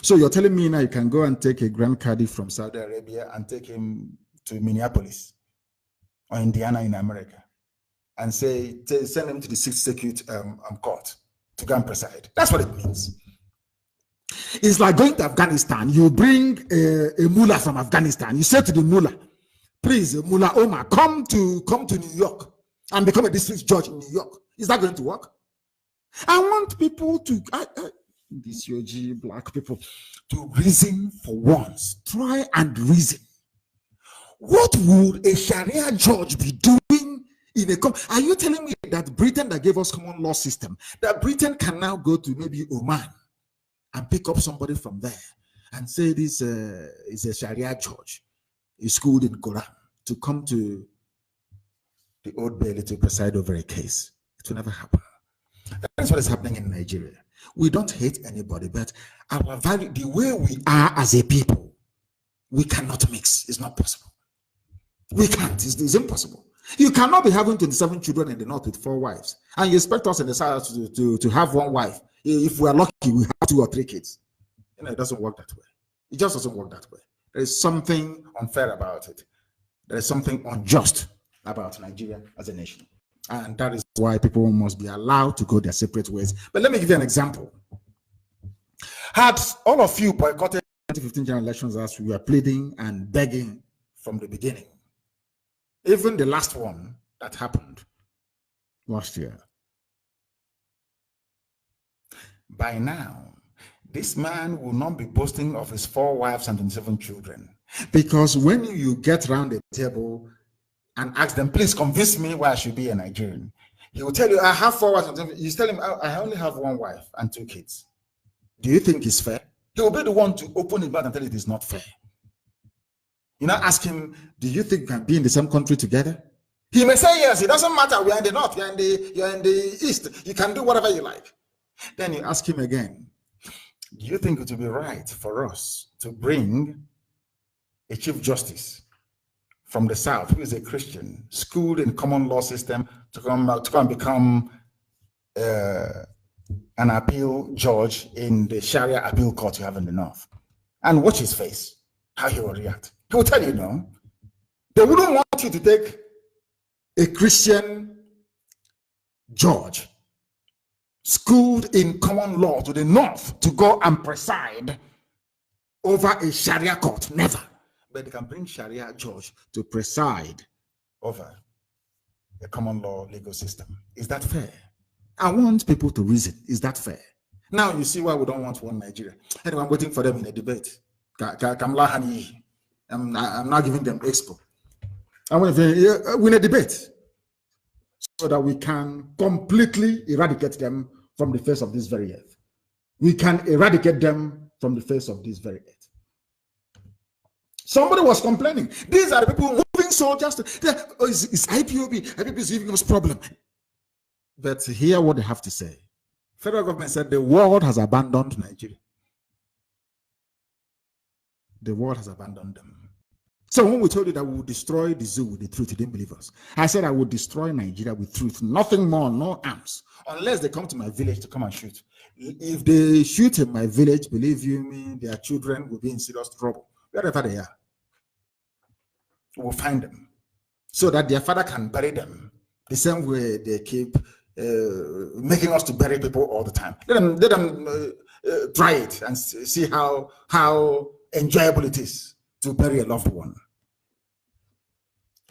So you're telling me now you can go and take a Grand Cadi from Saudi Arabia and take him to Minneapolis or Indiana in America and send him to the 6th Circuit court to go and preside. That's what it means. It's like going to Afghanistan. You bring a mullah from Afghanistan. You say to the mullah, please, Mullah Omar, come to New York and become a district judge in New York. Is that going to work? I want people to, these UG black people, to reason for once. Try and reason. What would a Sharia judge be doing in a country? Are you telling me that Britain, that gave us common law system, that Britain can now go to maybe Oman and pick up somebody from there and say this is a Sharia judge, is schooled in Quran, to come to the Old Bailey to preside over a case? It will never happen. That's what is happening in Nigeria. We don't hate anybody, but our value, the way we are as a people, we cannot mix. It's not possible. We can't. It's impossible. You cannot be having 27 children in the north with 4 wives, and you expect us in the south to have 1 wife. If we are lucky, we have 2 or 3 kids. It doesn't work that way. It just doesn't work that way. There is something unfair about it. There is something unjust about Nigeria as a nation. And that is why people must be allowed to go their separate ways. But let me give you an example. Had all of you boycotted 2015 general elections as we were pleading and begging from the beginning, even the last one that happened last year, by now, this man will not be boasting of his 4 wives and 27 children. Because when you get around the table and ask them, please convince me why I should be a Nigerian, he will tell you, I have 4 wives. You tell him, I only have 1 wife and 2 kids. Do you think it's fair? He will be the one to open his mouth and tell you it is not fair. You now ask him, do you think we can be in the same country together? He may say yes. It doesn't matter. We are in the north. You're in the east. You can do whatever you like. Then you ask him again, do you think it would be right for us to bring a chief justice from the south who is a Christian, schooled in common law system, to come and become an appeal judge in the Sharia appeal court you have in the north and watch his face, how he will react. He will tell you no. They wouldn't want you to take a Christian judge schooled in common law to the north to go and preside over a Sharia court. Never. But they can bring Sharia judge to preside over a common law legal system. Is that fair? I want people to reason. Is that fair? Now you see why we don't want one Nigeria. Anyway, I'm waiting for them in a debate. I'm not giving them expo. I want to win a debate so that we can completely eradicate them from the face of this very earth. We can eradicate them from the face of this very earth. Somebody was complaining. These are the people moving soldiers. It's IPOB. IPOB is giving us problem. But hear what they have to say. Federal government said the world has abandoned Nigeria. The world has abandoned them. So when we told you that we would destroy the zoo with the truth, you didn't believe us. I said I would destroy Nigeria with truth, nothing more, no arms, unless they come to my village to come and shoot. If they shoot in my village, believe you me, their children will be in serious trouble, wherever they are. We'll find them so that their father can bury them the same way they keep making us to bury people all the time. Let them try it and see how enjoyable it is to bury a loved one.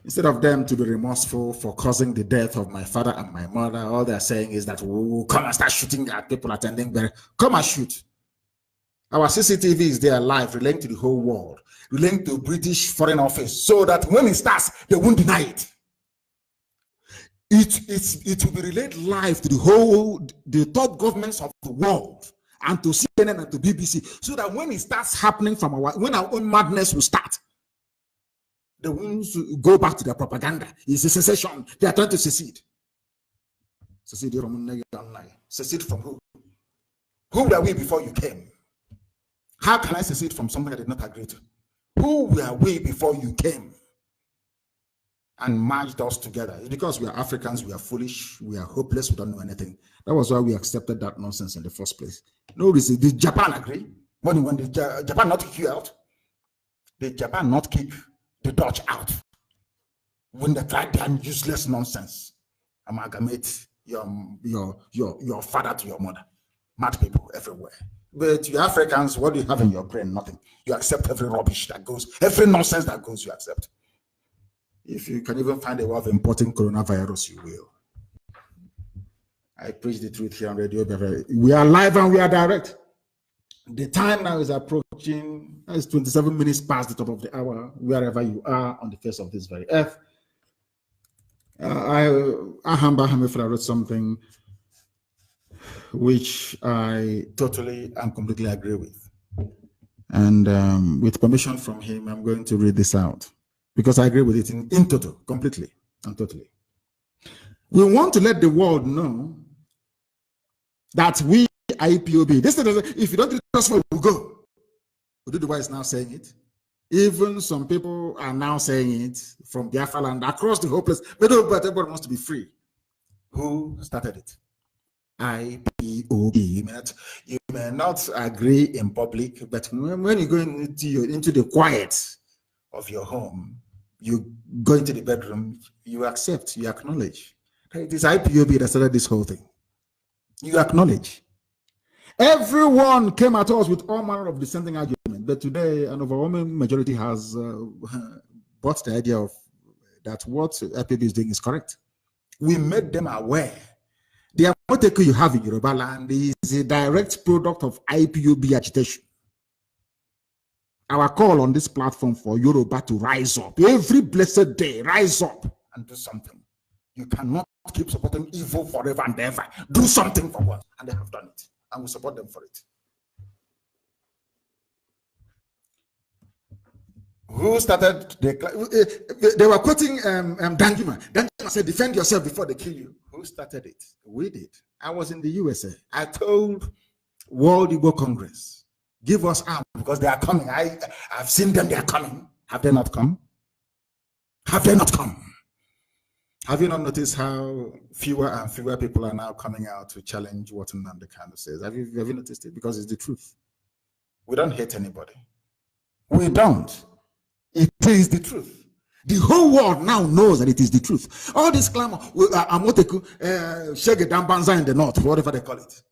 Instead of them to be remorseful for causing the death of my father and my mother, all they're saying is that we'll come and start shooting at people attending burial. Come and shoot. Our CCTV is there live, relating to the whole world, relating to British Foreign Office, so that when it starts, they won't deny it. It will be relayed live to the top governments of the world, and to CNN and to BBC, so that when it starts happening when our own madness will start, they won't go back to their propaganda. It's a secession. They are trying to secede. Secede from who? Who were we before you came? How can I secede from something I did not agree to? Who were we before you came and merged us together? It's because we are Africans, we are foolish, we are hopeless, we don't know anything. That was why we accepted that nonsense in the first place. No reason. Did Japan agree? When did Japan not kick you out? Did Japan not kick the Dutch out when they tried their useless nonsense? Amalgamate your father to your mother. Mad people everywhere. But you Africans, what do you have in your brain? Nothing. You accept every rubbish that goes, every nonsense that goes, you accept. If you can even find a way of importing coronavirus, you will. I preach the truth here on radio. We are live and we are direct. The time now is approaching. It's 27 minutes past the top of the hour, wherever you are on the face of this very earth. I wrote something which I totally and completely agree with. And with permission from him, I'm going to read this out because I agree with it in total, completely and totally. We want to let the world know that we IPOB, this is, if you don't do this, we'll go. Oduduwa is now saying it. Even some people are now saying it from Biafra land across the whole place. But everybody wants to be free. Who started it? IPOB. You may not agree in public, but when you go into the quiet of your home, you go into the bedroom, you accept, you acknowledge. It is IPOB that started this whole thing. You acknowledge. Everyone came at us with all manner of dissenting argument, but today an overwhelming majority has bought the idea of that what IPOB is doing is correct. We made them aware. The Amoteko you have in Yoruba land is a direct product of IPOB agitation. Our call on this platform for Yoruba to rise up every blessed day, rise up and do something. You cannot keep supporting evil forever and ever. Do something for us, and they have done it. And we support them for it. Who started they were quoting Danjuma. Danjuma said, defend yourself before they kill you. Who started it? We did. I was in the USA. I told World Igbo Congress, give us arms because they are coming. I've seen them, they are coming. Have they not come? Have they not come? Have you not noticed how fewer and fewer people are now coming out to challenge what NNAMDI KANU says? Have you noticed it? Because it's the truth. We don't hate anybody. We don't. It is the truth. The whole world now knows that it is the truth. All this clamor, Amoteku, Shege Dambanza in the north, whatever they call it.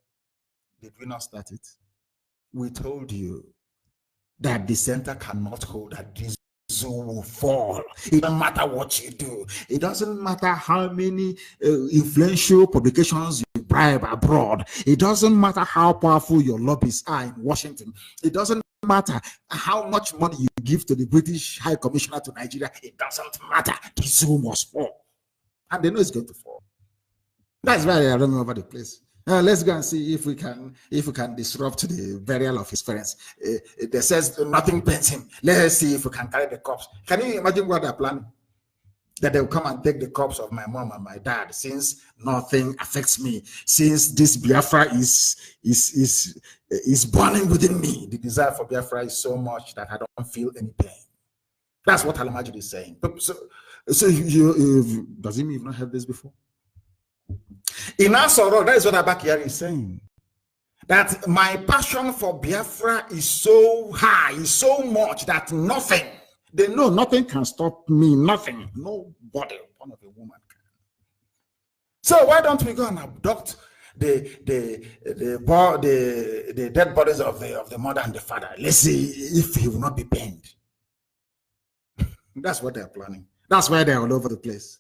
Did we not start it? We told you that the center cannot hold, that this zoo will fall. It doesn't matter what you do. It doesn't matter how many influential publications you bribe abroad. It doesn't matter how powerful your lobbyists are in Washington. It doesn't matter how much money you give to the British High Commissioner to Nigeria. It doesn't matter. The zoo must fall. And they know it's going to fall. That's why they are running over the place. Let's go and see if we can disrupt the burial of his parents. They says nothing pains him. Let's see if we can carry the corpse. Can you imagine what they're planning? That they'll come and take the corpse of my mom and my dad, since nothing affects me, since this Biafra is burning within me. The desire for Biafra is so much that I don't feel any pain. That's what Alamajid is saying. So does he mean you've not heard this before? In Asoro, that is what Abakari is saying. That my passion for Biafra is so high, is so much that nothing, they know nothing can stop me, nothing, nobody, one of a woman can. So why don't we go and abduct the dead bodies of the mother and the father? Let's see if he will not be pained. That's what they're planning. That's why they're all over the place.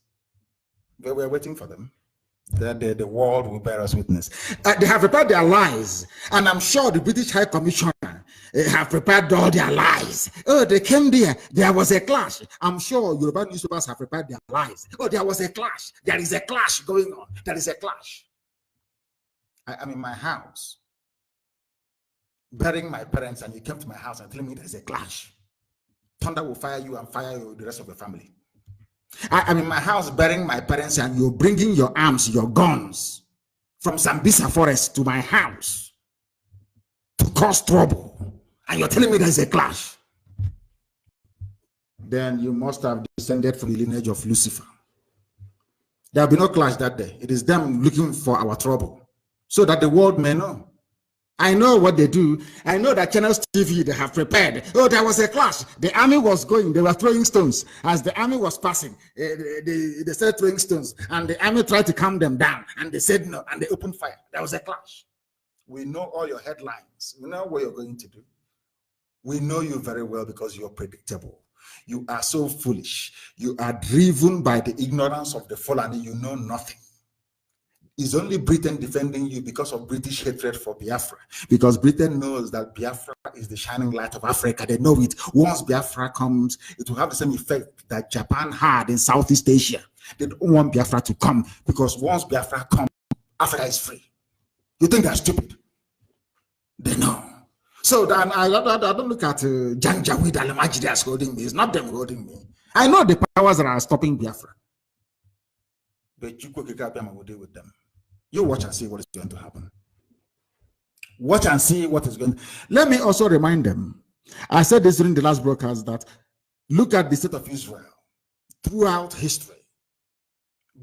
We're waiting for them. That the world will bear us witness. They have prepared their lies, and I'm sure the British High Commissioner have prepared all their lies. Oh, they came there was a clash. I'm sure Yoruba newspapers have prepared their lies. Oh, there was a clash. There is a clash going on. There is a clash. I'm in my house, burying my parents, and you came to my house and telling me there's a clash. Thunder will fire you and fire the rest of the family. I'm in my house burying my parents, and you're bringing your arms, your guns from Sambisa forest to my house to cause trouble, and you're telling me there's a clash. Then you must have descended from the lineage of Lucifer. There'll be no clash that day. It is them looking for our trouble so that the world may know. I know what they do. I know that Channels TV, they have prepared. Oh, there was a clash. The army was going. They were throwing stones. As the army was passing, they started throwing stones. And the army tried to calm them down. And they said no. And they opened fire. There was a clash. We know all your headlines. We know what you're going to do. We know you very well because you're predictable. You are so foolish. You are driven by the ignorance of the fallen. You know nothing. It's only Britain defending you because of British hatred for Biafra. Because Britain knows that Biafra is the shining light of Africa. They know it. Once Biafra comes, it will have the same effect that Japan had in Southeast Asia. They don't want Biafra to come because once Biafra comes, Africa is free. You think they're stupid? They know. So I don't look at Janjaweed Alamajide as holding me. It's not them holding me. I know the powers that are stopping Biafra. But you will deal with them. You watch and see what is going to happen. Watch and see what is going to. Let me also remind them. I said this during the last broadcast that look at the state of Israel. Throughout history,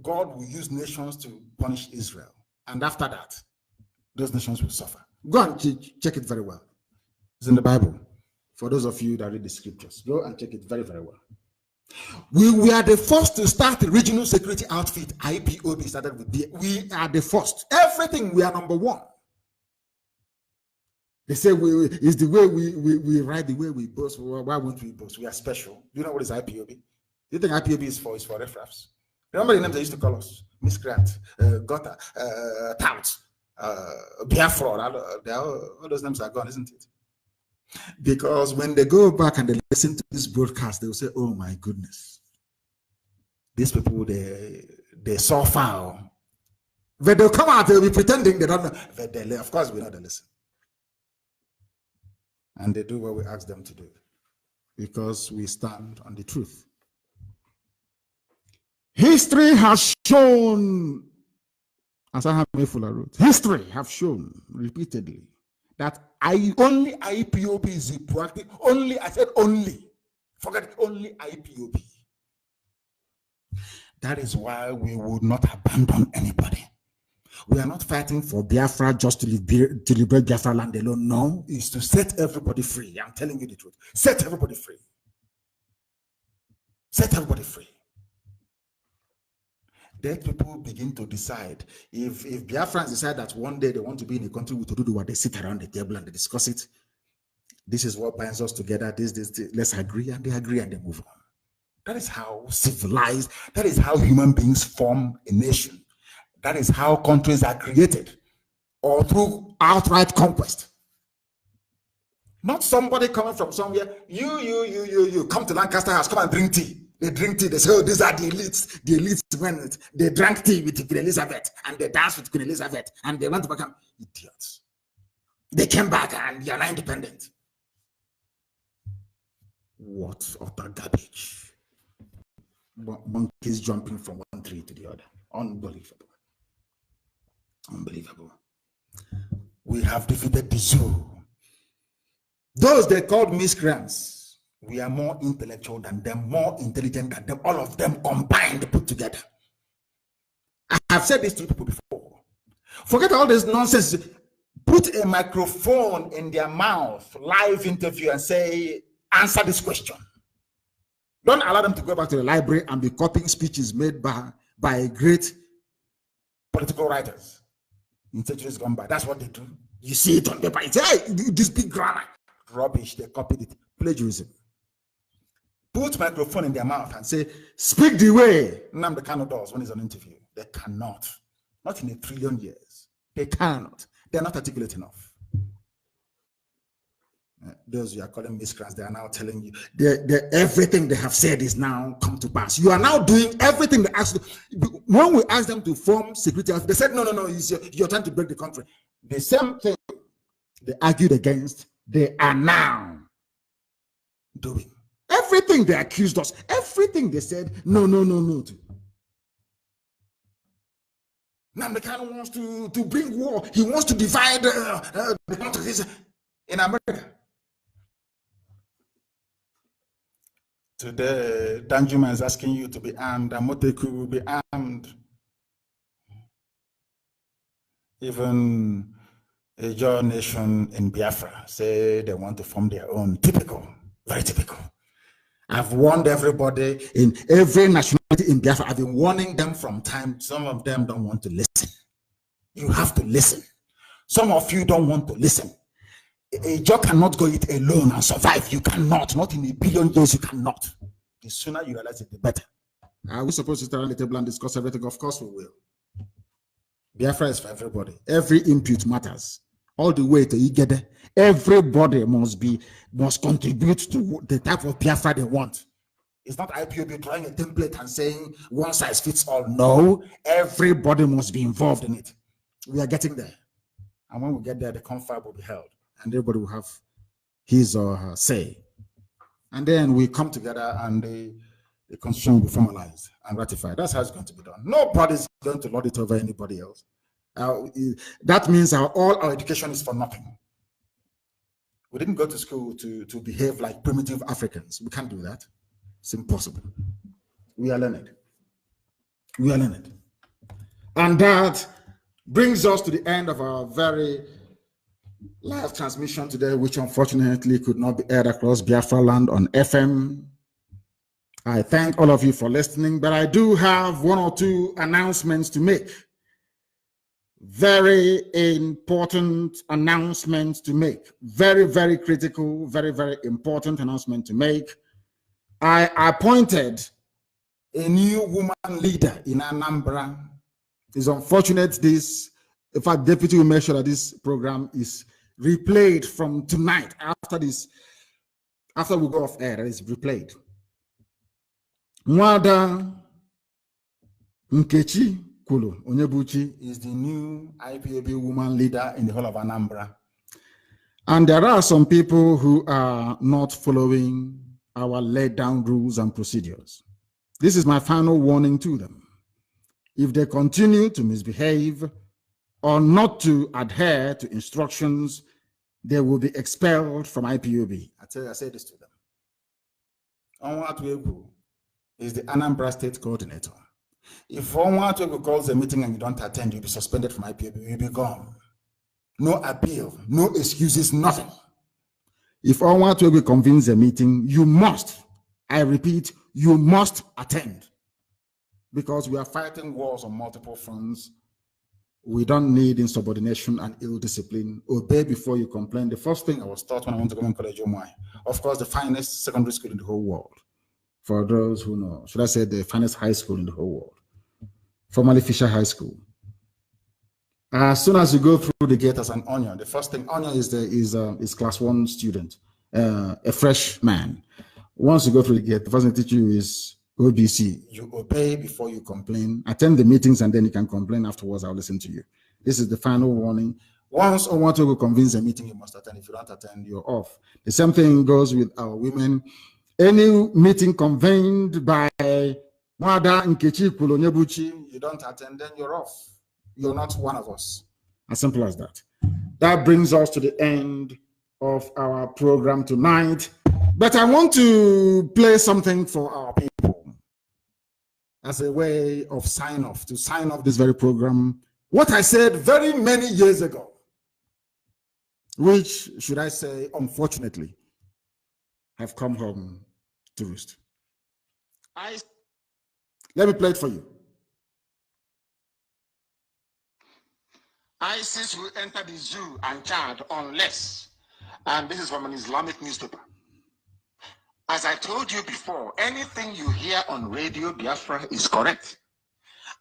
God will use nations to punish Israel. And after that, those nations will suffer. Go and check it very well. It's in the Bible. For those of you that read the scriptures, go and check it very, very well. We were the first to start the regional security outfit. IPOB started with we are the first. Everything, we are number one. They say it's the way we write, the way we boast. Why won't we boast? We are special. Do you know what is IPOB? Do you think IPOB is for riffraffs? Remember the names they used to call us? Miscreant, Gota, Tout, Biafra. All those names are gone, isn't it? Because when they go back and they listen to this broadcast, they will say, oh my goodness, these people, they saw foul. But they'll come out, they'll be pretending they don't know. But of course, we know they listen. And they do what we ask them to do. Because we stand on the truth. History has shown, as I have made full wrote, history have shown repeatedly that only IPOB is proactive. Only, I said only. Forget it, only IPOB. That is why we would not abandon anybody. We are not fighting for Biafra just to liberate Biafra land alone. No, it's to set everybody free. I'm telling you the truth. Set everybody free. Set everybody free. Then people begin to decide. If Biafrans decide that one day they want to be in a country with Oduduwa, they sit around the table and they discuss it. This is what binds us together. This, let's agree, and they agree and they move on. That is how civilized, that is how human beings form a nation. That is how countries are created, or through outright conquest. Not somebody coming from somewhere. You come to Lancaster House, come and drink tea. They drink tea. They say, oh, these are the elites. The elites, when they drank tea with Queen Elizabeth and they danced with Queen Elizabeth and they went to become idiots. They came back and they are now independent. What utter garbage. Monkeys jumping from one tree to the other. Unbelievable. Unbelievable. We have defeated the zoo. Those they called miscreants. We are more intellectual than them, more intelligent than them, all of them combined, put together. I have said this to people before. Forget all this nonsense. Put a microphone in their mouth, live interview, and say, answer this question. Don't allow them to go back to the library and be copying speeches made by great political writers in centuries gone by. That's what they do. You see it on paper. It's, hey, this big grammar. Rubbish. They copied it. Plagiarism. Put microphone in their mouth and say, speak the way NNAMDI KANU does when he's on interview. They cannot. Not in 1 trillion years. They cannot. They're not articulate enough. Those you are calling miscreants, they are now telling you everything they have said is now come to pass. You are now doing everything they asked. When we asked them to form security, they said, no, you're trying to break the country. The same thing they argued against, they are now doing. Everything they accused us, everything they said, no to. NNAMDI KANU wants to bring war. He wants to divide the countries in America. Today, Danjuma is asking you to be armed, and Moteku will be armed. Even a Jaw nation in Biafra say they want to form their own. Typical, very typical. I've warned everybody in every nationality in Biafra. I've been warning them from time. Some of them don't want to listen. You have to listen. Some of you don't want to listen. A Jaw cannot go it alone and survive. You cannot. Not in 1 billion years, you cannot. The sooner you realize it, the better. Are we supposed to sit around the table and discuss everything? Of course we will. Biafra is for everybody. Every input matters. All the way to Igede. Everybody must contribute to the type of Biafra they want. It's not IPOB trying a template and saying one size fits all. No, everybody must be involved in it. We are getting there. And when we get there, the confab will be held. And everybody will have his or her say. And then we come together and the constitution will be formalized and ratified. That's how it's going to be done. Nobody's going to lord it over anybody else. That means all our education is for nothing. We didn't go to school to behave like primitive Africans. We can't do that. It's impossible. We are learned. We are learned. And that brings us to the end of our very live transmission today, which unfortunately could not be aired across Biafra land on FM. I thank all of you for listening, but I do have 1 or 2 announcements to make. Very important announcements to make. Very, very critical, very, very important announcement to make. I appointed a new woman leader in Anambra. It's unfortunate this, in fact, Deputy will make sure that this program is replayed from tonight after we go off air, that is replayed. Mwada Nkechi Kulu Onyebuchi is the new IPOB woman leader in the whole of Anambra. And there are some people who are not following our laid down rules and procedures. This is my final warning to them. If they continue to misbehave or not to adhere to instructions, they will be expelled from IPOB. I say this to them. Onwatuegu is the Anambra State Coordinator. If one calls a meeting and you don't attend, you'll be suspended from IPOB. You'll be gone. No appeal, no excuses, nothing. If Onwatuegbe convenes a meeting, you must, I repeat, you must attend. Because we are fighting wars on multiple fronts. We don't need insubordination and ill discipline. Obey before you complain. The first thing I was taught when I went to Government College Omai, of course, the finest secondary school in the whole world. For those who know, should I say the finest high school in the whole world, formerly Fisher High School. As soon as you go through the gate as an onion, the first thing, onion is class 1 student, a freshman. Once you go through the gate, the first thing they teach you is OBC. You obey before you complain. Attend the meetings and then you can complain afterwards. I'll listen to you. This is the final warning. Once Onwatuegbe convenes a meeting, you must attend. If you don't attend, you're off. The same thing goes with our women. Any meeting convened by Mwada Nkechi Kulonyebuchi, you don't attend, then you're off. You're not one of us. As simple as that. That brings us to the end of our program tonight. But I want to play something for our people as a way of sign off, to sign off this very program. What I said very many years ago, which, should I say, unfortunately, have come home to roost. Let me play it for you. ISIS will enter the zoo and Chad unless, and this is from an Islamic newspaper. As I told you before, anything you hear on Radio Biafra is correct.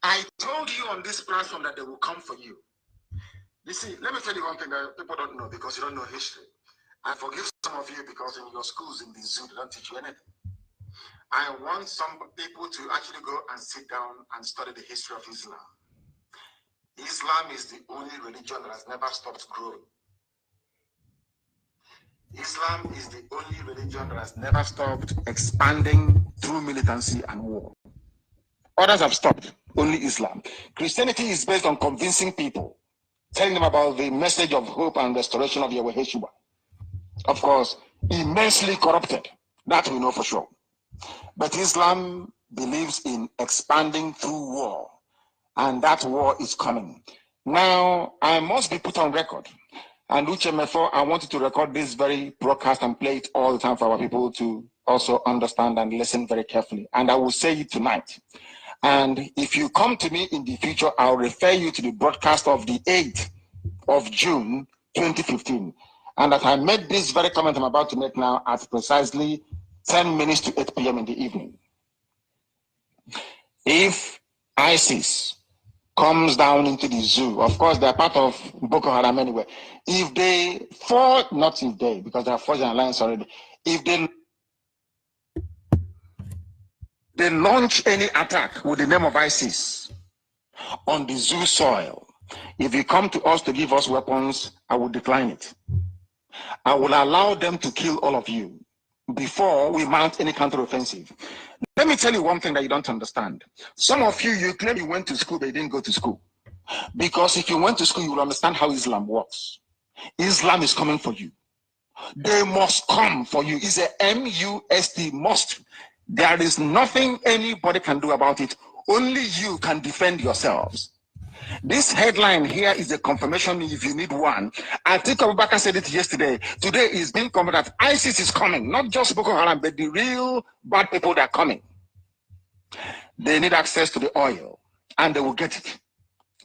I told you on this platform that they will come for you. You see, let me tell you one thing that people don't know because you don't know history. I forgive some of you because in your schools in the zoo, they don't teach you anything. I want some people to actually go and sit down and study the history of Islam. Islam is the only religion that has never stopped growing. Islam is the only religion that has never stopped expanding through militancy and war. Others have stopped, only Islam. Christianity is based on convincing people, telling them about the message of hope and restoration of Yahweh Yeshua. Of course, immensely corrupted, that we know for sure. But Islam believes in expanding through war. And that war is coming. Now, I must be put on record. And Uchemefo, I wanted to record this very broadcast and play it all the time for our people to also understand and listen very carefully. And I will say it tonight. And if you come to me in the future, I'll refer you to the broadcast of the 8th of June, 2015. And that I made this very comment I'm about to make now at precisely 10 minutes to 8 p.m. in the evening. If ISIS comes down into the zoo, of course, they're part of Boko Haram anyway. If they fall, not if they, because they are forged an alliance already, if they launch any attack with the name of ISIS on the zoo soil, if you come to us to give us weapons, I will decline it. I will allow them to kill all of you before we mount any counteroffensive. Let me tell you one thing that you don't understand. Some of you, you claim you went to school, but you didn't go to school. Because if you went to school, you will understand how Islam works. Islam is coming for you. They must come for you. It's a M-U-S-T, must. There is nothing anybody can do about it. Only you can defend yourselves. This headline here is a confirmation if you need one. I think Abubakar said it yesterday. Today is being confirmed that ISIS is coming. Not just Boko Haram, but the real bad people that are coming. They need access to the oil, and they will get it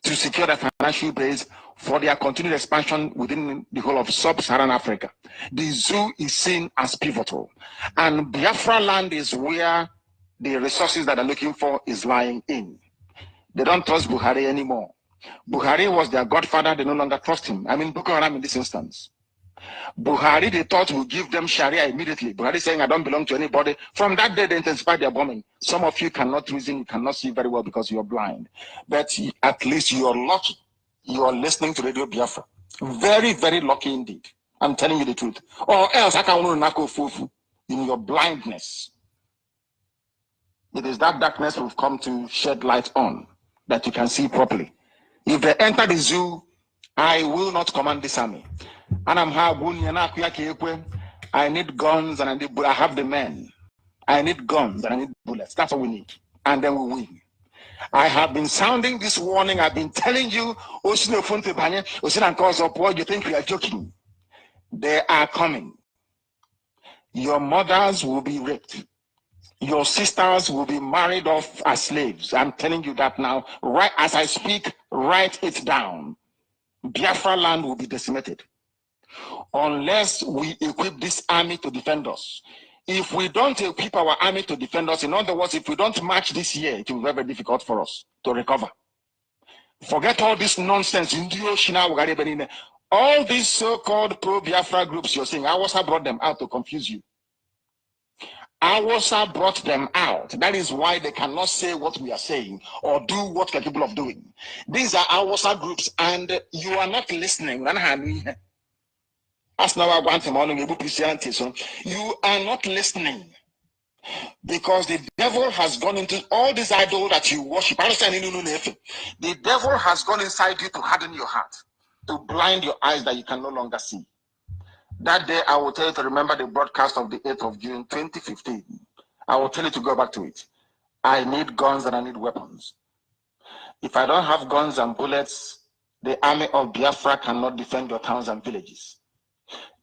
to secure the financial base for their continued expansion within the whole of sub-Saharan Africa. The zoo is seen as pivotal. And Biafra land is where the resources that they're looking for is lying in. They don't trust Buhari anymore. Buhari was their godfather. They no longer trust him. I mean, Boko Haram in this instance. Buhari, they thought, would give them Sharia immediately. Buhari saying, I don't belong to anybody. From that day, they intensified their bombing. Some of you cannot reason, you cannot see very well because you're blind. But at least you're lucky. You are listening to Radio Biafra. Very, very lucky indeed. I'm telling you the truth. Or else, I can fufu in your blindness. It is that darkness we've come to shed light on that you can see properly. If they enter the zoo, I will not command this army. And I need guns and I have the men. I need guns and I need bullets. That's what we need. And then we win. I have been sounding this warning. I've been telling you, you think we are joking. They are coming. Your mothers will be raped. Your sisters will be married off as slaves. I'm telling you that now. Right as I speak, write it down. Biafra land will be decimated unless we equip this army to defend us. If we don't equip our army to defend us, in other words, if we don't march this year, it will be very difficult for us to recover. Forget all this nonsense. All these so-called pro-Biafra groups you're saying, Awasa brought them out to confuse you. Awasa brought them out. That is why they cannot say what we are saying or do what we're capable of doing. These are Awasa groups, and you are not listening. You are not listening because the devil has gone into all these idols that you worship. The devil has gone inside you to harden your heart, to blind your eyes that you can no longer see. That day, I will tell you to remember the broadcast of the 8th of June, 2015. I will tell you to go back to it. I need guns and I need weapons. If I don't have guns and bullets, the army of Biafra cannot defend your towns and villages.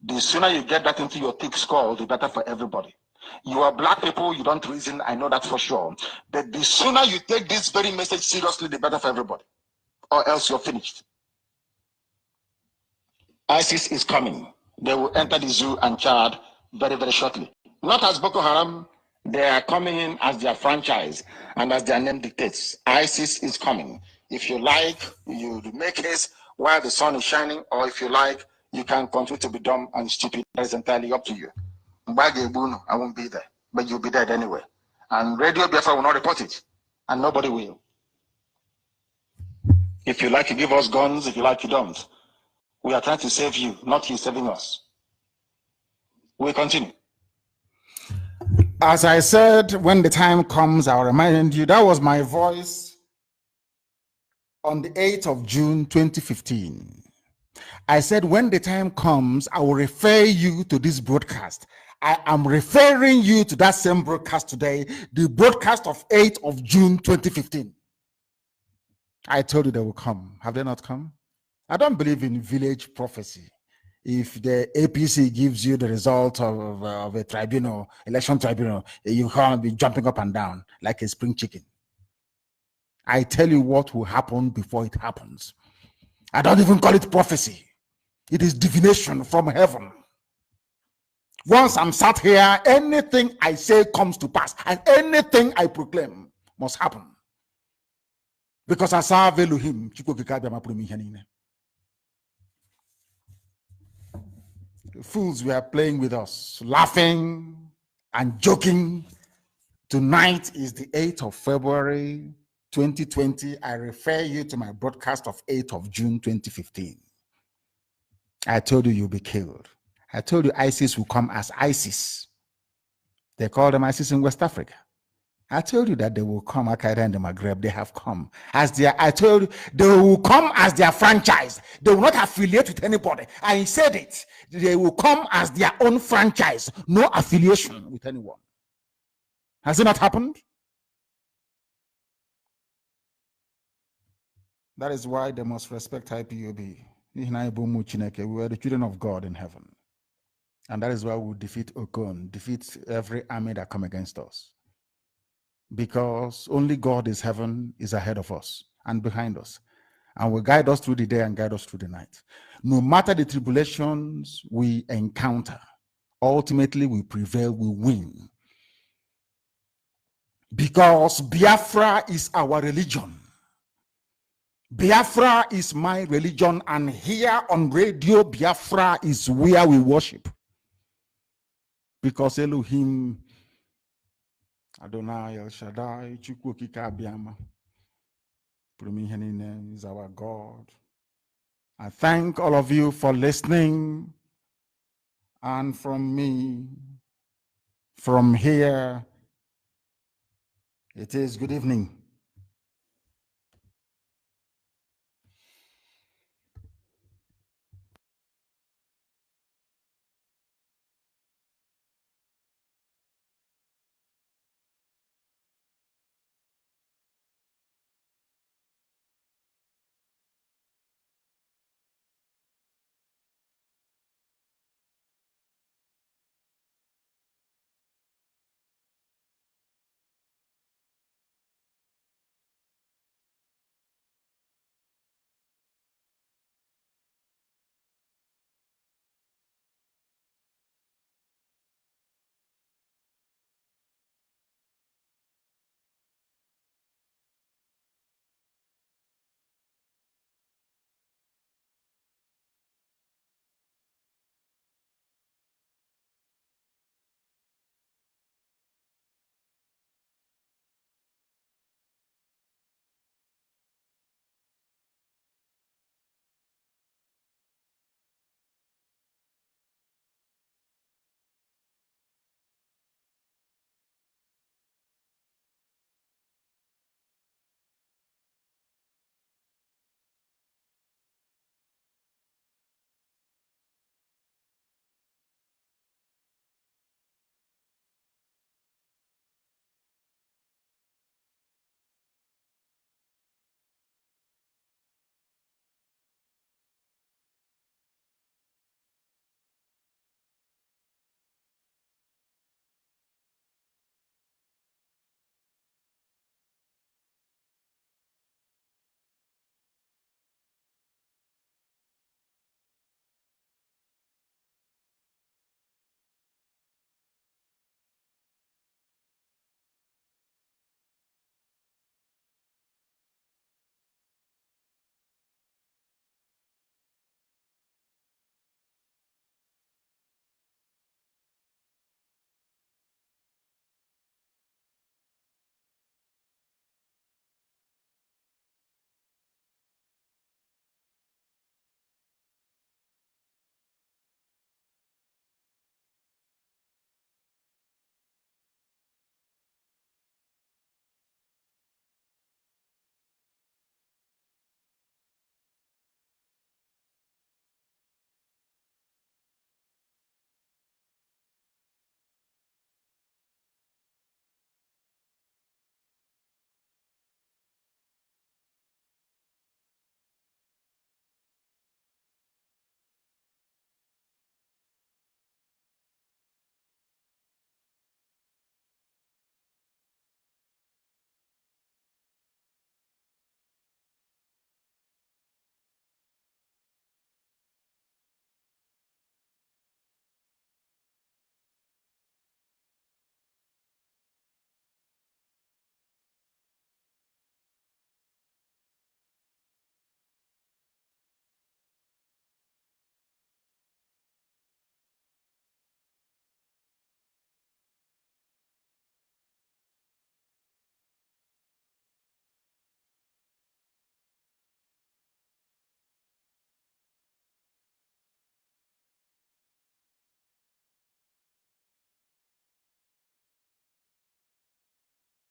The sooner you get that into your thick skull, the better for everybody. You are black people, you don't reason, I know that for sure. But the sooner you take this very message seriously, the better for everybody. Or else you're finished. ISIS is coming. They will enter the zoo and Chad very, very shortly. Not as Boko Haram, they are coming in as their franchise and as their name dictates. ISIS is coming. If you like, you make haste while the sun is shining, or if you like, you can continue to be dumb and stupid. That is entirely up to you. I won't be there, but you'll be dead anyway. And Radio Biafra will not report it, and nobody will. If you like, you give us guns. If you like, you don't. We are trying to save you, not you saving us. We continue. As I said, when the time comes, I'll remind you, that was my voice on the 8th of June, 2015. I said, when the time comes, I will refer you to this broadcast. I am referring you to that same broadcast today, the broadcast of 8th of June, 2015. I told you they will come. Have they not come? I don't believe in village prophecy. If the APC gives you the result of a tribunal, election tribunal, you can't be jumping up and down like a spring chicken. I tell you what will happen before it happens. I don't even call it prophecy. It is divination from heaven. Once I'm sat here, anything I say comes to pass, and anything I proclaim must happen. Because I serve Elohim. The fools were playing with us, laughing and joking. Tonight is the 8th of February, 2020. I refer you to my broadcast of 8th of June, 2015. I told you you'll be killed. I told you ISIS will come as ISIS. They call them ISIS in West Africa. I told you that they will come, Al-Qaeda in the Maghreb, they have come. I told you, they will come as their franchise. They will not affiliate with anybody. I said it. They will come as their own franchise, no affiliation with anyone. Has it not happened? That is why they must respect IPOB. We are the children of God in heaven. And that is why we will defeat Okon, defeat every army that come against us. Because only God is heaven, is ahead of us and behind us, and will guide us through the day and guide us through the night. No matter the tribulations we encounter, ultimately we prevail, we win. Because Biafra is our religion. Biafra is my religion, and here on Radio Biafra is where we worship. Because Elohim, Adonai, El Shaddai, Chukwu Okike Abiama, is our God. I thank all of you for listening. And from me, from here, it is good evening.